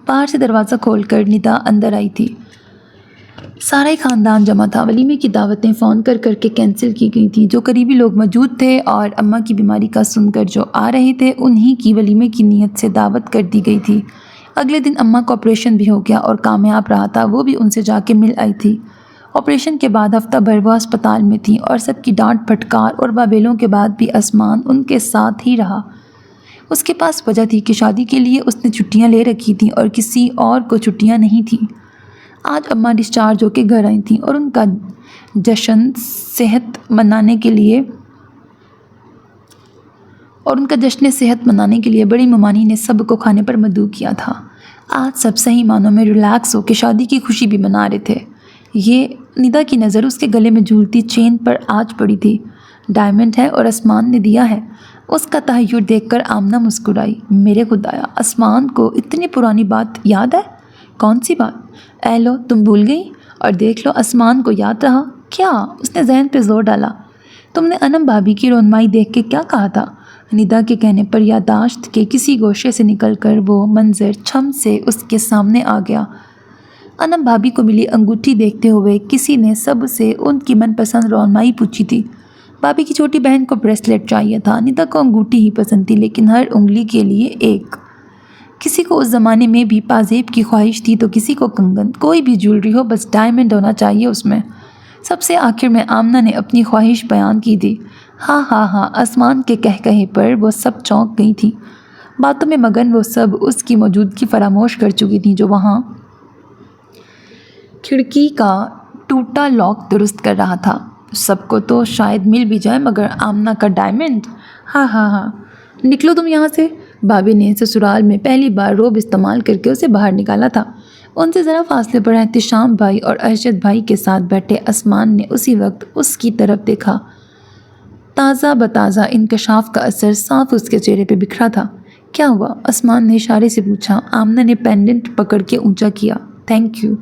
باہر سے دروازہ کھول کر ندا اندر آئی تھی۔ سارا ہی خاندان جمع تھا۔ ولیمے کی دعوتیں فون کر کر کے کینسل کی گئی تھیں۔ جو قریبی لوگ موجود تھے اور اماں کی بیماری کا سن کر جو آ رہے تھے، انہی کی ولیمے کی نیت سے دعوت کر دی گئی تھی۔ اگلے دن اماں کا آپریشن بھی ہو گیا اور کامیاب رہا تھا، وہ بھی ان سے جا کے مل آئی تھی۔ آپریشن کے بعد ہفتہ بھر وہ ہسپتال میں تھیں اور سب کی ڈانٹ پھٹکار اور بابیلوں کے بعد بھی آسمان ان کے ساتھ ہی رہا۔ اس کے پاس وجہ تھی کہ شادی کے لیے اس نے چھٹیاں لے رکھی تھیں اور کسی اور کو چھٹیاں نہیں تھیں۔ آج اماں ڈسچارج ہو کے گھر آئی تھیں اور ان کا جشن صحت منانے کے لیے بڑی ممانی نے سب کو کھانے پر مدعو کیا تھا۔ آج سب صحیح معنوں میں ریلیکس ہو کے شادی کی خوشی بھی منا رہے تھے۔ یہ ندا کی نظر اس کے گلے میں جھولتی چین پر آج پڑی تھی۔ ڈائمنڈ ہے اور آسمان نے دیا ہے۔ اس کا تحیر دیکھ کر آمنہ مسکرائی۔ میرے خدایا، آسمان کو اتنی پرانی بات یاد ہے؟ کون سی بات؟ اے لو، تم بھول گئی؟ اور دیکھ لو، آسمان کو یاد رہا۔ کیا؟ اس نے ذہن پہ زور ڈالا۔ تم نے انم بھابھی کی رونمائی دیکھ کے کیا کہا تھا؟ ندا کے کہنے پر یادداشت کے کسی گوشے سے نکل کر وہ منظر چھم سے اس کے سامنے آ گیا۔ انم بھابھی کو ملی انگوٹھی دیکھتے ہوئے کسی نے سب سے ان کی من پسند رونمائی پوچھی تھی۔ بھابھی کی چھوٹی بہن کو بریسلیٹ چاہیے تھا، ندا کو انگوٹھی ہی پسند تھی، لیکن ہر انگلی کے لیے ایک۔ کسی کو اس زمانے میں بھی پازیب کی خواہش تھی تو کسی کو کنگن، کوئی بھی جولری ہو، بس ڈائمنڈ ہونا چاہیے اس میں۔ سب سے آخر میں آمنہ نے اپنی خواہش بیان کی تھی۔ ہاں ہاں ہاں، آسمان کے کہے پر وہ سب چونک گئی تھیں۔ باتوں میں مگن وہ سب اس کی موجودگی فراموش کر چکی تھیں جو وہاں کھڑکی کا ٹوٹا لاک درست کر رہا تھا۔ سب کو تو شاید مل بھی جائے، مگر آمنہ کا ڈائمنڈ؟ ہاں ہاں ہاں، نکلو تم یہاں سے۔ بھابھی نے سسرال میں پہلی بار روب استعمال کر کے اسے باہر نکالا تھا۔ ان سے ذرا فاصلے پر احتشام بھائی اور ارشد بھائی کے ساتھ بیٹھے آسمان نے اسی وقت اس کی طرف دیکھا۔ تازہ بتازہ انکشاف کا اثر صاف اس کے چہرے پہ بکھرا تھا۔ کیا ہوا؟ آسمان نے اشارے سے پوچھا۔ آمنہ نے پینڈنٹ پکڑ کے اونچا کیا۔ تھینک یو،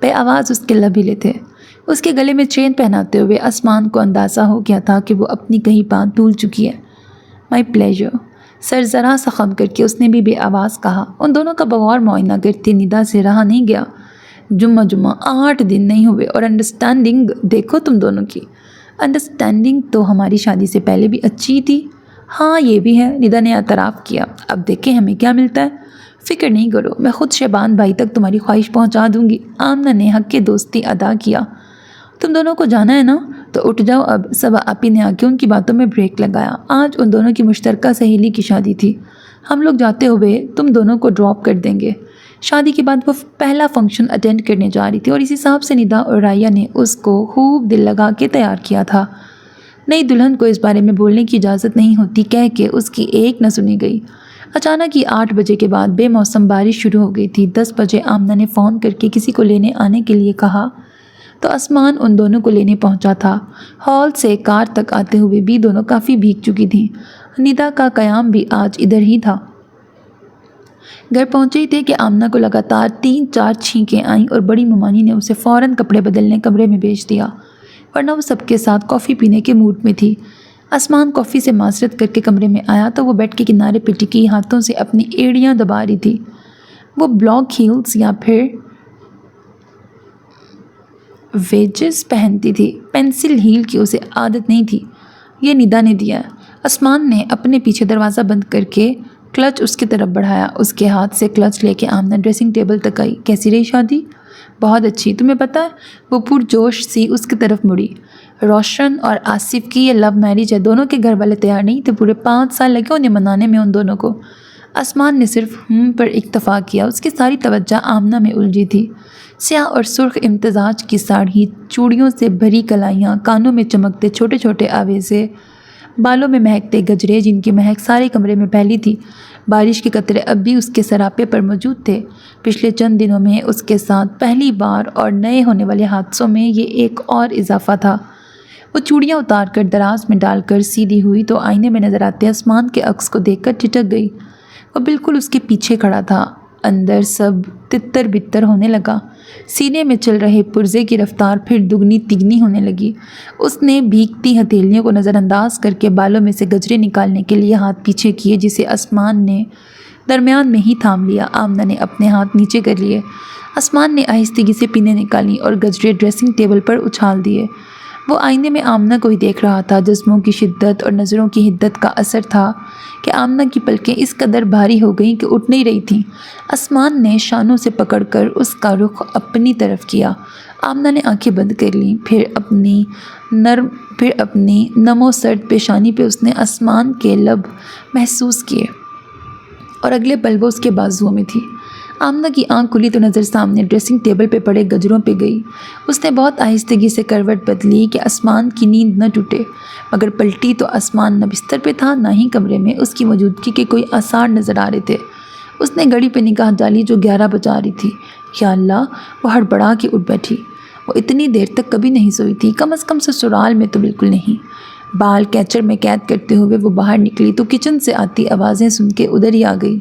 بے آواز اس کے لب ہلے تھے۔ اس کے گلے میں چین پہناتے ہوئے آسمان کو اندازہ ہو گیا تھا کہ وہ اپنی کہی بات بھول چکی ہے۔ مائی پلیجر، سر ذرا سا خم کر کے اس نے بھی بے آواز کہا۔ ان دونوں کا بغور معائنہ کرتے ندا سے رہا نہیں گیا۔ جمعہ 8 دن نہیں ہوئے اور انڈرسٹینڈنگ دیکھو تم دونوں کی۔ انڈرسٹینڈنگ تو ہماری شادی سے پہلے بھی اچھی تھی۔ ہاں یہ بھی ہے، ندا نے اعتراف کیا۔ اب دیکھیں ہمیں کیا ملتا ہے۔ فکر نہیں کرو، میں خود شیبان بھائی تک تمہاری خواہش پہنچا دوں گی۔ آمنہ نے حق دوستی ادا کیا۔ تم دونوں کو جانا ہے نا، تو اٹھ جاؤ اب۔ سب آپی نے آ کے ان کی باتوں میں بریک لگایا۔ آج ان دونوں کی مشترکہ سہیلی کی شادی تھی۔ ہم لوگ جاتے ہوئے تم دونوں کو ڈراپ کر دیں گے۔ شادی کے بعد وہ پہلا فنکشن اٹینڈ کرنے جا رہی تھی اور اسی حساب سے ندا اور رائیا نے اس کو خوب دل لگا کے تیار کیا تھا۔ نئی دلہن کو اس بارے میں بولنے کی اجازت نہیں ہوتی کہہ کے اس کی ایک نہ سنی گئی۔ اچانک ہی 8 بجے کے بعد بے موسم بارش شروع ہو گئی تھی۔ 10 بجے آمنہ نے فون کر کے کسی کو لینے آنے کے لیے کہا تو آسمان ان دونوں کو لینے پہنچا تھا۔ ہال سے کار تک آتے ہوئے بھی دونوں کافی بھیگ چکی تھیں۔ ندا کا قیام بھی آج ادھر ہی تھا۔ گھر پہنچے ہی تھے کہ آمنہ کو لگاتار 3-4 چھینکیں آئیں اور بڑی ممانی نے اسے فوراً کپڑے بدلنے کمرے میں بھیج دیا، ورنہ وہ سب کے ساتھ کافی پینے کے موڈ میں تھی۔ آسمان کافی سے معذرت کر کے کمرے میں آیا تو وہ بیڈ کے کنارے پہ ٹکی ہاتھوں سے اپنی ایڑیاں دبا رہی تھی۔ وہ بلاک ہیلز یا پھر ویجز پہنتی تھی، پینسل ہیل کی اسے عادت نہیں تھی۔ یہ ندا نے دیا۔ آسمان نے اپنے پیچھے دروازہ بند کر کے کلچ اس کی طرف بڑھایا۔ اس کے ہاتھ سے کلچ لے کے آمنہ ڈریسنگ ٹیبل تک آئی۔ کیسی رہی شادی؟ بہت اچھی، تمہیں پتہ ہے؟ وہ پرجوش سی اس کی طرف مڑی۔ روشن اور آصف کی یہ لو میرج ہے۔ دونوں کے گھر والے تیار نہیں تھے، پورے 5 سال لگے انہیں منانے میں ان دونوں کو۔ آسمان نے صرف پر اکتفا کیا۔ اس کی ساری توجہ آمنہ میں الجھی تھی۔ سیاہ اور سرخ امتزاج کی ساڑھی، چوڑیوں سے بھری کلائیاں، کانوں میں چمکتے چھوٹے چھوٹے آویزے، بالوں میں مہکتے گجرے جن کی مہک سارے کمرے میں پھیلی تھی۔ بارش کے قطرے اب بھی اس کے سراپے پر موجود تھے۔ پچھلے چند دنوں میں اس کے ساتھ پہلی بار اور نئے ہونے والے حادثوں میں یہ ایک اور اضافہ تھا۔ وہ چوڑیاں اتار کر دراز میں ڈال کر سیدھی ہوئی تو آئینے میں نظر آتے آسمان کے عکس کو دیکھ کر ٹھٹک گئی۔ وہ بالکل اس کے پیچھے کھڑا تھا۔ اندر سب تتر بتر ہونے لگا۔ سینے میں چل رہے پرزے کی رفتار پھر دگنی تگنی ہونے لگی۔ اس نے بھیگتی ہتھیلیوں کو نظر انداز کر کے بالوں میں سے گجرے نکالنے کے لیے ہاتھ پیچھے کیے، جسے آسمان نے درمیان میں ہی تھام لیا۔ آمنہ نے اپنے ہاتھ نیچے کر لیے۔ آسمان نے آہستگی سے پینیں نکالیں اور گجرے ڈریسنگ ٹیبل پر اچھال دیے۔ وہ آئینے میں آمنہ کو ہی دیکھ رہا تھا۔ جسموں کی شدت اور نظروں کی حدت کا اثر تھا کہ آمنہ کی پلکیں اس قدر بھاری ہو گئیں کہ اٹھ نہیں رہی تھیں۔ آسمان نے شانوں سے پکڑ کر اس کا رخ اپنی طرف کیا۔ آمنہ نے آنکھیں بند کر لیں، پھر اپنی نم و سرد پیشانی پہ اس نے آسمان کے لب محسوس کیے اور اگلے پل وہ اس کے بازوؤں میں تھی۔ آمنہ کی آنکھ کھلی تو نظر سامنے ڈریسنگ ٹیبل پہ پڑے گجروں پہ گئی۔ اس نے بہت آہستگی سے کروٹ بدلی کہ آسمان کی نیند نہ ٹوٹے، مگر پلٹی تو آسمان نہ بستر پہ تھا نہ ہی کمرے میں اس کی موجودگی کے کوئی آثار نظر آ رہے تھے۔ اس نے گھڑی پہ نگاہ ڈالی جو 11 بجا رہی تھی۔ یا اللہ! وہ ہڑبڑا کے اٹھ بیٹھی۔ وہ اتنی دیر تک کبھی نہیں سوئی تھی، کم از کم سسرال میں تو بالکل نہیں۔ بال کیچر میں قید کرتے ہوئے وہ باہر نکلی تو کچن سے آتی آوازیں سن کے ادھر ہی آ گئی،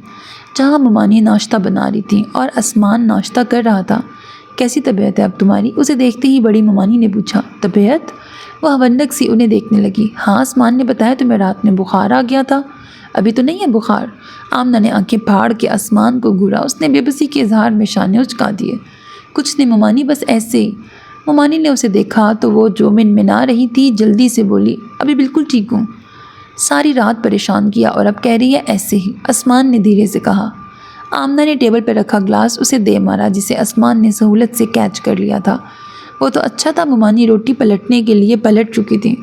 جہاں ممانی ناشتہ بنا رہی تھیں اور آسمان ناشتہ کر رہا تھا۔ کیسی طبیعت ہے اب تمہاری؟ اسے دیکھتے ہی بڑی ممانی نے پوچھا۔ طبیعت؟ وہ ہونک سی انہیں دیکھنے لگی۔ ہاں، آسمان نے بتایا تمہیں رات میں بخار آ گیا تھا۔ ابھی تو نہیں ہے بخار؟ آمنہ نے آنکھیں پھاڑ کے آسمان کو گھورا۔ اس نے بے بسی کے اظہار میں شانے اچکا دیے۔ کچھ نہیں ممانی، بس ایسے ہی۔ ممانی نے اسے دیکھا تو وہ جو منمنا رہی تھی جلدی سے بولی، ابھی بالکل ٹھیک ہوں۔ ساری رات پریشان کیا اور اب کہہ رہی ہے ایسے ہی، آسمان نے دھیرے سے کہا۔ آمنہ نے ٹیبل پہ رکھا گلاس اسے دے مارا، جسے آسمان نے سہولت سے کیچ کر لیا تھا۔ وہ تو اچھا تھا ممانی روٹی پلٹنے کے لیے پلٹ چکی تھی۔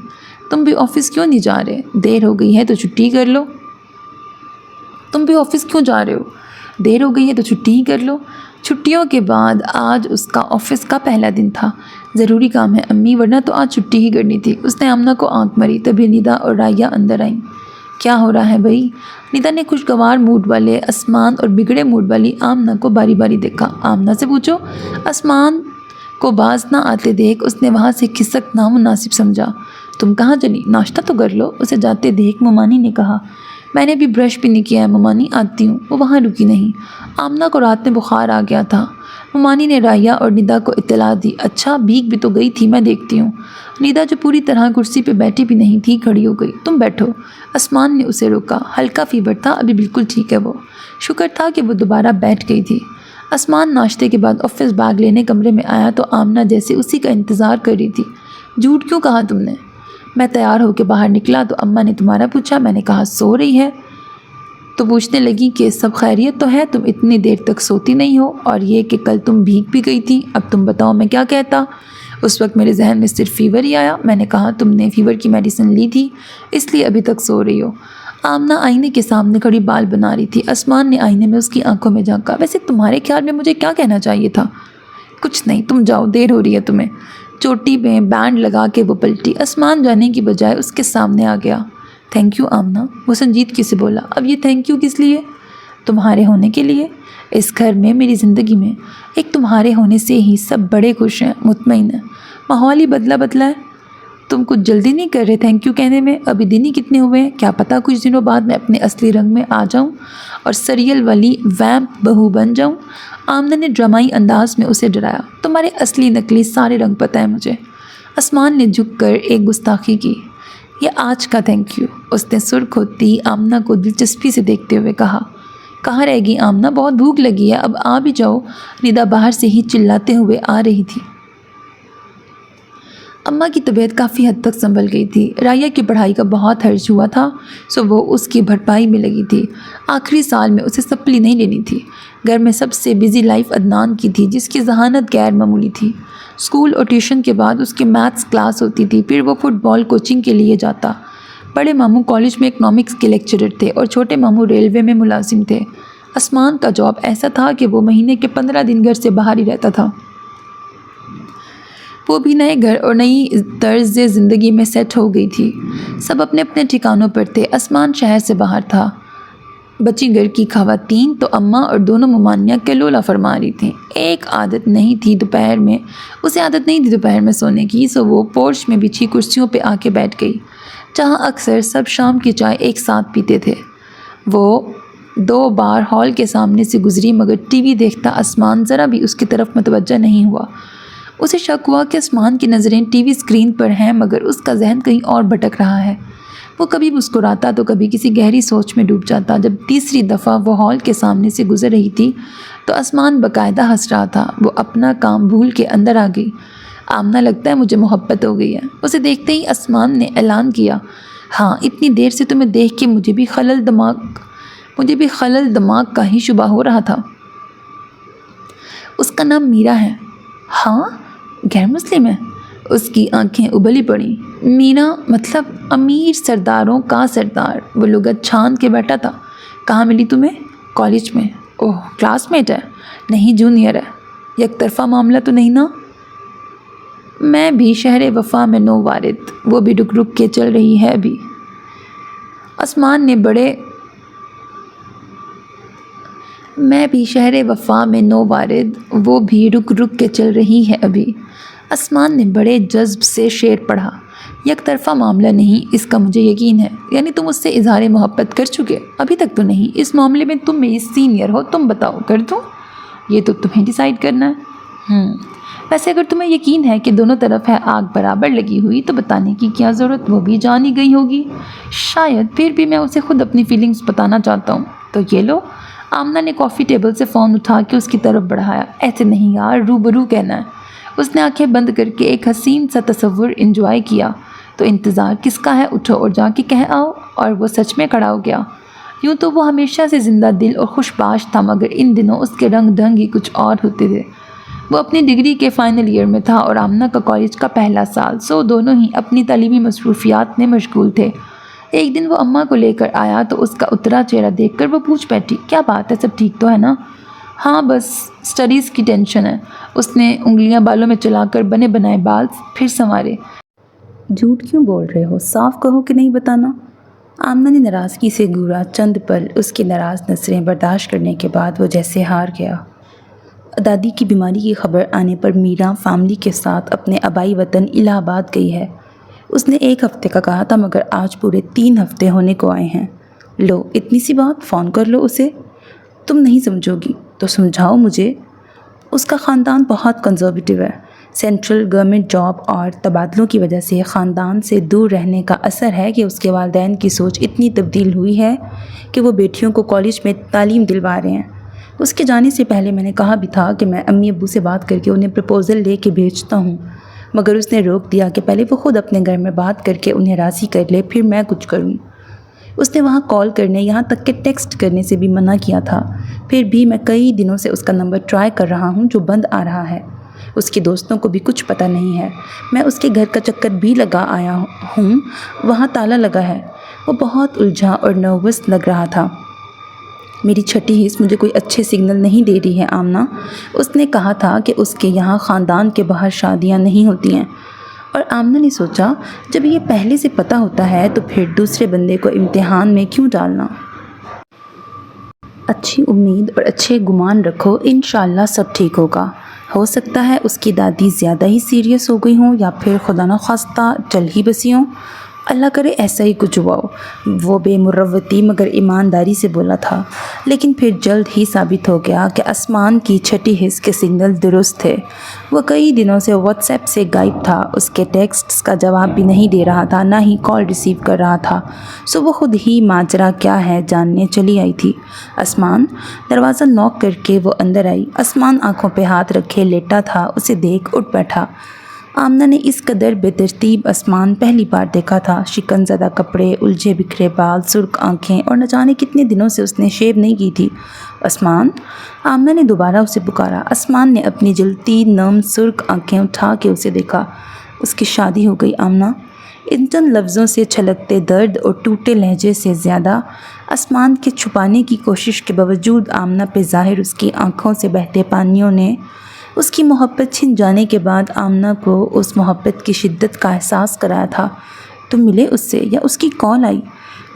تم بھی آفس کیوں نہیں جا رہے؟ دیر ہو گئی ہے تو چھٹی کر لو۔ تم بھی آفس کیوں جا رہے ہو؟ دیر ہو گئی ہے تو چھٹی ہی کر لو۔ چھٹیوں کے بعد آج اس کا آفس کا پہلا دن تھا۔ ضروری کام ہے امی، ورنہ تو آج چھٹی ہی کرنی تھی۔ اس نے آمنہ کو آنکھ ماری، تبھی ندا اور رائیا اندر آئیں۔ کیا ہو رہا ہے بھائی؟ ندا نے خوشگوار موڈ والے آسمان اور بگڑے موڈ والی آمنہ کو باری باری دیکھا۔ آمنہ سے پوچھو۔ آسمان کو باز نہ آتے دیکھ اس نے وہاں سے کھسک نامناسب سمجھا۔ تم کہاں چلی؟ ناشتہ تو کر لو۔ اسے جاتے دیکھ ممانی نے کہا۔ میں نے ابھی برش بھی نہیں کیا ہے ممانی، آتی ہوں۔ وہ وہاں رکی نہیں۔ آمنہ کو رات میں بخار آ گیا تھا۔ ممانی نے رائیا اور ندا کو اطلاع دی۔ اچھا، بھیگ بھی تو گئی تھی، میں دیکھتی ہوں۔ ندا جو پوری طرح کرسی پہ بیٹھی بھی نہیں تھی کھڑی ہو گئی۔ تم بیٹھو۔ آسمان نے اسے روکا۔ ہلکا فیور تھا، ابھی بالکل ٹھیک ہے وہ۔ شکر تھا کہ وہ دوبارہ بیٹھ گئی تھی۔ آسمان ناشتے کے بعد آفس بیگ لینے کمرے میں آیا تو آمنہ جیسے اسی کا انتظار کر رہی تھی۔ جھوٹ کیوں کہا تم نے؟ میں تیار ہو کے باہر نکلا تو اماں نے تمہارا پوچھا، میں نے کہا سو رہی ہے تو پوچھنے لگی کہ سب خیریت تو ہے، تم اتنی دیر تک سوتی نہیں ہو، اور یہ کہ کل تم بھیگ بھی گئی تھی۔ اب تم بتاؤ میں کیا کہتا؟ اس وقت میرے ذہن میں صرف فیور ہی آیا۔ میں نے کہا تم نے فیور کی میڈیسن لی تھی اس لیے ابھی تک سو رہی ہو۔ آمنہ آئینے کے سامنے کھڑی بال بنا رہی تھی۔ آسمان نے آئینے میں اس کی آنکھوں میں جھانکا۔ ویسے تمہارے خیال میں مجھے کیا کہنا چاہیے تھا؟ کچھ نہیں، تم جاؤ، دیر ہو رہی ہے تمہیں۔ چوٹی میں بینڈ لگا کے وہ پلٹی۔ آسمان جانے کی بجائے اس کے سامنے آ گیا۔ تھینک یو آمنہ، وہ سنجیدگی سے بولا۔ اب یہ تھینک یو کس لیے؟ تمہارے ہونے کے لیے۔ اس گھر میں، میری زندگی میں ایک تمہارے ہونے سے ہی سب بڑے خوش ہیں، مطمئن ہیں۔ ماحول ہی بدلا ہے۔ تم کچھ جلدی نہیں کر رہے تھینک یو کہنے میں؟ ابھی دن ہی کتنے ہوئے ہیں، کیا پتہ کچھ دنوں بعد میں اپنے اصلی رنگ میں آ جاؤں اور سیریل والی ویمپ بہو بن جاؤں۔ آمنہ نے ڈرامائی انداز میں اسے ڈرایا۔ تمہارے اصلی نقلی سارے رنگ پتہ ہے مجھے۔ آسمان نے جھک کر ایک گستاخی کی۔ یہ آج کا تھینک یو، اس نے سرخ ہوتی آمنہ کو دلچسپی سے دیکھتے ہوئے کہا۔ کہاں رہ گئی آمنہ؟ بہت بھوک لگی ہے، اب آ بھی جاؤ۔ ندا باہر سے ہی چلاتے ہوئے آ رہی تھی۔ اماں کی طبیعت کافی حد تک سنبھل گئی تھی۔ رائیا کی پڑھائی کا بہت حرج ہوا تھا، سو وہ اس کی بھرپائی میں لگی تھی۔ آخری سال میں اسے سپلی نہیں لینی تھی۔ گھر میں سب سے بزی لائف عدنان کی تھی، جس کی ذہانت غیر معمولی تھی۔ اسکول اور ٹیوشن کے بعد اس کی میتھس کلاس ہوتی تھی، پھر وہ فٹ بال کوچنگ کے لیے جاتا۔ بڑے ماموں کالج میں اکنامکس کے لیکچرر تھے اور چھوٹے ماموں ریلوے میں ملازم تھے۔ آسمان کا جاب ایسا تھا کہ وہ مہینے کے 15 دن گھر سے باہر ہی رہتا تھا۔ وہ بھی نئے گھر اور نئی طرز زندگی میں سیٹ ہو گئی تھی۔ سب اپنے اپنے ٹھکانوں پر تھے۔ آسمان شہر سے باہر تھا۔ بچی گھر کی خواتین تو اماں اور دونوں ممانیاں کلولہ فرما رہی تھیں۔ اسے عادت نہیں تھی دوپہر میں سونے کی، سو وہ پورچ میں بچھی کرسیوں پہ آ کے بیٹھ گئی، جہاں اکثر سب شام کی چائے ایک ساتھ پیتے تھے۔ وہ 2 بار ہال کے سامنے سے گزری، مگر ٹی وی دیکھتا آسمان ذرا بھی اس کی طرف متوجہ نہیں ہوا۔ اسے شک ہوا کہ آسمان کی نظریں ٹی وی اسکرین پر ہیں، مگر اس کا ذہن کہیں اور بھٹک رہا ہے۔ وہ کبھی مسکراتا تو کبھی کسی گہری سوچ میں ڈوب جاتا۔ جب تیسری دفعہ وہ ہال کے سامنے سے گزر رہی تھی تو آسمان باقاعدہ ہنس رہا تھا۔ وہ اپنا کام بھول کے اندر آ گئی۔ آمنہ، لگتا ہے مجھے محبت ہو گئی ہے۔ اسے دیکھتے ہی آسمان نے اعلان کیا، ہاں، اتنی دیر سے تمہیں دیکھ کے مجھے بھی خلل دماغ کا ہی شبہ ہو رہا تھا۔ اس کا نام میرا ہے۔ ہاں، غیر مسلم ہے؟ اس کی آنکھیں ابلی پڑیں۔ میرا مطلب امیر سرداروں کا سردار۔ وہ لغت چھان کے بیٹھا تھا۔ کہاں ملی تمہیں؟ کالج میں۔ اوہ، کلاس میٹ ہے؟ نہیں، جونیئر ہے۔ یک طرفہ معاملہ تو نہیں نا؟ میں بھی شہر وفا میں نو وارد۔ وہ بھی رک رک کے چل رہی ہے ابھی۔ آسمان نے بڑے میں بھی شہر وفا میں نو وارد، وہ بھی رک رک کے چل رہی ہے ابھی۔ آسمان نے بڑے جذب سے شعر پڑھا۔ یک طرفہ معاملہ نہیں، اس کا مجھے یقین ہے۔ یعنی تم اس سے اظہار محبت کر چکے؟ ابھی تک تو نہیں۔ اس معاملے میں تم میری سینئر ہو، تم بتاؤ، کر دوں؟ یہ تو تمہیں ڈیسائیڈ کرنا ہے۔ ویسے اگر تمہیں یقین ہے کہ دونوں طرف ہے آگ برابر لگی ہوئی تو بتانے کی کیا ضرورت، وہ بھی جان ہی گئی ہوگی۔ شاید، پھر بھی میں اسے خود اپنی فیلنگز بتانا چاہتا ہوں۔ تو یہ لو۔ آمنہ نے کافی ٹیبل سے فون اٹھا کے اس کی طرف بڑھایا۔ ایسے نہیں یار، روبرو کہنا ہے۔ اس نے آنکھیں بند کر کے ایک حسین سا تصور انجوائے کیا۔ تو انتظار کس کا ہے، اٹھو اور جا کے کہہ آؤ۔ اور وہ سچ میں کھڑا ہو گیا۔ یوں تو وہ ہمیشہ سے زندہ دل اور خوش باش تھا، مگر ان دنوں اس کے رنگ ڈھنگ ہی کچھ اور ہوتے تھے۔ وہ اپنی ڈگری کے فائنل ایئر میں تھا اور آمنہ کا کالج کا پہلا سال، سو دونوں ہی اپنی تعلیمی مصروفیات میں مشغول تھے۔ ایک دن وہ اماں کو لے کر آیا تو اس کا اترا چہرہ دیکھ کر وہ پوچھ بیٹھی، کیا بات ہے، سب ٹھیک تو ہے نا؟ ہاں، بس اسٹڈیز کی ٹینشن ہے۔ اس نے انگلیاں بالوں میں چلا کر بنے بنائے بال پھر سنوارے۔ جھوٹ کیوں بول رہے ہو، صاف کہو کہ نہیں بتانا۔ آمنہ نے ناراضگی سے گھورا۔ چند پل اس کی ناراض نظریں برداشت کرنے کے بعد وہ جیسے ہار گیا۔ دادی کی بیماری کی خبر آنے پر میرا فیملی کے ساتھ اپنے آبائی وطن الہ آباد گئی ہے۔ اس نے 1 ہفتے کا کہا تھا، مگر آج پورے 3 ہفتے ہونے کو آئے ہیں۔ لو، اتنی سی بات، فون کر لو اسے۔ تم نہیں سمجھو گی تو سمجھاؤ مجھے۔ اس کا خاندان بہت کنزرویٹو ہے۔ سینٹرل گورنمنٹ جاب اور تبادلوں کی وجہ سے خاندان سے دور رہنے کا اثر ہے کہ اس کے والدین کی سوچ اتنی تبدیل ہوئی ہے کہ وہ بیٹیوں کو کالج میں تعلیم دلوا رہے ہیں۔ اس کے جانے سے پہلے میں نے کہا بھی تھا کہ میں امی ابو سے بات کر کے انہیں پرپوزل لے کے بھیجتا ہوں، مگر اس نے روک دیا کہ پہلے وہ خود اپنے گھر میں بات کر کے انہیں راضی کر لے، پھر میں کچھ کروں۔ اس نے وہاں کال کرنے، یہاں تک کہ ٹیکسٹ کرنے سے بھی منع کیا تھا۔ پھر بھی میں کئی دنوں سے اس کا نمبر ٹرائی کر رہا ہوں، جو بند آ رہا ہے۔ اس کے دوستوں کو بھی کچھ پتہ نہیں ہے۔ میں اس کے گھر کا چکر بھی لگا آیا ہوں، وہاں تالا لگا ہے۔ وہ بہت الجھا اور نروس لگ رہا تھا۔ میری چھٹی حص مجھے کوئی اچھے سگنل نہیں دے رہی ہے آمنہ۔ اس نے کہا تھا کہ اس کے یہاں خاندان کے باہر شادیاں نہیں ہوتی ہیں، اور آمنہ نے سوچا جب یہ پہلے سے پتہ ہوتا ہے تو پھر دوسرے بندے کو امتحان میں کیوں ڈالنا۔ اچھی امید اور اچھے گمان رکھو، انشاءاللہ سب ٹھیک ہوگا۔ ہو سکتا ہے اس کی دادی زیادہ ہی سیریس ہو گئی ہوں، یا پھر خدا نخواستہ چل ہی بسی ہوں۔ اللہ کرے ایسا ہی کچھ ہوا ہو۔ وہ بے مروتی مگر ایمانداری سے بولا تھا، لیکن پھر جلد ہی ثابت ہو گیا کہ آسمان کی چھٹی حص کے سگنل درست تھے۔ وہ کئی دنوں سے واٹس ایپ سے غائب تھا، اس کے ٹیکسٹس کا جواب بھی نہیں دے رہا تھا، نہ ہی کال ریسیو کر رہا تھا۔ سو وہ خود ہی ماجرا کیا ہے جاننے چلی آئی تھی۔ آسمان، دروازہ نوک کر کے وہ اندر آئی۔ آسمان آنکھوں پہ ہاتھ رکھے لیٹا تھا، اسے دیکھ اٹھ بیٹھا۔ آمنہ نے اس قدر بے ترتیب آسمان پہلی بار دیکھا تھا۔ شکن زدہ کپڑے، الجھے بکھرے بال، سرخ آنکھیں، اور نہ جانے کتنے دنوں سے اس نے شیو نہیں کی تھی۔ آسمان! آمنہ نے دوبارہ اسے پکارا۔ آسمان نے اپنی جلتی نرم سرخ آنکھیں اٹھا کے اسے دیکھا۔ اس کی شادی ہو گئی آمنہ؟ ان چند لفظوں سے چھلکتے درد اور ٹوٹے لہجے سے زیادہ آسمان کے چھپانے کی کوشش کے باوجود آمنہ پہ ظاہر اس کی آنکھوں سے بہتے پانیوں نے اس کی محبت چھن جانے کے بعد آمنہ کو اس محبت کی شدت کا احساس کرایا تھا۔ تم ملے اس سے یا اس کی کال آئی؟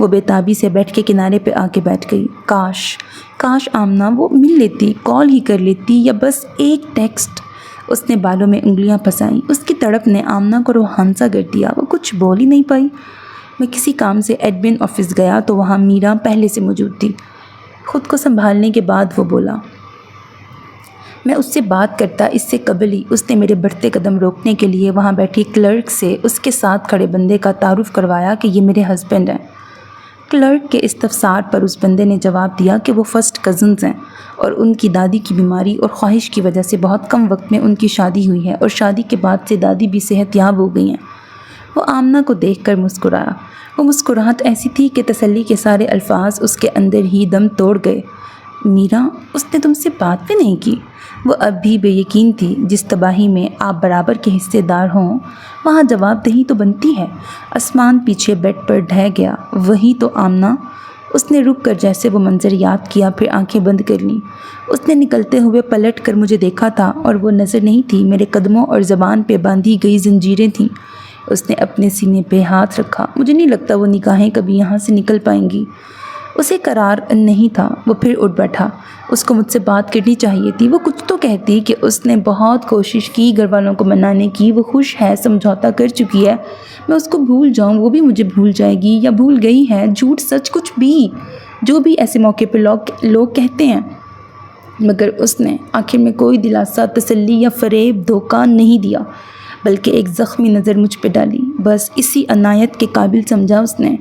وہ بے تابی سے بیٹھ کے کنارے پہ آ کے بیٹھ گئی۔ کاش آمنہ وہ مل لیتی، کال ہی کر لیتی، یا بس ایک ٹیکسٹ۔ اس نے بالوں میں انگلیاں پھنسائیں۔ اس کی تڑپ نے آمنہ کو روحان سا کر دیا۔ وہ کچھ بول ہی نہیں پائی۔ میں کسی کام سے ایڈمن آفس گیا تو وہاں میرا پہلے سے موجود تھی۔ خود کو سنبھالنے کے بعد وہ بولا، میں اس سے بات کرتا اس سے قبل ہی اس نے میرے بڑھتے قدم روکنے کے لیے وہاں بیٹھی کلرک سے اس کے ساتھ کھڑے بندے کا تعارف کروایا کہ یہ میرے ہسبینڈ ہیں۔ کلرک کے استفسار پر اس بندے نے جواب دیا کہ وہ فرسٹ کزنز ہیں اور ان کی دادی کی بیماری اور خواہش کی وجہ سے بہت کم وقت میں ان کی شادی ہوئی ہے اور شادی کے بعد سے دادی بھی صحت یاب ہو گئی ہیں۔ وہ آمنہ کو دیکھ کر مسکرایا۔ وہ مسکراہٹ ایسی تھی کہ تسلی کے سارے الفاظ اس کے اندر ہی دم توڑ گئے۔ میرا، اس نے تم سے بات بھی نہیں کی؟ وہ اب بھی بے یقین تھی۔ جس تباہی میں آپ برابر کے حصے دار ہوں وہاں جواب دہی تو بنتی ہے۔ آسمان پیچھے بیڈ پر ڈھہ گیا۔ وہی تو آمنہ، اس نے رک کر جیسے وہ منظر یاد کیا، پھر آنکھیں بند کر لیں۔ اس نے نکلتے ہوئے پلٹ کر مجھے دیکھا تھا اور وہ نظر نہیں تھی، میرے قدموں اور زبان پہ باندھی گئی زنجیریں تھیں۔ اس نے اپنے سینے پہ ہاتھ رکھا۔ مجھے نہیں لگتا وہ نگاہیں کبھی یہاں سے نکل پائیں گی۔ اسے قرار نہیں تھا۔ وہ پھر اٹھ بیٹھا۔ اس کو مجھ سے بات کرنی چاہیے تھی۔ وہ کچھ تو کہتی کہ اس نے بہت کوشش کی گھر والوں کو منانے کی، وہ خوش ہے، سمجھوتا کر چکی ہے، میں اس کو بھول جاؤں وہ بھی مجھے بھول جائے گی یا بھول گئی ہے۔ جھوٹ سچ کچھ بھی، جو بھی ایسے موقع پہ لوگ کہتے ہیں، مگر اس نے آخر میں کوئی دلاسا، تسلی یا فریب، دھوکہ نہیں دیا، بلکہ ایک زخمی نظر مجھ پہ ڈالی۔ بس اسی عنایت کے قابل سمجھا اس نے۔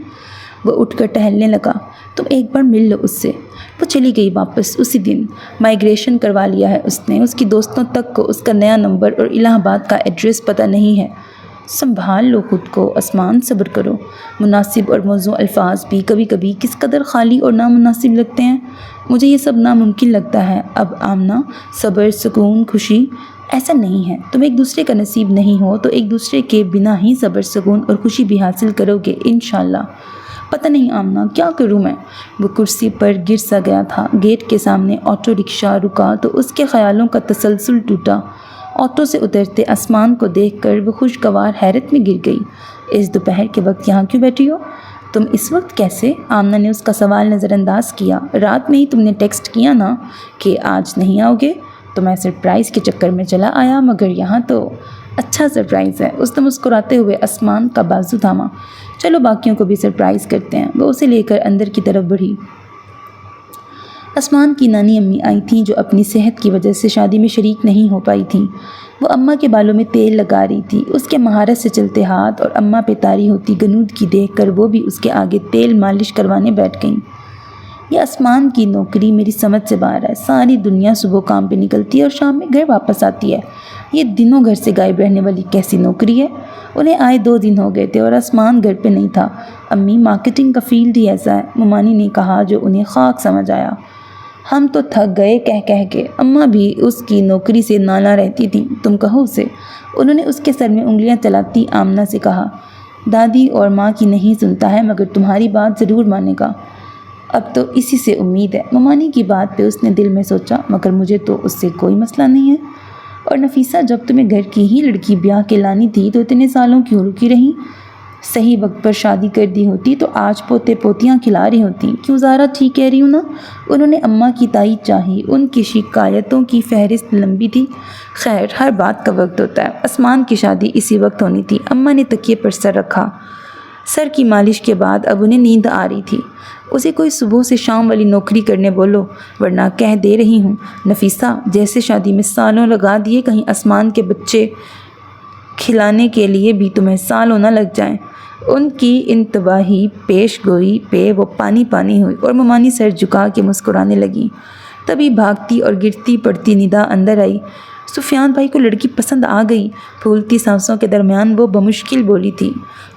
وہ اٹھ کر ٹہلنے لگا۔ تم ایک بار مل لو اس سے۔ وہ چلی گئی واپس اسی دن۔ مائیگریشن کروا لیا ہے اس نے۔ اس کی دوستوں تک کو اس کا نیا نمبر اور الہ آباد کا ایڈریس پتہ نہیں ہے۔ سنبھال لو خود کو آسمان، صبر کرو۔ مناسب اور موزوں الفاظ بھی کبھی کبھی کس قدر خالی اور نامناسب لگتے ہیں۔ مجھے یہ سب ناممکن لگتا ہے اب آمنہ۔ صبر، سکون، خوشی، ایسا نہیں ہے۔ تم ایک دوسرے کا نصیب نہیں ہو تو ایک دوسرے کے بنا ہی صبر، سکون اور خوشی بھی حاصل کرو گے انشاءاللہ۔ پتہ نہیں آمنہ کیا کروں میں۔ وہ کرسی پر گر سا گیا تھا۔ گیٹ کے سامنے آٹو رکشہ رکا تو اس کے خیالوں کا تسلسل ٹوٹا۔ آٹو سے اترتے آسمان کو دیکھ کر وہ خوشگوار حیرت میں گر گئی۔ اس دوپہر کے وقت یہاں کیوں بیٹھی ہو؟ تم اس وقت کیسے؟ آمنہ نے اس کا سوال نظر انداز کیا۔ رات میں ہی تم نے ٹیکسٹ کیا نا کہ آج نہیں آؤ گے، تو میں سرپرائز کے چکر میں چلا آیا، مگر یہاں تو اچھا سرپرائز ہے۔ اس نے مسکراتے ہوئے آسمان کا بازو تھاما۔ چلو باقیوں کو بھی سرپرائز کرتے ہیں۔ وہ اسے لے کر اندر کی طرف بڑھی۔ آسمان کی نانی امی آئی تھیں جو اپنی صحت کی وجہ سے شادی میں شریک نہیں ہو پائی تھیں۔ وہ اماں کے بالوں میں تیل لگا رہی تھی۔ اس کے مہارت سے چلتے ہاتھ اور اماں پہ طاری ہوتی گنودگی دیکھ کر وہ بھی اس کے آگے تیل مالش کروانے بیٹھ گئیں۔ یہ آسمان کی نوکری میری سمجھ سے باہر ہے۔ ساری دنیا صبح کام پہ نکلتی ہے اور شام میں گھر واپس آتی ہے۔ یہ دنوں گھر سے غائب رہنے والی کیسی نوکری ہے؟ انہیں آئے 2 دن ہو گئے تھے اور آسمان گھر پہ نہیں تھا۔ امی، مارکیٹنگ کا فیلڈ ہی ایسا ہے، ممانی نے کہا، جو انہیں خاک سمجھ آیا۔ ہم تو تھک گئے کہہ کے۔ اماں بھی اس کی نوکری سے نالاں رہتی تھیں۔ تم کہو اسے۔ انہوں نے اس کے سر میں انگلیاں چلاتی آمنہ سے کہا، دادی اور ماں کی نہیں سنتا ہے، مگر تمہاری بات ضرور مانے گا۔ اب تو اسی سے امید ہے۔ ممانی کی بات پہ اس نے دل میں سوچا، مگر مجھے تو اس سے کوئی مسئلہ نہیں ہے۔ اور نفیسہ، جب تمہیں گھر کی ہی لڑکی بیاہ کے لانی تھی تو اتنے سالوں کیوں رکی رہی؟ صحیح وقت پر شادی کر دی ہوتی تو آج پوتے پوتیاں کھلا رہی ہوتی۔ کیوں زارا، ٹھیک کہہ رہی ہوں نا؟ انہوں نے اماں کی تائید چاہی۔ ان کی شکایتوں کی فہرست لمبی تھی۔ خیر، ہر بات کا وقت ہوتا ہے۔ آسمان کی شادی اسی وقت ہونی تھی۔ اماں نے تکیے پر سر رکھا۔ سر کی مالش کے بعد اب انہیں نیند آ رہی تھی۔ اسے کوئی صبح سے شام والی نوکری کرنے بولو، ورنہ کہہ دے رہی ہوں نفیسہ، جیسے شادی میں سالوں لگا دیے، کہیں آسمان کے بچے کھلانے کے لیے بھی تمہیں سالوں نہ لگ جائیں۔ ان کی انتباہی پیش گوئی پہ وہ پانی پانی ہوئی اور ممانی سر جھکا کے مسکرانے لگی۔ تبھی بھاگتی اور گرتی پڑتی ندا اندر آئی۔ سفیان بھائی کو لڑکی پسند آ گئی۔ پھولتی سانسوں کے درمیان وہ بمشکل بولی تھی۔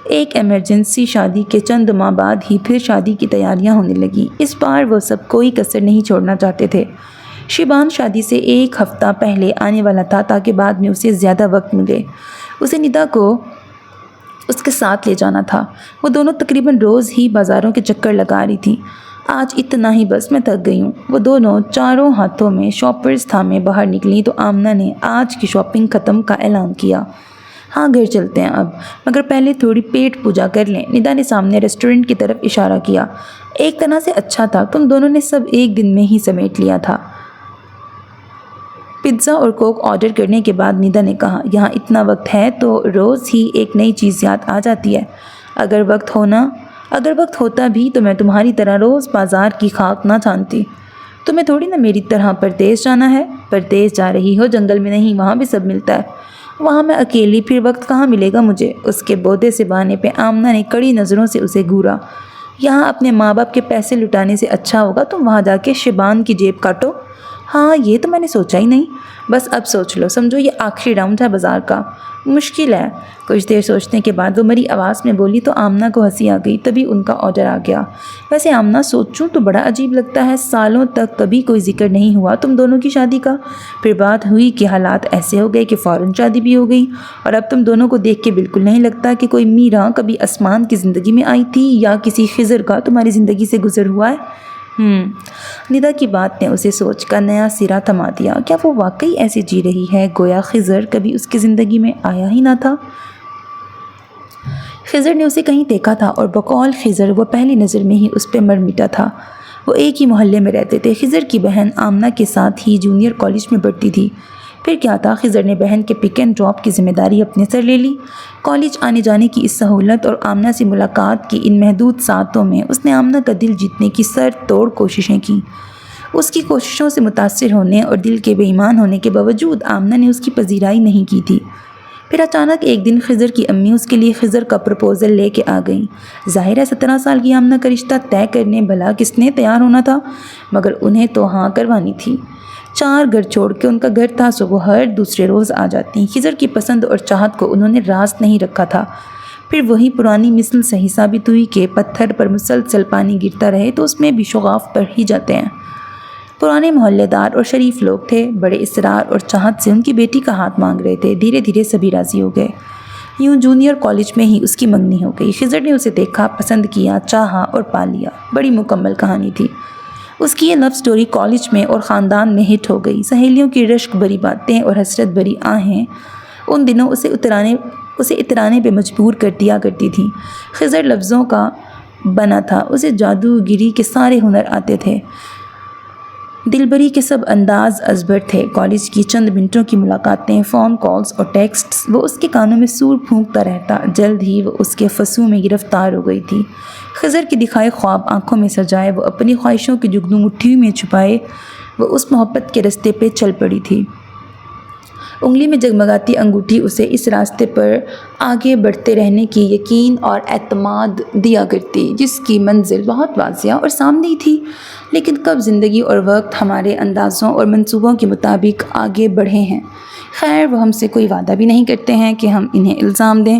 ایک ایمرجنسی شادی کے چند ماہ بعد ہی پھر شادی کی تیاریاں ہونے لگی۔ اس بار وہ سب کوئی کسر نہیں چھوڑنا چاہتے تھے۔ شیبان شادی سے 1 ہفتہ پہلے آنے والا تھا تاکہ بعد میں اسے زیادہ وقت ملے۔ اسے ندا کو اس کے ساتھ لے جانا تھا۔ وہ دونوں تقریباً روز ہی بازاروں کے چکر لگا رہی تھیں۔ آج اتنا ہی بس، میں تھک گئی ہوں۔ وہ دونوں چاروں ہاتھوں میں شاپرز تھامے باہر نکلی تو آمنہ نے آج کی شاپنگ ختم کا اعلان کیا۔ ہاں گھر چلتے ہیں اب، مگر پہلے تھوڑی پیٹ پوجا کر لیں۔ ندا نے سامنے ریسٹورنٹ کی طرف اشارہ کیا۔ ایک طرح سے اچھا تھا، تم دونوں نے سب ایک دن میں ہی سمیٹ لیا تھا۔ پزا اور کوک آرڈر کرنے کے بعد ندا نے کہا، یہاں اتنا وقت ہے تو روز ہی ایک نئی چیز یاد آ جاتی ہے۔ اگر وقت ہوتا بھی تو میں تمہاری طرح روز بازار کی خاک نہ چھانتی۔ تمہیں تھوڑی نہ میری طرح پردیس جانا ہے۔ پردیس جا رہی ہو، جنگل میں نہیں، وہاں بھی سب ملتا ہے۔ وہاں میں اکیلی، پھر وقت کہاں ملے گا مجھے؟ اس کے بودے سے بہانے پہ آمنہ نے کڑی نظروں سے اسے گھورا۔ یہاں اپنے ماں باپ کے پیسے لٹانے سے اچھا ہوگا تم وہاں جا کے شبان کی جیب کاٹو۔ ہاں یہ تو میں نے سوچا ہی نہیں۔ بس اب سوچ لو، سمجھو یہ آخری راؤنڈ ہے بازار کا۔ مشکل ہے۔ کچھ دیر سوچنے کے بعد وہ مری آواز میں بولی تو آمنہ کو ہنسی آ گئی۔ تبھی ان کا آرڈر آ گیا۔ ویسے آمنہ سوچوں تو بڑا عجیب لگتا ہے، سالوں تک کبھی کوئی ذکر نہیں ہوا تم دونوں کی شادی کا۔ پھر بات ہوئی کہ حالات ایسے ہو گئے کہ فوراً شادی بھی ہو گئی، اور اب تم دونوں کو دیکھ کے بالکل نہیں لگتا کہ کوئی میرا کبھی آسمان کی زندگی میں آئی تھی یا کسی خضر کا تمہاری زندگی سے گزر ہوا ہے۔ ندا کی بات نے اسے سوچ کا نیا سرا تھما دیا۔ کیا وہ واقعی ایسے جی رہی ہے گویا خضر کبھی اس کی زندگی میں آیا ہی نہ تھا؟ خضر نے اسے کہیں دیکھا تھا، اور بقول خضر وہ پہلی نظر میں ہی اس پہ مر مٹا تھا۔ وہ ایک ہی محلے میں رہتے تھے۔ خضر کی بہن آمنہ کے ساتھ ہی جونیئر کالج میں پڑھتی تھی۔ پھر کیا تھا، خضر نے بہن کے پک اینڈ ڈراپ کی ذمہ داری اپنے سر لے لی۔ کالج آنے جانے کی اس سہولت اور آمنہ سے ملاقات کی ان محدود ساعتوں میں اس نے آمنہ کا دل جیتنے کی سر توڑ کوششیں کیں۔ اس کی کوششوں سے متاثر ہونے اور دل کے بے ایمان ہونے کے باوجود آمنہ نے اس کی پذیرائی نہیں کی تھی۔ پھر اچانک ایک دن خضر کی امی اس کے لیے خضر کا پرپوزل لے کے آ گئیں۔ ظاہر ہے 17 سال کی آمنہ کا رشتہ طے کرنے بھلا کس نے تیار ہونا تھا، مگر انہیں تو ہاں کروانی تھی۔ 4 گھر چھوڑ کے ان کا گھر تھا، سو وہ ہر دوسرے روز آ جاتی۔ خضر کی پسند اور چاہت کو انہوں نے راز نہیں رکھا تھا۔ پھر وہی پرانی مثل صحیح ثابت ہوئی کہ پتھر پر مسلسل پانی گرتا رہے تو اس میں بھی شغاف پڑ ہی جاتے ہیں۔ پرانے محلے دار اور شریف لوگ تھے، بڑے اصرار اور چاہت سے ان کی بیٹی کا ہاتھ مانگ رہے تھے۔ دھیرے دھیرے سبھی راضی ہو گئے۔ یوں جونیئر کالج میں ہی اس کی منگنی ہو گئی۔ خضر نے اسے دیکھا، پسند کیا، چاہا اور پا لیا۔ بڑی مکمل کہانی تھی۔ اس کی یہ لو سٹوری کالج میں اور خاندان میں ہٹ ہو گئی۔ سہیلیوں کی رشک بھری باتیں اور حسرت بھری آہیں ان دنوں اسے اترانے پہ مجبور کر دیا کرتی تھیں۔ خضر لفظوں کا بنا تھا، اسے جادوگری کے سارے ہنر آتے تھے، دلبری کے سب انداز ازبر تھے۔ کالج کی چند منٹوں کی ملاقاتیں، فون کالز اور ٹیکسٹس، وہ اس کے کانوں میں سور پھونکتا رہتا۔ جلد ہی وہ اس کے فسوں میں گرفتار ہو گئی تھی۔ خضر کے دکھائے خواب آنکھوں میں سجائے، وہ اپنی خواہشوں کی جگنو مٹھی میں چھپائے، وہ اس محبت کے راستے پہ چل پڑی تھی۔ انگلی میں جگمگاتی انگوٹھی اسے اس راستے پر آگے بڑھتے رہنے کی یقین اور اعتماد دیا کرتی، جس کی منزل بہت واضح اور سامنے ہی تھی، لیکن کب زندگی اور وقت ہمارے اندازوں اور منصوبوں کے مطابق آگے بڑھے ہیں۔ خیر، وہ ہم سے کوئی وعدہ بھی نہیں کرتے ہیں کہ ہم انہیں الزام دیں۔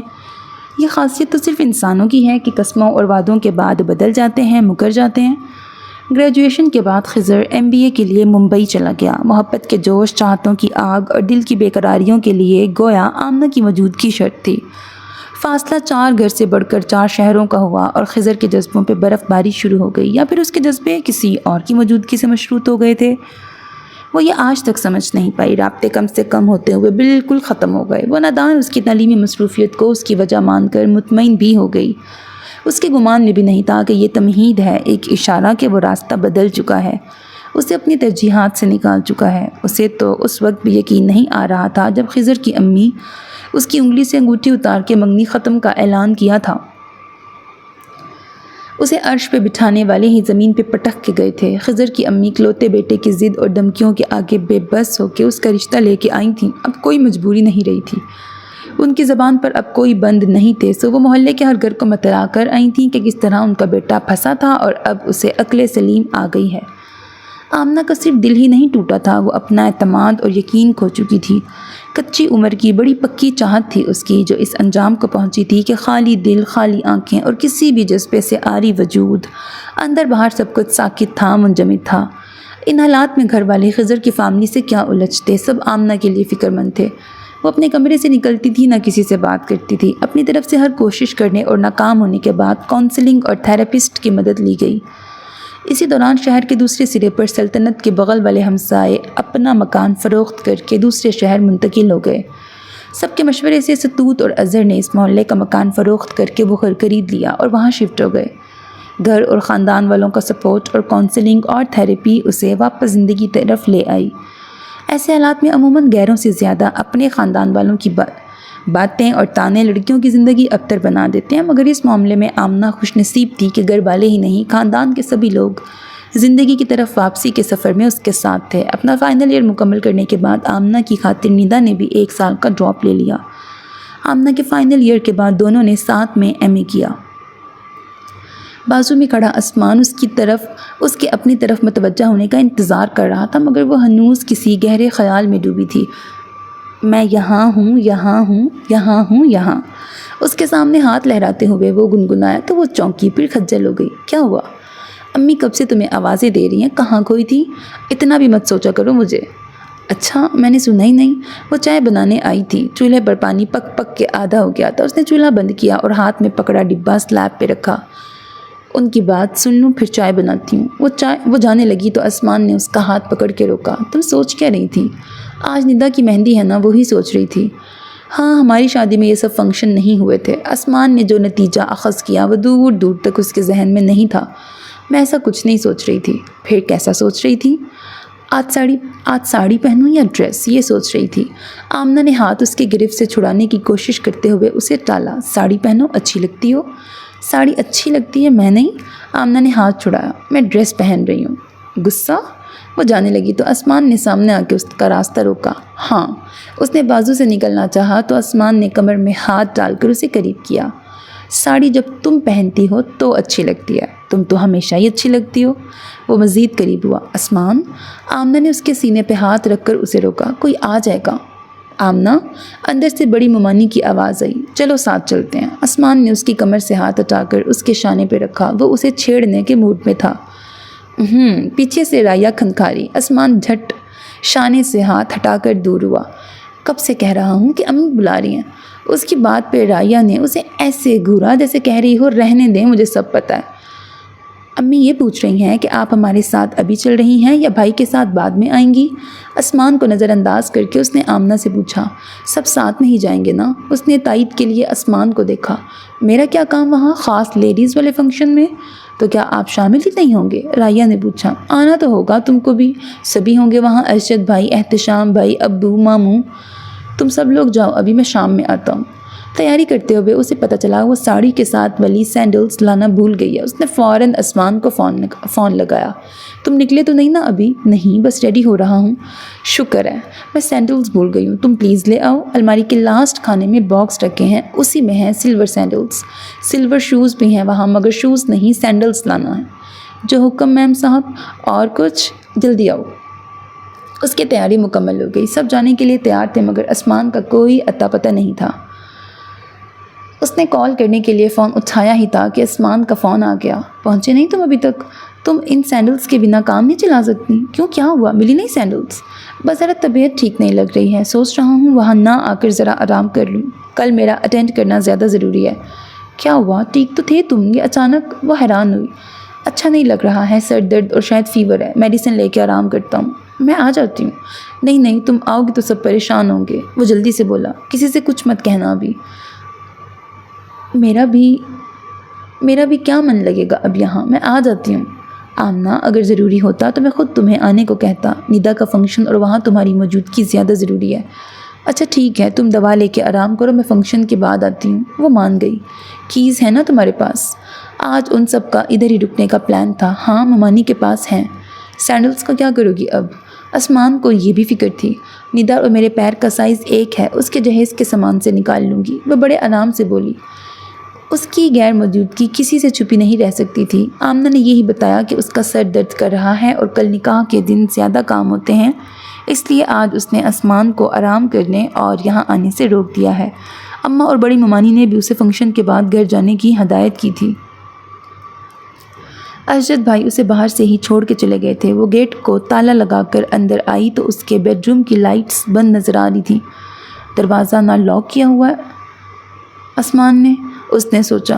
یہ خاصیت تو صرف انسانوں کی ہے کہ قسموں اور وعدوں کے بعد بدل جاتے ہیں، مکر جاتے ہیں۔ گریجویشن کے بعد خضر MBA کے لیے ممبئی چلا گیا۔ محبت کے جوش، چاہتوں کی آگ اور دل کی بے قراریوں کے لیے گویا آمنہ کی موجودگی شرط تھی۔ فاصلہ 4 گھر سے بڑھ کر 4 شہروں کا ہوا، اور خضر کے جذبوں پہ برف باری شروع ہو گئی، یا پھر اس کے جذبے کسی اور کی موجودگی سے مشروط ہو گئے تھے۔ وہ یہ آج تک سمجھ نہیں پائی۔ رابطے کم سے کم ہوتے ہوئے بالکل ختم ہو گئے۔ وہ نادان اس کی تعلیمی مصروفیت کو اس کی وجہ مان کر مطمئن بھی ہو گئی۔ اس کے گمان میں بھی نہیں تھا کہ یہ تمہید ہے، ایک اشارہ کہ وہ راستہ بدل چکا ہے، اسے اپنی ترجیحات سے نکال چکا ہے۔ اسے تو اس وقت بھی یقین نہیں آ رہا تھا جب خضر کی امی اس کی انگلی سے انگوٹھی اتار کے منگنی ختم کا اعلان کیا تھا۔ اسے عرش پہ بٹھانے والے ہی زمین پہ پٹک کے گئے تھے۔ خضر کی امی اکلوتے بیٹے کی ضد اور دھمکیوں کے آگے بے بس ہو کے اس کا رشتہ لے کے آئی تھیں۔ اب کوئی مجبوری نہیں رہی تھی، ان کی زبان پر اب کوئی بند نہیں تھے، سو وہ محلے کے ہر گھر کو متلا کر آئی تھیں کہ کس طرح ان کا بیٹا پھنسا تھا اور اب اسے عقل سلیم آ گئی ہے۔ آمنہ کا صرف دل ہی نہیں ٹوٹا تھا، وہ اپنا اعتماد اور یقین کھو چکی تھی۔ کچی عمر کی بڑی پکی چاہت تھی اس کی، جو اس انجام کو پہنچی تھی کہ خالی دل، خالی آنکھیں اور کسی بھی جذبے سے عاری وجود، اندر باہر سب کچھ ساکت تھا، منجمد تھا۔ ان حالات میں گھر والے خضر کی فیملی سے کیا الجھتے، سب آمنہ کے لیے فکر مند تھے۔ وہ اپنے کمرے سے نکلتی تھی، نہ کسی سے بات کرتی تھی۔ اپنی طرف سے ہر کوشش کرنے اور ناکام ہونے کے بعد کونسلنگ اور تھراپسٹ کی مدد لی گئی۔ اسی دوران شہر کے دوسرے سرے پر سلطنت کے بغل والے ہمسائے اپنا مکان فروخت کر کے دوسرے شہر منتقل ہو گئے۔ سب کے مشورے سے ستوت اور اظہر نے اس محلے کا مکان فروخت کر کے وہ گھر خرید لیا اور وہاں شفٹ ہو گئے۔ گھر اور خاندان والوں کا سپورٹ اور کونسلنگ اور تھیراپی اسے واپس زندگی طرف لے آئی۔ ایسے حالات میں عموماً غیروں سے زیادہ اپنے خاندان والوں کی باتیں اور تانے لڑکیوں کی زندگی ابتر بنا دیتے ہیں، مگر اس معاملے میں آمنہ خوش نصیب تھی کہ گھر والے ہی نہیں، خاندان کے سبھی لوگ زندگی کی طرف واپسی کے سفر میں اس کے ساتھ تھے۔ اپنا فائنل ایئر مکمل کرنے کے بعد آمنہ کی خاطر ندا نے بھی 1 سال کا ڈراپ لے لیا۔ آمنہ کے فائنل ایئر کے بعد دونوں نے ساتھ میں ایم اے کیا۔ بازو میں کھڑا عثمان اس کے اپنی طرف متوجہ ہونے کا انتظار کر رہا تھا، مگر وہ ہنوز کسی گہرے خیال میں ڈوبی تھی۔ میں یہاں ہوں، یہاں ہوں، یہاں ہوں، یہاں۔ اس کے سامنے ہاتھ لہراتے ہوئے وہ گنگنایا تو وہ چونکی، پھر خجل ہو گئی۔ کیا ہوا؟ امی کب سے تمہیں آوازیں دے رہی ہیں، کہاں کھوئی تھی؟ اتنا بھی مت سوچا کرو مجھے۔ اچھا، میں نے سنا ہی نہیں۔ وہ چائے بنانے آئی تھی، چولہے پر پانی پک پک کے آدھا ہو گیا تھا۔ اس نے چولہا بند کیا اور ہاتھ میں پکڑا ڈبہ سلیب پہ رکھا۔ ان کی بات سن لوں پھر چائے بناتی ہوں۔ وہ جانے لگی تو عثمان نے اس کا ہاتھ پکڑ کے روکا۔ تم سوچ کیا رہی تھی؟ آج ندا کی مہندی ہے نا، وہی سوچ رہی تھی۔ ہاں، ہماری شادی میں یہ سب فنکشن نہیں ہوئے تھے۔ عثمان نے جو نتیجہ اخذ کیا وہ دور دور تک اس کے ذہن میں نہیں تھا۔ میں ایسا کچھ نہیں سوچ رہی تھی۔ پھر کیسا سوچ رہی تھی؟ آج ساڑی پہنوں یا ڈریس، یہ سوچ رہی تھی۔ آمنہ نے ہاتھ اس کی گرفت سے چھڑانے کی کوشش کرتے ہوئے اسے ٹالا۔ ساڑی پہنو، اچھی لگتی ہو۔ ساڑی اچھی لگتی ہے، میں نہیں۔ آمنہ نے ہاتھ چھڑایا۔ میں ڈریس پہن رہی ہوں۔ غصہ؟ وہ جانے لگی تو عثمان نے سامنے آ کے اس کا راستہ روکا۔ ہاں۔ اس نے بازو سے نکلنا چاہا تو عثمان نے کمر میں ہاتھ ڈال کر اسے قریب کیا۔ ساڑی جب تم پہنتی ہو تو اچھی لگتی ہے، تم تو ہمیشہ ہی اچھی لگتی ہو۔ وہ مزید قریب ہوا۔ عثمان؟ آمنہ نے اس کے سینے پہ ہاتھ رکھ کر اسے روکا۔ کوئی آ جائے گا۔ آمنہ؟ اندر سے بڑی ممانی کی آواز آئی۔ چلو ساتھ چلتے ہیں۔ عثمان نے اس کی کمر سے ہاتھ ہٹا کر اس کے شانے پہ رکھا۔ وہ اسے چھیڑنے کے موڈ میں تھا۔ پیچھے سے رائیا کھنکھاری۔ عثمان جھٹ شانے سے ہاتھ ہٹا کر دور ہوا۔ کب سے کہہ رہا ہوں کہ امی بلا رہی ہیں۔ اس کی بات پہ رائیا نے اسے ایسے گھورا جیسے کہہ رہی ہو رہنے دیں، مجھے سب پتہ ہے۔ امی یہ پوچھ رہی ہیں کہ آپ ہمارے ساتھ ابھی چل رہی ہیں یا بھائی کے ساتھ بعد میں آئیں گی؟ عثمان کو نظر انداز کر کے اس نے آمنہ سے پوچھا۔ سب ساتھ میں ہی جائیں گے نا؟ اس نے تائید کے لیے عثمان کو دیکھا۔ میرا کیا کام وہاں، خاص لیڈیز والے فنکشن میں؟ تو کیا آپ شامل ہی نہیں ہوں گے؟ رائیا نے پوچھا۔ آنا تو ہوگا تم کو بھی، سبھی ہوں گے وہاں، ارشد بھائی، احتشام بھائی، ابو، ماموں۔ تم سب لوگ جاؤ، ابھی میں شام میں آتا ہوں۔ تیاری کرتے ہوئے اسے پتہ چلا وہ ساڑی کے ساتھ والی سینڈلز لانا بھول گئی ہے۔ اس نے فوراً عثمان کو فون لگایا۔ تم نکلے تو نہیں نا ابھی؟ نہیں، بس ریڈی ہو رہا ہوں۔ شکر ہے، میں سینڈلز بھول گئی ہوں، تم پلیز لے آؤ۔ الماری کے لاسٹ کھانے میں باکس رکھے ہیں، اسی میں ہیں سلور سینڈلز۔ سلور شوز بھی ہیں وہاں، مگر شوز نہیں، سینڈلز لانا ہے۔ جو حکم میم صاحب۔ اور کچھ؟ جلدی آؤ۔ اس کی تیاری مکمل ہو گئی، سب جانے کے لیے تیار تھے، مگر عثمان کا کوئی اتا پتہ نہیں تھا۔ اس نے کال کرنے کے لیے فون اٹھایا ہی تھا کہ عثمان کا فون آ گیا۔ پہنچے نہیں تم ابھی تک؟ تم ان سینڈلز کے بنا کام نہیں چلا سکتی؟ کیوں، کیا ہوا؟ ملی نہیں سینڈلز؟ بس ذرا طبیعت ٹھیک نہیں لگ رہی ہے، سوچ رہا ہوں وہاں نہ آ کر ذرا آرام کر لوں، کل میرا اٹینڈ کرنا زیادہ ضروری ہے۔ کیا ہوا؟ ٹھیک تو تھے تم، یہ اچانک؟ وہ حیران ہوئی۔ اچھا نہیں لگ رہا ہے، سر درد اور شاید فیور ہے، میڈیسن لے کے آرام کرتا ہوں۔ میں آ جاتی ہوں۔ نہیں، تم آؤ گی تو سب پریشان ہوں گے۔ وہ جلدی سے بولا۔ کسی سے کچھ مت کہنا ابھی۔ میرا بھی کیا من لگے گا اب یہاں، میں آ جاتی ہوں۔ آمنہ، اگر ضروری ہوتا تو میں خود تمہیں آنے کو کہتا، ندا کا فنکشن اور وہاں تمہاری موجودگی زیادہ ضروری ہے۔ اچھا ٹھیک ہے، تم دوا لے کے آرام کرو، میں فنکشن کے بعد آتی ہوں۔ وہ مان گئی۔ کیز ہے نا تمہارے پاس؟ آج ان سب کا ادھر ہی رکنے کا پلان تھا۔ ہاں، ممانی کے پاس ہیں۔ سینڈلز کا کیا کرو گی اب؟ عثمان کو یہ بھی فکر تھی۔ ندا اور میرے پیر کا سائز ایک ہے، اس کے جہیز کے سامان سے نکال لوں گی۔ وہ بڑے آرام سے بولی۔ اس کی غیر موجودگی کسی سے چھپی نہیں رہ سکتی تھی۔ آمنہ نے یہی بتایا کہ اس کا سر درد کر رہا ہے اور کل نکاح کے دن زیادہ کام ہوتے ہیں، اس لیے آج اس نے عثمان کو آرام کرنے اور یہاں آنے سے روک دیا ہے۔ اماں اور بڑی ممانی نے بھی اسے فنکشن کے بعد گھر جانے کی ہدایت کی تھی۔ ارشد بھائی اسے باہر سے ہی چھوڑ کے چلے گئے تھے۔ وہ گیٹ کو تالا لگا کر اندر آئی تو اس کے بیڈ روم کی لائٹس بند نظر آ رہی تھیں۔ دروازہ نہ لاک کیا ہوا ہے عثمان نے، اس نے سوچا۔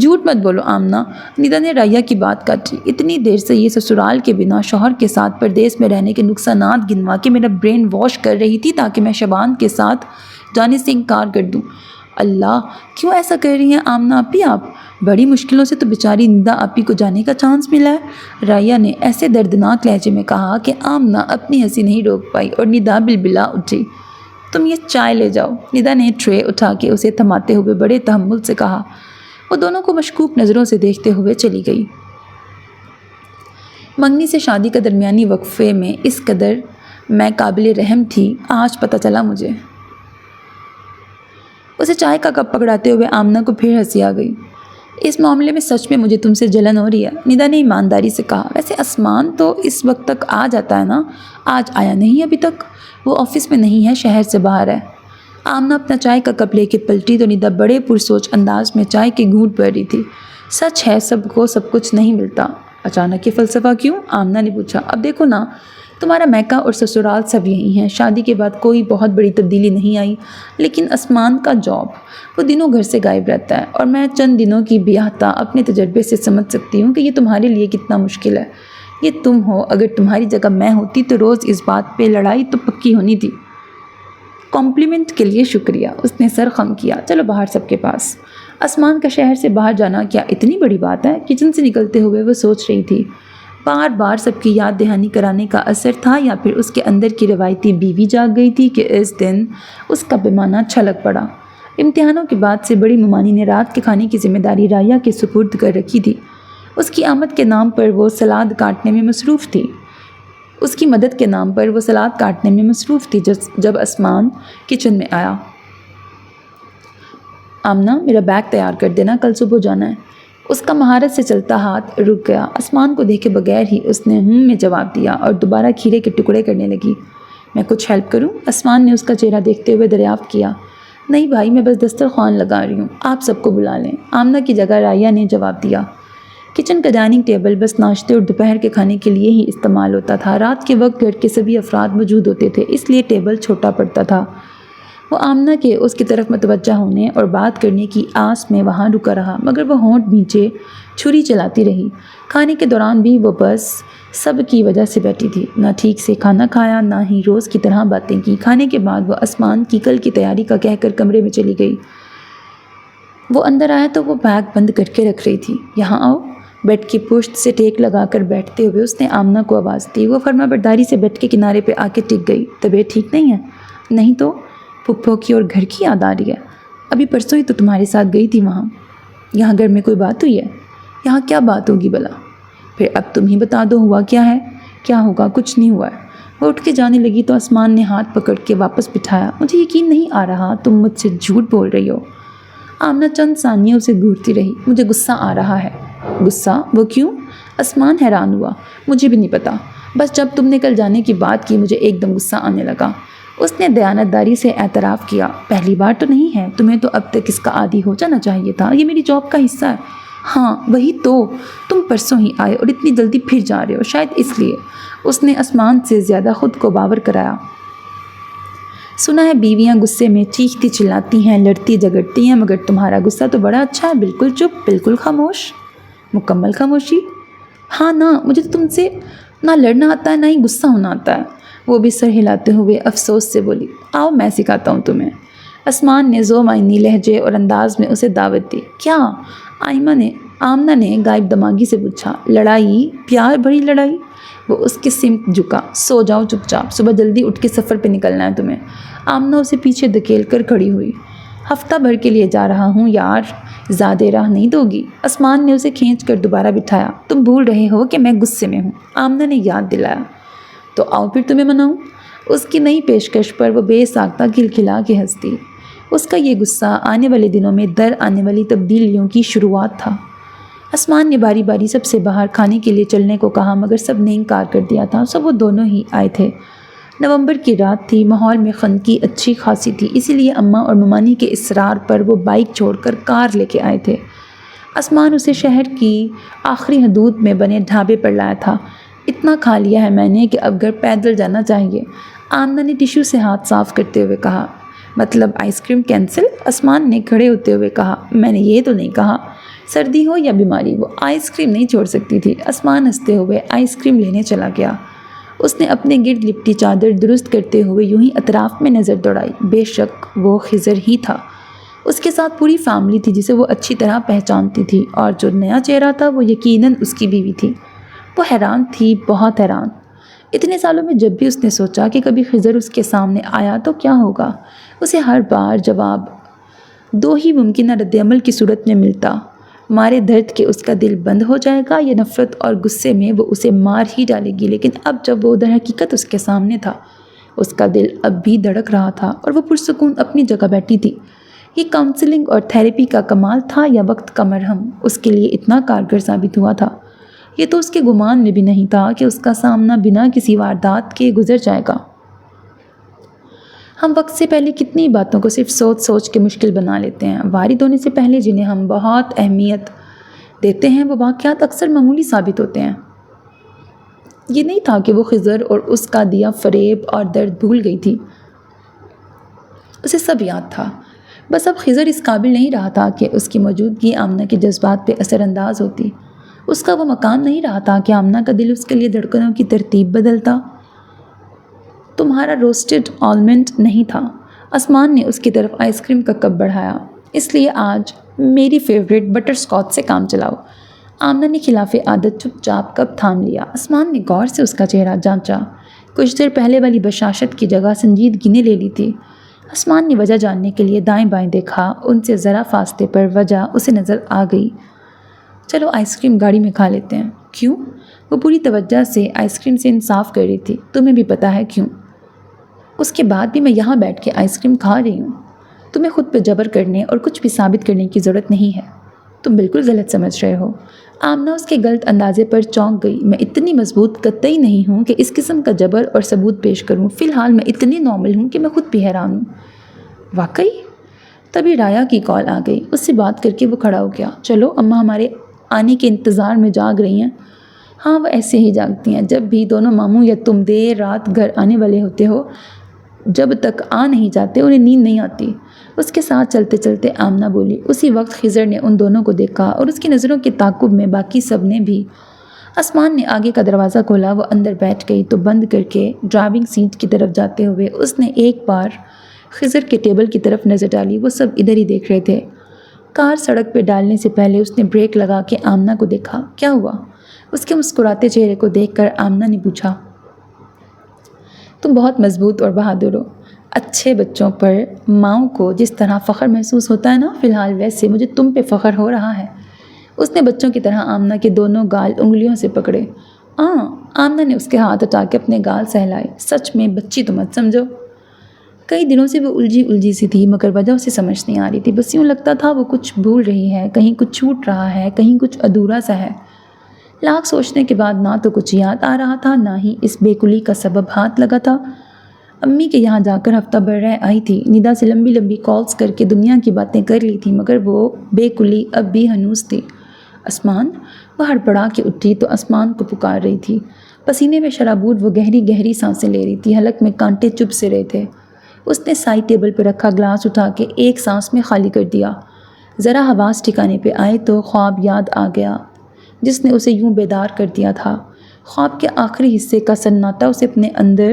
جھوٹ مت بولو آمنہ، ندا نے رائیا کی بات کاٹی۔ اتنی دیر سے یہ سسرال کے بنا شوہر کے ساتھ پردیس میں رہنے کے نقصانات گنوا کے میرا برین واش کر رہی تھی تاکہ میں شبان کے ساتھ جانے سے انکار کر دوں۔ اللہ، کیوں ایسا کر رہی ہیں آمنہ آپی آپ؟ بڑی مشکلوں سے تو بیچاری ندا آپی کو جانے کا چانس ملا ہے، رائیا نے ایسے دردناک لہجے میں کہا کہ آمنہ اپنی ہنسی نہیں روک پائی اور ندا بلبلا اٹھی۔ تم یہ چائے لے جاؤ، ندا نے ٹرے اٹھا کے اسے تھماتے ہوئے بڑے تحمل سے کہا۔ وہ دونوں کو مشکوک نظروں سے دیکھتے ہوئے چلی گئی۔ منگنی سے شادی کا درمیانی وقفے میں اس قدر میں قابل رحم تھی، آج پتہ چلا مجھے۔ اسے چائے کا کپ پکڑاتے ہوئے آمنہ کو پھر ہنسی آ گئی۔ اس معاملے میں سچ میں مجھے تم سے جلن ہو رہی ہے، ندا نے ایمانداری سے کہا۔ ویسے عثمان تو اس وقت تک آ جاتا ہے نا، آج آیا نہیں ابھی تک؟ وہ آفس میں نہیں ہے، شہر سے باہر ہے۔ آمنہ اپنا چائے کا کپ لے کے پلٹی تو ندا بڑے پرسوچ انداز میں چائے کی گھونٹ بھر رہی تھی۔ سچ ہے سب کو سب کچھ نہیں ملتا۔ اچانک یہ فلسفہ کیوں؟ آمنہ نے پوچھا۔ اب دیکھو نا، تمہارا میکہ اور سسرال سب یہی ہیں، شادی کے بعد کوئی بہت بڑی تبدیلی نہیں آئی، لیکن عثمان کا جاب، وہ دنوں گھر سے غائب رہتا ہے، اور میں چند دنوں کی بیاہتا اپنے تجربے سے سمجھ سکتی ہوں کہ یہ تمہارے لیے کتنا مشکل ہے۔ یہ تم ہو، اگر تمہاری جگہ میں ہوتی تو روز اس بات پہ لڑائی تو پکی ہونی تھی۔ کمپلیمنٹ کے لیے شکریہ، اس نے سر خم کیا۔ چلو باہر سب کے پاس۔ عثمان کا شہر سے باہر جانا کیا اتنی بڑی بات ہے؟ کچن سے نکلتے ہوئے وہ سوچ رہی تھی۔ بار بار سب کی یاد دہانی کرانے کا اثر تھا یا پھر اس کے اندر کی روایتی بیوی جاگ گئی تھی کہ اس دن اس کا پیمانہ چھلک پڑا۔ امتحانوں کے بعد سے بڑی ممانی نے رات کے کھانے کی ذمہ داری رائیا کے سپرد کر رکھی تھی۔ اس کی آمد کے نام پر وہ سلاد کاٹنے میں مصروف تھی۔ اس کی مدد کے نام پر وہ سلاد کاٹنے میں مصروف تھی جب عثمان کچن میں آیا۔ آمنہ، میرا بیگ تیار کر دینا، کل صبح جانا ہے۔ اس کا مہارت سے چلتا ہاتھ رک گیا۔ عثمان کو دیکھے بغیر ہی اس نے میں جواب دیا اور دوبارہ کھیرے کے ٹکڑے کرنے لگی۔ میں کچھ ہیلپ کروں؟ عثمان نے اس کا چہرہ دیکھتے ہوئے دریافت کیا۔ نہیں بھائی، میں بس دسترخوان لگا رہی ہوں، آپ سب کو بلا لیں، آمنہ کی جگہ رائیا نے جواب دیا۔ کچن کا ڈائننگ ٹیبل بس ناشتے اور دوپہر کے کھانے کے لیے ہی استعمال ہوتا تھا۔ رات کے وقت گھر کے سبھی افراد موجود ہوتے تھے، اس لیے ٹیبل چھوٹا پڑتا تھا۔ وہ آمنہ کے اس کی طرف متوجہ ہونے اور بات کرنے کی آس میں وہاں رکا رہا، مگر وہ ہونٹ بھینچے چھری چلاتی رہی۔ کھانے کے دوران بھی وہ بس سب کی وجہ سے بیٹھی تھی، نہ ٹھیک سے کھانا کھایا، نہ ہی روز کی طرح باتیں کی۔ کھانے کے بعد وہ عثمان کی کل کی تیاری کا کہہ کر کمرے میں چلی گئی۔ وہ اندر آیا تو وہ بیگ بند کر کے رکھ رہی تھی۔ یہاں آؤ۔ بیڈ کی پشت سے ٹیک لگا کر بیٹھتے ہوئے اس نے آمنہ کو آواز دی۔ وہ فرما برداری سے بیڈ کے کنارے پہ آ کے ٹک گئی۔ طبیعت ٹھیک نہیں ہے؟ نہیں تو پھپھو کی اور گھر کی یاد آ رہی ہے؟ ابھی پرسوں ہی تو تمہارے ساتھ گئی تھی وہاں۔ یہاں گھر میں کوئی بات ہوئی ہے؟ یہاں کیا بات ہوگی بلا؟ پھر اب تم ہی بتا دو، ہوا کیا ہے؟ کیا ہوگا؟ کچھ نہیں ہوا ہے۔ وہ اٹھ کے جانے لگی تو عثمان نے ہاتھ پکڑ کے واپس بٹھایا۔ مجھے یقین نہیں آ رہا تم مجھ سے جھوٹ بول رہی ہو۔ آمنہ چند ثانیہ اسے گھورتی رہی۔ مجھے غصہ آ رہا ہے۔ غصہ؟ وہ کیوں؟ عثمان حیران ہوا۔ مجھے بھی نہیں پتا، بس جب تم نے کل جانے کی بات کی مجھے ایک دم غصہ آنے لگا۔ اس نے دیانتداری سے اعتراف کیا۔ پہلی بار تو نہیں ہے، تمہیں تو اب تک اس کا عادی ہو جانا چاہیے تھا، یہ میری جاب کا حصہ ہے۔ ہاں وہی تو، تم پرسوں ہی آئے اور اتنی جلدی پھر جا رہے ہو، شاید اس لیے۔ اس نے عثمان سے زیادہ خود کو باور کرایا۔ سنا ہے بیویاں غصے میں چیختی چلاتی ہیں، لڑتی جھگڑتی ہیں، مگر تمہارا غصہ تو بڑا اچھا ہے، بالکل چپ، بالکل خاموش۔ مکمل خاموشی؟ ہاں نا، مجھے تو تم سے نہ لڑنا آتا ہے نہ ہی غصہ ہونا آتا ہے۔ وہ بھی سر ہلاتے ہوئے افسوس سے بولی۔ آؤ میں سکھاتا ہوں تمہیں۔ عثمان نے ذو معنی لہجے اور انداز میں اسے دعوت دی۔ کیا؟ آمنہ نے غائب دماغی سے پوچھا۔ لڑائی؟ پیار بھری لڑائی؟ وہ اس کے سمت جھکا۔ سو جاؤ چپ چاپ، صبح جلدی اٹھ کے سفر پہ نکلنا ہے تمہیں۔ آمنہ اسے پیچھے دھکیل کر کھڑی ہوئی۔ ہفتہ بھر کے لیے جا رہا ہوں یار، زیادہ راہ نہیں دو گی؟ عثمان نے اسے کھینچ کر دوبارہ بٹھایا۔ تم بھول رہے ہو کہ میں غصے میں ہوں، آمنہ نے یاد دلایا۔ تو آؤ پھر تمہیں مناؤں۔ اس کی نئی پیشکش پر وہ بے ساختہ کھلکھلا کے ہنس دی۔ اس کا یہ غصہ آنے والے دنوں میں آنے والی تبدیلیوں کی شروعات تھا۔ عثمان نے باری باری سب سے باہر کھانے کے لیے چلنے کو کہا، مگر سب نے انکار کر دیا تھا۔ سب وہ دونوں ہی آئے تھے۔ نومبر کی رات تھی، ماحول میں خنقی اچھی خاصی تھی، اسی لیے اماں اور ممانی کے اصرار پر وہ بائک چھوڑ کر کار لے کے آئے تھے۔ عثمان اسے شہر کی آخری حدود میں بنے ڈھابے پر لایا تھا۔ اتنا کھا لیا ہے میں نے کہ اب گھر پیدل جانا چاہیے، آمنہ نے ٹیشو سے ہاتھ صاف کرتے ہوئے کہا۔ مطلب آئس کریم کینسل؟ عثمان نے کھڑے ہوتے ہوئے کہا۔ میں نے یہ تو نہیں کہا۔ سردی ہو یا بیماری وہ آئس کریم نہیں چھوڑ سکتی تھی۔ آسمان ہنستے ہوئے آئس کریم لینے چلا گیا۔ اس نے اپنے گرد لپٹی چادر درست کرتے ہوئے یوں ہی اطراف میں نظر دوڑائی۔ بے شک وہ خضر ہی تھا۔ اس کے ساتھ پوری فیملی تھی جسے وہ اچھی طرح پہچانتی تھی، اور جو نیا چہرہ تھا وہ یقیناً اس کی بیوی تھی۔ وہ حیران تھی، بہت حیران۔ اتنے سالوں میں جب بھی اس نے سوچا کہ کبھی خضر اس کے سامنے آیا تو کیا ہوگا، اسے ہر بار جواب دو ہی ممکنہ رد عمل کی صورت میں ملتا: مارے درد کہ اس کا دل بند ہو جائے گا، یا نفرت اور غصے میں وہ اسے مار ہی ڈالے گی۔ لیکن اب جب وہ در حقیقت اس کے سامنے تھا، اس کا دل اب بھی دھڑک رہا تھا اور وہ پرسکون اپنی جگہ بیٹھی تھی۔ یہ کاؤنسلنگ اور تھیراپی کا کمال تھا یا وقت کا مرہم اس کے لیے اتنا کارگر ثابت ہوا تھا؟ یہ تو اس کے گمان میں بھی نہیں تھا کہ اس کا سامنا بنا کسی واردات کے گزر جائے گا۔ ہم وقت سے پہلے کتنی باتوں کو صرف سوچ سوچ کے مشکل بنا لیتے ہیں۔ وارد ہونے سے پہلے جنہیں ہم بہت اہمیت دیتے ہیں وہ واقعات اکثر معمولی ثابت ہوتے ہیں۔ یہ نہیں تھا کہ وہ خضر اور اس کا دیا فریب اور درد بھول گئی تھی، اسے سب یاد تھا۔ بس اب خضر اس قابل نہیں رہا تھا کہ اس کی موجودگی آمنہ کے جذبات پہ اثر انداز ہوتی۔ اس کا وہ مقام نہیں رہا تھا کہ آمنہ کا دل اس کے لیے دھڑکنوں کی ترتیب بدلتا۔ تمہارا روسٹڈ آلمنڈ نہیں تھا۔ آسمان نے اس کی طرف آئس کریم کا کپ بڑھایا۔ اس لیے آج میری فیوریٹ بٹر اسکاچ سے کام چلاؤ۔ آمنہ نے خلاف عادت چپ چاپ کپ تھام لیا۔ آسمان نے غور سے اس کا چہرہ جانچا۔ کچھ دیر پہلے والی بشاشت کی جگہ سنجیدگی نے لے لی تھی۔ آسمان نے وجہ جاننے کے لیے دائیں بائیں دیکھا۔ ان سے ذرا فاصلے پر وجہ اسے نظر آ گئی۔ چلو آئس کریم گاڑی میں کھا لیتے ہیں۔ کیوں؟ وہ پوری توجہ سے آئس کریم سے انصاف کر رہی تھی۔ تمہیں بھی پتہ ہے کیوں؟ اس کے بعد بھی میں یہاں بیٹھ کے آئس کریم کھا رہی ہوں۔ تمہیں خود پہ جبر کرنے اور کچھ بھی ثابت کرنے کی ضرورت نہیں ہے۔ تم بالکل غلط سمجھ رہے ہو۔ آمنہ اس کے غلط اندازے پر چونک گئی۔ میں اتنی مضبوط قطعی نہیں ہوں کہ اس قسم کا جبر اور ثبوت پیش کروں۔ فی الحال میں اتنی نارمل ہوں کہ میں خود بھی حیران ہوں۔ واقعی؟ تبھی رایا کی کال آ گئی۔ اس سے بات کر کے وہ کھڑا ہو گیا۔ چلو اماں ہمارے آنے کے انتظار میں جاگ رہی ہیں۔ ہاں وہ ایسے ہی جاگتی ہیں۔ جب بھی دونوں ماموں یا تم دیر رات گھر آنے والے ہوتے ہو، جب تک آ نہیں جاتے انہیں نیند نہیں آتی۔ اس کے ساتھ چلتے چلتے آمنہ بولی۔ اسی وقت خضر نے ان دونوں کو دیکھا اور اس کی نظروں کے تعاقب میں باقی سب نے بھی۔ آسمان نے آگے کا دروازہ کھولا۔ وہ اندر بیٹھ گئی تو بند کر کے ڈرائیونگ سیٹ کی طرف جاتے ہوئے اس نے ایک بار خضر کے ٹیبل کی طرف نظر ڈالی۔ وہ سب ادھر ہی دیکھ رہے تھے۔ کار سڑک پہ ڈالنے سے پہلے اس نے بریک لگا کے آمنہ کو دیکھا۔ کیا ہوا؟ اس کے مسکراتے چہرے کو دیکھ کر آمنہ نے پوچھا۔ تم بہت مضبوط اور بہادر ہو۔ اچھے بچوں پر ماؤں کو جس طرح فخر محسوس ہوتا ہے نا، فی الحال ویسے مجھے تم پہ فخر ہو رہا ہے۔ اس نے بچوں کی طرح آمنہ کے دونوں گال انگلیوں سے پکڑے۔ آمنہ نے اس کے ہاتھ ہٹا کے اپنے گال سہلائے۔ سچ میں بچی تو مت سمجھو۔ کئی دنوں سے وہ الجھی سی تھی، مگر وجہ اسے سمجھ نہیں آ رہی تھی۔ بس یوں لگتا تھا وہ کچھ بھول رہی ہے، کہیں کچھ چھوٹ رہا ہے، کہیں کچھ ادھورا سا ہے۔ لاکھ سوچنے کے بعد نہ تو کچھ یاد آ رہا تھا، نہ ہی اس بے کلی کا سبب ہاتھ لگا تھا۔ امی کے یہاں جا کر ہفتہ بھر رہ آئی تھی۔ ندا سے لمبی لمبی کالز کر کے دنیا کی باتیں کر لی تھی، مگر وہ بے کلی اب بھی ہنوز تھی۔ آسمان؟ وہ ہڑبڑا کے اٹھی تو آسمان کو پکار رہی تھی۔ پسینے میں شرابور وہ گہری گہری سانسیں لے رہی تھی۔ حلق میں کانٹے چبھ سے رہے تھے۔ اس نے سائڈ ٹیبل پہ رکھا گلاس اٹھا کے ایک سانس میں خالی کر دیا۔ ذرا حواس ٹھکانے پہ آئے تو خواب یاد آ گیا جس نے اسے یوں بیدار کر دیا تھا۔ خواب کے آخری حصے کا سناٹا اسے اپنے اندر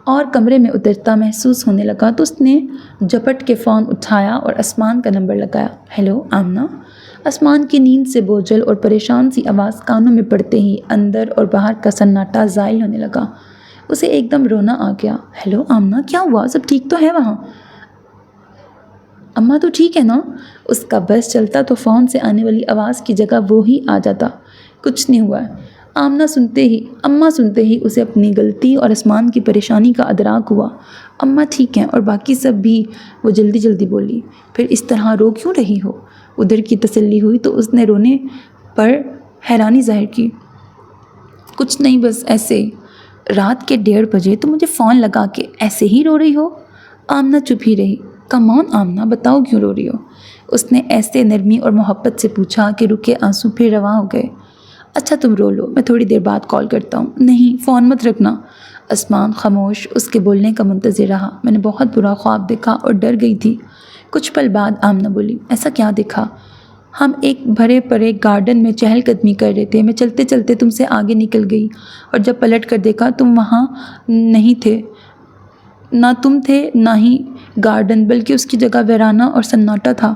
اور کمرے میں اترتا محسوس ہونے لگا تو اس نے جھپٹ کے فون اٹھایا اور آسمان کا نمبر لگایا۔ ہیلو آمنہ؟ آسمان کی نیند سے بوجھل اور پریشان سی آواز کانوں میں پڑتے ہی اندر اور باہر کا سناٹا زائل ہونے لگا۔ اسے ایک دم رونا آ گیا۔ ہیلو آمنہ، کیا ہوا؟ سب ٹھیک تو ہے وہاں؟ اماں تو ٹھیک ہے نا؟ اس کا بس چلتا تو فون سے آنے والی آواز کی جگہ وہی آ جاتا۔ کچھ نہیں ہوا ہے۔ اماں سنتے ہی اسے اپنی غلطی اور آسمان کی پریشانی کا ادراک ہوا۔ اماں ٹھیک ہیں اور باقی سب بھی، وہ جلدی جلدی بولی۔ پھر اس طرح رو کیوں رہی ہو؟ ادھر کی تسلی ہوئی تو اس نے رونے پر حیرانی ظاہر کی۔ کچھ نہیں، بس ایسے۔ رات کے 1:30 بجے تو مجھے فون لگا کے ایسے ہی رو رہی ہو؟ آمنہ چپ ہی رہی۔ کم آن آمنہ، بتاؤ کیوں رو رہی ہو؟ اس نے ایسے نرمی اور محبت سے پوچھا کہ رکے آنسو پھر رواں ہو گئے۔ اچھا تم رو لو، میں تھوڑی دیر بعد کال کرتا ہوں۔ نہیں، فون مت رکھنا۔ آسمان خاموش اس کے بولنے کا منتظر رہا۔ میں نے بہت برا خواب دیکھا اور ڈر گئی تھی۔ کچھ پل بعد آمنہ بولی۔ ایسا کیا دیکھا؟ ہم ایک بھرے پڑے گارڈن میں چہل قدمی کر رہے تھے، میں چلتے چلتے تم سے آگے نکل گئی اور جب پلٹ کر دیکھا تم وہاں نہیں تھے، نہ تم تھے نہ ہی گارڈن، بلکہ اس کی جگہ ویرانہ اور سناٹا تھا۔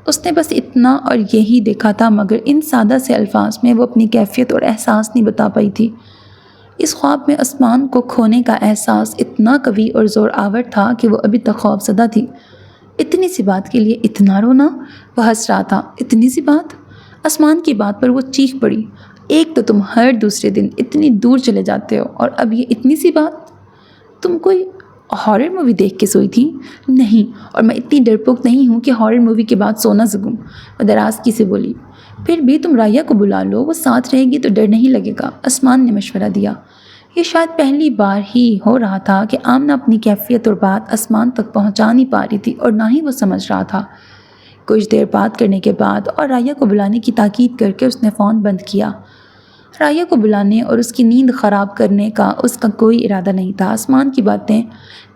اس نے بس اتنا اور یہی دیکھا تھا، مگر ان سادہ سے الفاظ میں وہ اپنی کیفیت اور احساس نہیں بتا پائی تھی۔ اس خواب میں آسمان کو کھونے کا احساس اتنا قوی اور زور آور تھا کہ وہ ابھی تک خوف زدہ تھی۔ اتنی سی بات کے لیے اتنا رونا؟ وہ ہنس رہا تھا۔ اتنی سی بات؟ آسمان کی بات پر وہ چیخ پڑی۔ ایک تو تم ہر دوسرے دن اتنی دور چلے جاتے ہو اور اب یہ اتنی سی بات؟ تم کوئی ہارر مووی دیکھ کے سوئی تھی؟ نہیں، اور میں اتنی ڈرپوک نہیں ہوں کہ ہارر مووی کے بعد سو نہ سکوں، وہ درازگی سے بولی۔ پھر بھی تم رایا کو بلا لو، وہ ساتھ رہے گی تو ڈر نہیں لگے گا، آسمان نے مشورہ دیا۔ یہ شاید پہلی بار ہی ہو رہا تھا کہ آمنہ اپنی کیفیت اور بات آسمان تک پہنچا نہیں پا رہی تھی اور نہ ہی وہ سمجھ رہا تھا۔ کچھ دیر بات کرنے کے بعد اور رایا کو بلانے کی تاکید کر کے اس نے فون بند کیا۔ رایا کو بلانے اور اس کی نیند خراب کرنے کا اس کا کوئی ارادہ نہیں تھا۔ آسمان کی باتیں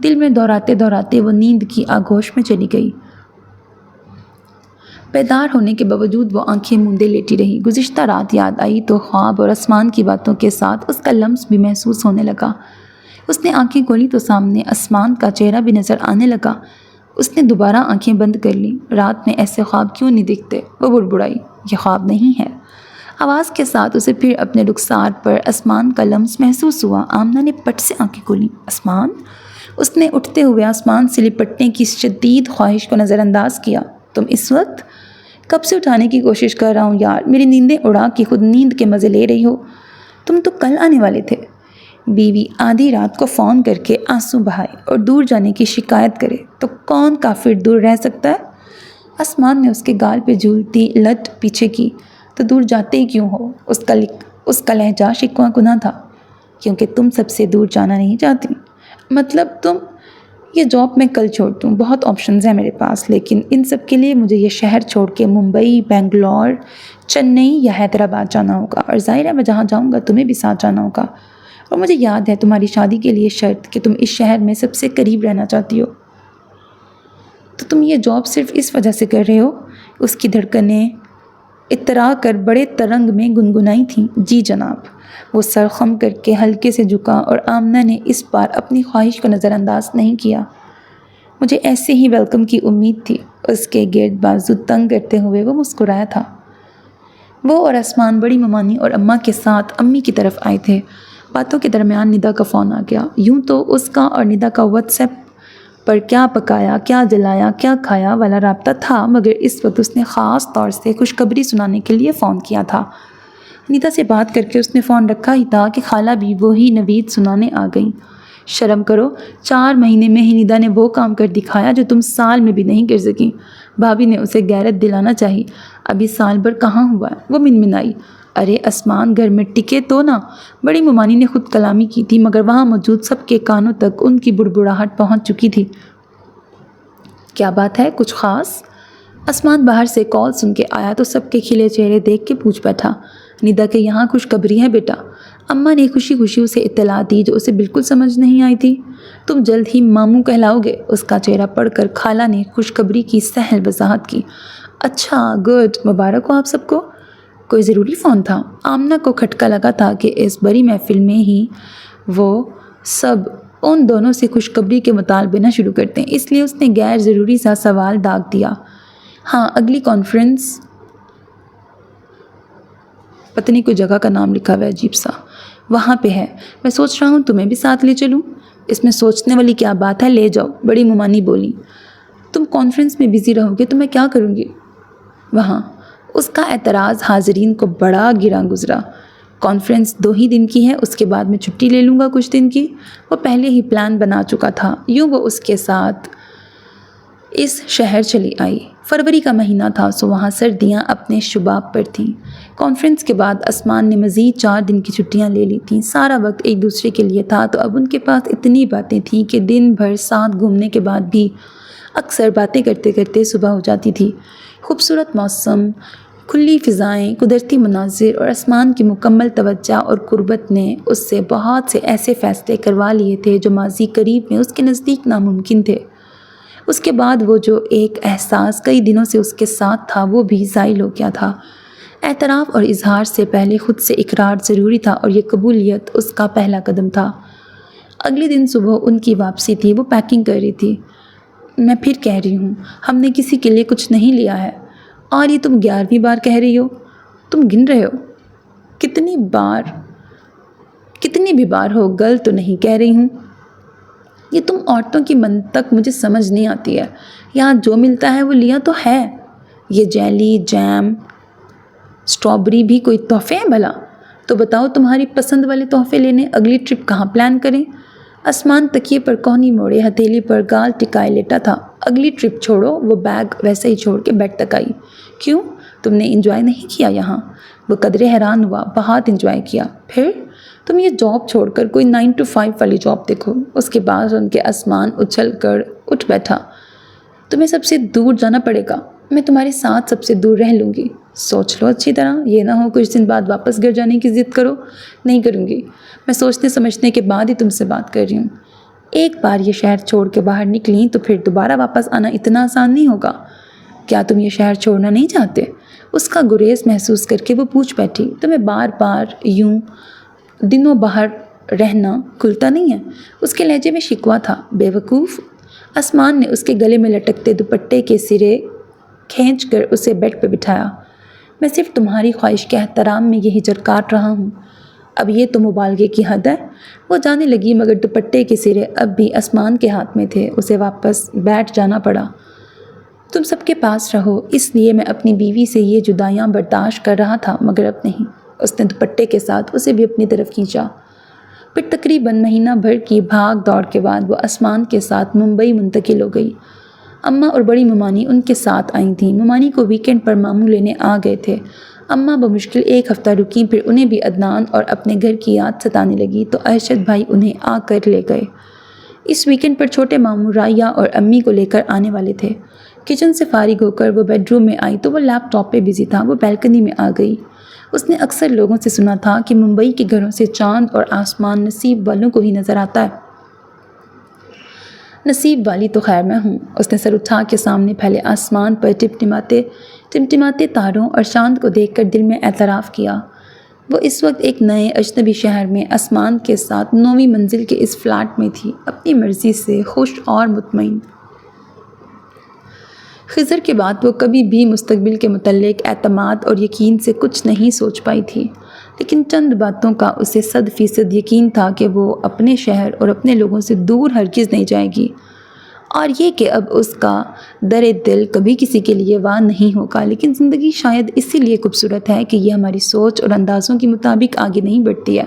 دل میں دہراتے دہراتے وہ نیند کی آغوش میں چلی گئی۔ بیدار ہونے کے باوجود وہ آنکھیں موندے لیٹی رہی۔ گزشتہ رات یاد آئی تو خواب اور آسمان کی باتوں کے ساتھ اس کا لمس بھی محسوس ہونے لگا۔ اس نے آنکھیں کھولی تو سامنے آسمان کا چہرہ بھی نظر آنے لگا۔ اس نے دوبارہ آنکھیں بند کر لیں۔ رات میں ایسے خواب کیوں نہیں دکھتے؟ وہ بڑبڑائی۔ یہ خواب نہیں ہے۔ آواز کے ساتھ اسے پھر اپنے رخسار پر آسمان کا لمس محسوس ہوا۔ آمنہ نے پٹ سے آنکھیں کھولیں۔ آسمان؟ اس نے اٹھتے ہوئے آسمان سے لپٹنے کی شدید خواہش کو نظر انداز کیا۔ تم اس وقت؟ کب سے اٹھانے کی کوشش کر رہا ہوں یار، میری نیندیں اڑا کے خود نیند کے مزے لے رہی ہو۔ تم تو کل آنے والے تھے۔ بیوی آدھی رات کو فون کر کے آنسو بہائے اور دور جانے کی شکایت کرے تو کون کافر دور رہ سکتا ہے؟ آسمان نے اس کے گال پہ جھولتی لٹ پیچھے کی۔ تو دور جاتے ہی کیوں ہو؟ اس کا لہجہ شکوہ کناں تھا۔ کیونکہ تم سب سے دور جانا نہیں چاہتی۔ مطلب تم؟ یہ جاب میں کل چھوڑ دوں، بہت آپشنز ہیں میرے پاس، لیکن ان سب کے لیے مجھے یہ شہر چھوڑ کے ممبئی، بنگلور، چنئی یا حیدرآباد جانا ہوگا، اور ظاہر ہے میں جہاں جاؤں گا تمہیں بھی ساتھ جانا ہوگا۔ اور مجھے یاد ہے تمہاری شادی کے لیے شرط کہ تم اس شہر میں سب سے قریب رہنا چاہتی ہو۔ تو تم یہ جاب صرف اس وجہ سے کر رہے ہو؟ اس کی دھڑکنیں اترا کر بڑے ترنگ میں گنگنائی تھیں۔ جی جناب۔ وہ سر خم کر کے ہلکے سے جھکا اور آمنہ نے اس بار اپنی خواہش کو نظر انداز نہیں کیا۔ مجھے ایسے ہی ویلکم کی امید تھی۔ اس کے گرد بازو تنگ کرتے ہوئے وہ مسکرایا تھا۔ وہ اور آسمان بڑی ممانی اور اماں کے ساتھ امی کی طرف آئے تھے۔ باتوں کے درمیان ندا کا فون آ گیا۔ یوں تو اس کا اور ندا کا واٹس ایپ پر کیا پکایا، کیا جلایا، کیا کھایا والا رابطہ تھا، مگر اس وقت اس نے خاص طور سے خوشخبری سنانے کے لیے فون کیا تھا۔ ندا سے بات کر کے اس نے فون رکھا ہی تھا کہ خالہ بھی وہی نوید سنانے آ گئیں۔ شرم کرو، 4 مہینے میں ہی ندا نے وہ کام کر دکھایا جو تم سال میں بھی نہیں کر سکیں۔ بھابھی نے اسے غیرت دلانا چاہی۔ ابھی سال بھر کہاں ہوا ہے؟ وہ منمنائی۔ ارے آسمان، گھر میں ٹکے تو نہ۔ بڑی ممانی نے خود کلامی کی تھی، مگر وہاں موجود سب کے کانوں تک ان کی بڑبڑاہٹ پہنچ چکی تھی۔ کیا بات ہے؟ کچھ خاص؟ آسمان باہر سے کال سن کے آیا تو سب کے کھلے چہرے دیکھ کے پوچھ بیٹھا۔ ندا کے یہاں خوشخبری ہے بیٹا۔ اماں نے خوشی خوشی اسے اطلاع دی جو اسے بالکل سمجھ نہیں آئی تھی۔ تم جلد ہی ماموں کہلاؤ گے۔ اس کا چہرہ پڑھ کر خالہ نے خوشخبری کی سہل وضاحت کی۔ اچھا، گڈ، مبارک ہو آپ سب کو۔ کوئی ضروری فون تھا؟ آمنہ کو کھٹکا لگا تھا کہ اس بڑی محفل میں ہی وہ سب ان دونوں سے خوشخبری کے مطالبے نہ شروع کرتے ہیں، اس لیے اس نے غیر ضروری سا سوال داغ دیا۔ ہاں، اگلی کانفرنس، پتہ نہیں کوئی جگہ کا نام لکھا ہوا ہے عجیب سا، وہاں پہ ہے۔ میں سوچ رہا ہوں تمہیں بھی ساتھ لے چلوں۔ اس میں سوچنے والی کیا بات ہے، لے جاؤ، بڑی ممانی بولی۔ تم کانفرنس میں بزی رہو گے تو میں کیا کروں گی وہاں؟ اس کا اعتراض حاضرین کو بڑا گراں گزرا۔ کانفرنس 2 ہی دن کی ہے، اس کے بعد میں چھٹی لے لوں گا کچھ دن کی۔ وہ پہلے ہی پلان بنا چکا تھا۔ یوں وہ اس کے ساتھ اس شہر چلی آئی۔ فروری کا مہینہ تھا، سو وہاں سردیاں اپنے شباب پر تھیں۔ کانفرنس کے بعد آسمان نے مزید 4 دن کی چھٹیاں لے لی تھیں۔ سارا وقت ایک دوسرے کے لیے تھا، تو اب ان کے پاس اتنی باتیں تھیں کہ دن بھر ساتھ گھومنے کے بعد بھی اکثر باتیں کرتے کرتے صبح ہو جاتی تھی۔ خوبصورت موسم، کھلی فضائیں، قدرتی مناظر اور آسمان کی مکمل توجہ اور قربت نے اس سے بہت سے ایسے فیصلے کروا لیے تھے جو ماضی قریب میں اس کے نزدیک ناممکن تھے۔ اس کے بعد وہ جو ایک احساس کئی دنوں سے اس کے ساتھ تھا وہ بھی زائل ہو گیا تھا۔ اعتراف اور اظہار سے پہلے خود سے اقرار ضروری تھا اور یہ قبولیت اس کا پہلا قدم تھا۔ اگلے دن صبح ان کی واپسی تھی، وہ پیکنگ کر رہی تھی۔ میں پھر کہہ رہی ہوں، ہم نے کسی کے لیے کچھ نہیں لیا ہے، اور یہ تم 11ویں بار کہہ رہی ہو۔ تم گن رہے ہو؟ کتنی بھی بار ہو، غلط تو نہیں کہہ رہی ہوں۔ یہ تم عورتوں کی منطق مجھے سمجھ نہیں آتی ہے۔ یہاں جو ملتا ہے وہ لیا تو ہے۔ یہ جیلی، جیم، اسٹرابری بھی کوئی تحفے ہیں بھلا؟ تو بتاؤ تمہاری پسند والے تحفے لینے اگلی ٹرپ کہاں پلان کریں؟ آسمان تکیے پر کوہنی موڑے ہتھیلی پر گال ٹکائے لیٹا تھا۔ اگلی ٹرپ چھوڑو، وہ بیگ ویسے ہی چھوڑ کے بیڈ تک آئی۔ کیوں؟ تم نے انجوائے نہیں کیا یہاں؟ وہ قدرے حیران ہوا۔ بہت انجوائے کیا۔ پھر تم یہ جاب چھوڑ کر کوئی 9 to 5 والی جاب دیکھو۔ اس کے بعد ان کے آسمان اچھل کر اٹھ بیٹھا۔ تمہیں سب سے دور جانا پڑے گا، میں تمہارے ساتھ سب سے دور رہ لوں گی۔ سوچ لو اچھی طرح، یہ نہ ہو کچھ دن بعد واپس گھر جانے کی ضد کرو۔ نہیں کروں گی، میں سوچنے سمجھنے کے بعد ہی تم سے بات کر رہی ہوں۔ ایک بار یہ شہر چھوڑ کے باہر نکلیں تو پھر دوبارہ واپس آنا اتنا آسان نہیں ہوگا۔ کیا تم یہ شہر چھوڑنا نہیں چاہتے؟ اس کا گریز محسوس کر کے وہ پوچھ بیٹھی۔ تمہیں بار بار یوں دنوں باہر رہنا کھلتا نہیں ہے؟ اس کے لہجے میں شکوہ تھا۔ بے وقوف! آسمان نے اس کے گلے میں لٹکتے دوپٹے کے سرے کھینچ کر اسے بیڈ پہ بٹھایا۔ میں صرف تمہاری خواہش کے احترام میں یہ ہجر کاٹ رہا ہوں۔ اب یہ تو مبالغے کی حد ہے۔ وہ جانے لگی مگر دوپٹے کے سرے اب بھی آسمان کے ہاتھ میں تھے۔ اسے واپس بیٹھ جانا پڑا۔ تم سب کے پاس رہو، اس لیے میں اپنی بیوی سے یہ جدائیاں برداشت کر رہا تھا، مگر اب نہیں۔ اس نے دوپٹے کے ساتھ اسے بھی اپنی طرف کھینچا۔ پھر تقریباً مہینہ بھر کی بھاگ دوڑ کے بعد وہ آسمان کے ساتھ ممبئی منتقل ہو گئی۔ اماں اور بڑی ممانی ان کے ساتھ آئی تھیں۔ ممانی کو ویکینڈ پر ماموں لینے آ گئے تھے۔ اماں بمشکل 1 ہفتہ رکیں، پھر انہیں بھی عدنان اور اپنے گھر کی یاد ستانے لگی تو ارشد بھائی انہیں آ کر لے گئے۔ اس ویکینڈ پر چھوٹے ماموں رائیہ اور امی کو لے کر آنے والے تھے۔ کچن سے فارغ ہو کر وہ بیڈ روم میں آئی تو وہ لیپ ٹاپ پہ بزی تھا۔ وہ بیلکنی میں آ گئی۔ اس نے اکثر لوگوں سے سنا تھا کہ ممبئی کے گھروں سے چاند اور آسمان نصیب والوں کو ہی نظر آتا ہے۔ نصیب والی تو خیر میں ہوں۔ اس نے سر اٹھا کے سامنے پھیلے آسمان پر ٹمٹماتے تاروں اور چاند کو دیکھ کر دل میں اعتراف کیا۔ وہ اس وقت ایک نئے اجنبی شہر میں آسمان کے ساتھ 9ویں منزل کے اس فلیٹ میں تھی، اپنی مرضی سے خوش اور مطمئن۔ خضر کے بعد وہ کبھی بھی مستقبل کے متعلق اعتماد اور یقین سے کچھ نہیں سوچ پائی تھی، لیکن چند باتوں کا اسے 100% یقین تھا کہ وہ اپنے شہر اور اپنے لوگوں سے دور ہرگز نہیں جائے گی، اور یہ کہ اب اس کا در دل کبھی کسی کے لیے واہ نہیں ہوگا۔ لیکن زندگی شاید اسی لیے خوبصورت ہے کہ یہ ہماری سوچ اور اندازوں کے مطابق آگے نہیں بڑھتی ہے۔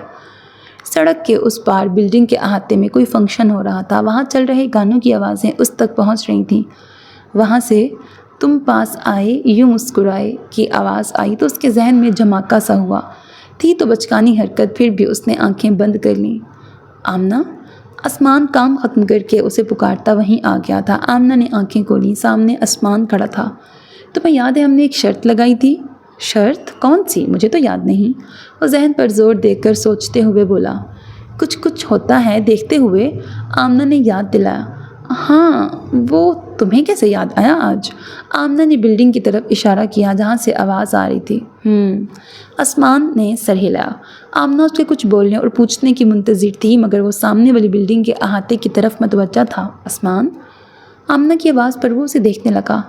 سڑک کے اس پار بلڈنگ کے احاطے میں کوئی فنکشن ہو رہا تھا۔ وہاں چل رہے گانوں کی آوازیں اس تک پہنچ رہی تھیں۔ وہاں سے تم پاس آئے یوں مسکرائے کی آواز آئی تو اس کے ذہن میں جھماکا سا ہوا۔ تھی تو بچکانی حرکت، پھر بھی اس نے آنکھیں بند کر لیں۔ آمنہ! آسمان کام ختم کر کے اسے پکارتا وہیں آ گیا تھا۔ آمنہ نے آنکھیں کھولیں، سامنے آسمان کھڑا تھا۔ تمہیں یاد ہے ہم نے ایک شرط لگائی تھی؟ شرط؟ کون سی؟ مجھے تو یاد نہیں۔ وہ ذہن پر زور دے کر سوچتے ہوئے بولا۔ کچھ ہوتا ہے دیکھتے ہوئے، آمنہ نے یاد دلایا۔ ہاں، وہ تمہیں کیسے یاد آیا آج؟ آمنہ نے بلڈنگ کی طرف اشارہ کیا جہاں سے آواز آ رہی تھی۔ آسمان نے سر ہلایا۔ آمنہ اس کے کچھ بولنے اور پوچھنے کی منتظر تھی، مگر وہ سامنے والی بلڈنگ کے احاطے کی طرف متوجہ تھا۔ آسمان؟ آمنہ کی آواز پر وہ اسے دیکھنے لگا۔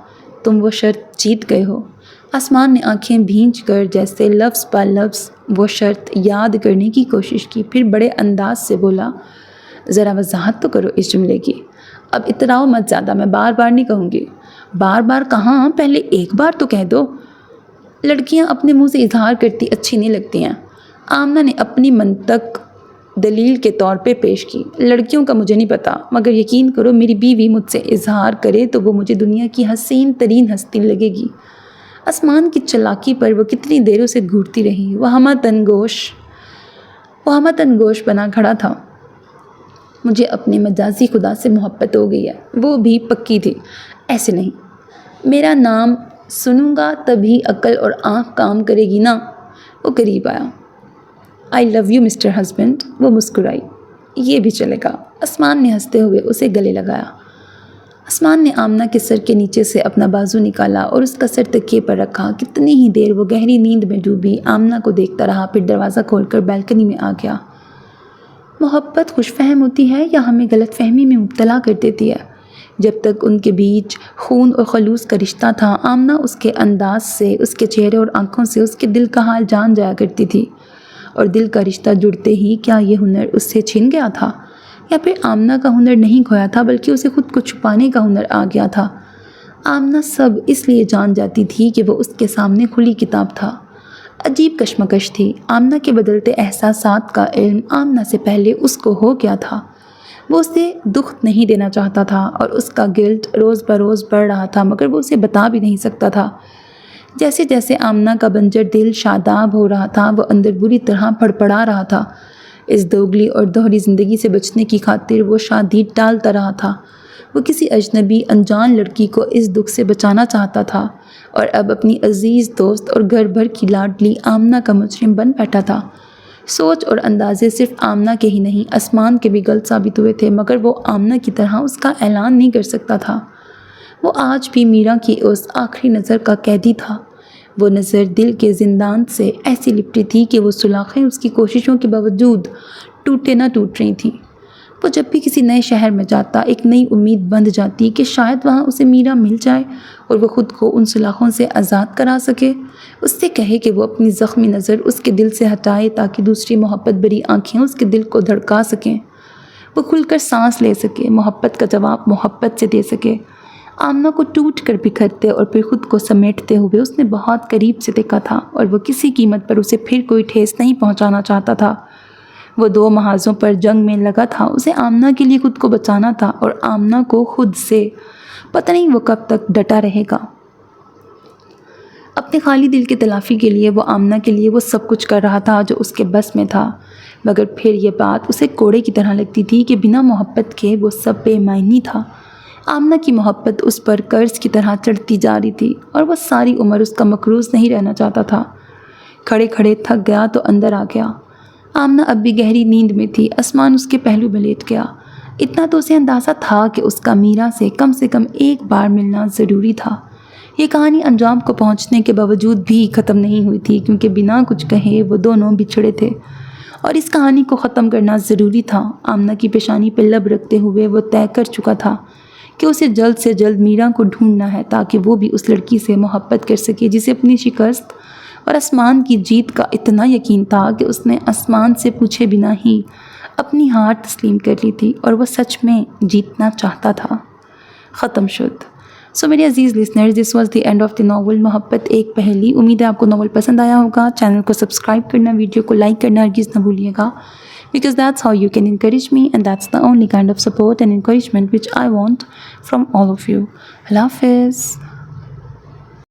تم وہ شرط جیت گئے ہو۔ آسمان نے آنکھیں بھینچ کر جیسے لفظ پہ لفظ وہ شرط یاد کرنے کی کوشش کی، پھر بڑے انداز سے بولا، ذرا وضاحت تو کرو اس جملے کی۔ اب اتراؤ مت زیادہ، میں بار بار نہیں کہوں گی۔ بار بار کہاں، پہلے ایک بار تو کہہ دو۔ لڑکیاں اپنے منہ سے اظہار کرتی اچھی نہیں لگتی ہیں، آمنہ نے اپنی منطق دلیل کے طور پہ پیش کی۔ لڑکیوں کا مجھے نہیں پتا، مگر یقین کرو میری بیوی مجھ سے اظہار کرے تو وہ مجھے دنیا کی حسین ترین ہستی لگے گی۔ آسمان کی چالاکی پر وہ کتنی دیر اسے گھورتی رہی۔ وہ ہمہ تنگوش بنا کھڑا تھا۔ مجھے اپنے مجازی خدا سے محبت ہو گئی ہے، وہ بھی پکی تھی۔ ایسے نہیں، میرا نام سنوں گا تبھی عقل اور آنکھ کام کرے گی نا۔ وہ قریب آیا۔ آئی لو یو مسٹر ہسبینڈ۔ وہ مسکرائی۔ یہ بھی چلے گا۔ آسمان نے ہنستے ہوئے اسے گلے لگایا۔ آسمان نے آمنہ کے سر کے نیچے سے اپنا بازو نکالا اور اس کا سر تکیے پر رکھا۔ کتنی ہی دیر وہ گہری نیند میں ڈوبی آمنہ کو دیکھتا رہا، پھر دروازہ کھول کر بالکنی میں آ گیا۔ محبت خوش فہم ہوتی ہے یا ہمیں غلط فہمی میں مبتلا کر دیتی ہے؟ جب تک ان کے بیچ خون اور خلوص کا رشتہ تھا، آمنہ اس کے انداز سے، اس کے چہرے اور آنکھوں سے اس کے دل کا حال جان جایا کرتی تھی، اور دل کا رشتہ جڑتے ہی کیا یہ ہنر اس سے چھن گیا تھا، یا پھر آمنہ کا ہنر نہیں کھویا تھا بلکہ اسے خود کو چھپانے کا ہنر آ گیا تھا؟ آمنہ سب اس لیے جان جاتی تھی کہ وہ اس کے سامنے کھلی کتاب تھا۔ عجیب کشمکش تھی۔ آمنہ کے بدلتے احساسات کا علم آمنہ سے پہلے اس کو ہو گیا تھا۔ وہ اسے دکھ نہیں دینا چاہتا تھا اور اس کا گلٹ روز بروز بڑھ رہا تھا، مگر وہ اسے بتا بھی نہیں سکتا تھا۔ جیسے جیسے آمنہ کا بنجر دل شاداب ہو رہا تھا، وہ اندر بری طرح پڑپڑا رہا تھا۔ اس دوگلی اور دوہری زندگی سے بچنے کی خاطر وہ شادی ٹالتا رہا تھا۔ وہ کسی اجنبی انجان لڑکی کو اس دکھ سے بچانا چاہتا تھا، اور اب اپنی عزیز دوست اور گھر بھر کی لاڈلی آمنہ کا مجرم بن بیٹھا تھا۔ سوچ اور اندازے صرف آمنہ کے ہی نہیں، آسمان کے بھی غلط ثابت ہوئے تھے، مگر وہ آمنہ کی طرح اس کا اعلان نہیں کر سکتا تھا۔ وہ آج بھی میرا کی اس آخری نظر کا قیدی تھا۔ وہ نظر دل کے زندان سے ایسی لپٹی تھی کہ وہ سلاخیں اس کی کوششوں کے باوجود ٹوٹے نہ ٹوٹ رہی تھیں۔ وہ جب بھی کسی نئے شہر میں جاتا، ایک نئی امید بندھ جاتی کہ شاید وہاں اسے میرا مل جائے اور وہ خود کو ان سلاخوں سے آزاد کرا سکے۔ اس سے کہے کہ وہ اپنی زخمی نظر اس کے دل سے ہٹائے تاکہ دوسری محبت بھری آنکھیں اس کے دل کو دھڑکا سکیں، وہ کھل کر سانس لے سکے، محبت کا جواب محبت سے دے سکے۔ آمنہ کو ٹوٹ کر بکھرتے اور پھر خود کو سمیٹتے ہوئے اس نے بہت قریب سے دیکھا تھا، اور وہ کسی قیمت پر اسے پھر کوئی ٹھیس نہیں پہنچانا چاہتا تھا۔ وہ دو محاذوں پر جنگ میں لگا تھا، اسے آمنہ کے لیے خود کو بچانا تھا اور آمنہ کو خود سے۔ پتہ نہیں وہ کب تک ڈٹا رہے گا۔ اپنے خالی دل کی تلافی کے لیے وہ آمنہ کے لیے وہ سب کچھ کر رہا تھا جو اس کے بس میں تھا، مگر پھر یہ بات اسے کوڑے کی طرح لگتی تھی کہ بنا محبت کے وہ سب بے معنی تھا۔ آمنہ کی محبت اس پر قرض کی طرح چڑھتی جا رہی تھی، اور وہ ساری عمر اس کا مقروض نہیں رہنا چاہتا تھا۔ کھڑے کھڑے تھک گیا تو اندر آ گیا۔ آمنہ اب بھی گہری نیند میں تھی، آسمان اس کے پہلو میں لیٹ گیا۔ اتنا تو اسے اندازہ تھا کہ اس کا میرا سے کم ایک بار ملنا ضروری تھا۔ یہ کہانی انجام کو پہنچنے کے باوجود بھی ختم نہیں ہوئی تھی، کیونکہ بنا کچھ کہے وہ دونوں بچھڑے تھے، اور اس کہانی کو ختم کرنا ضروری تھا۔ آمنہ کی پیشانی پہ لب رکھتے ہوئے وہ طے کر چکا تھا کہ اسے جلد سے جلد میرا کو ڈھونڈنا ہے، تاکہ وہ بھی اس لڑکی سے محبت کر سکے جسے اپنی شکست اور آسمان کی جیت کا اتنا یقین تھا کہ اس نے آسمان سے پوچھے بنا ہی اپنی ہار تسلیم کر لی تھی، اور وہ سچ میں جیتنا چاہتا تھا۔ ختم شد۔ سو میرے عزیز listeners, this was the end of the novel محبت ایک پہیلی۔ امید ہے آپ کو ناول پسند آیا ہوگا۔ چینل کو سبسکرائب کرنا، ویڈیو کو لائک کرنا ہرگز نہ بھولیے گا، because that's how you can encourage me, and that's the only kind of support and encouragement which I want from all of you. Allah Hafiz.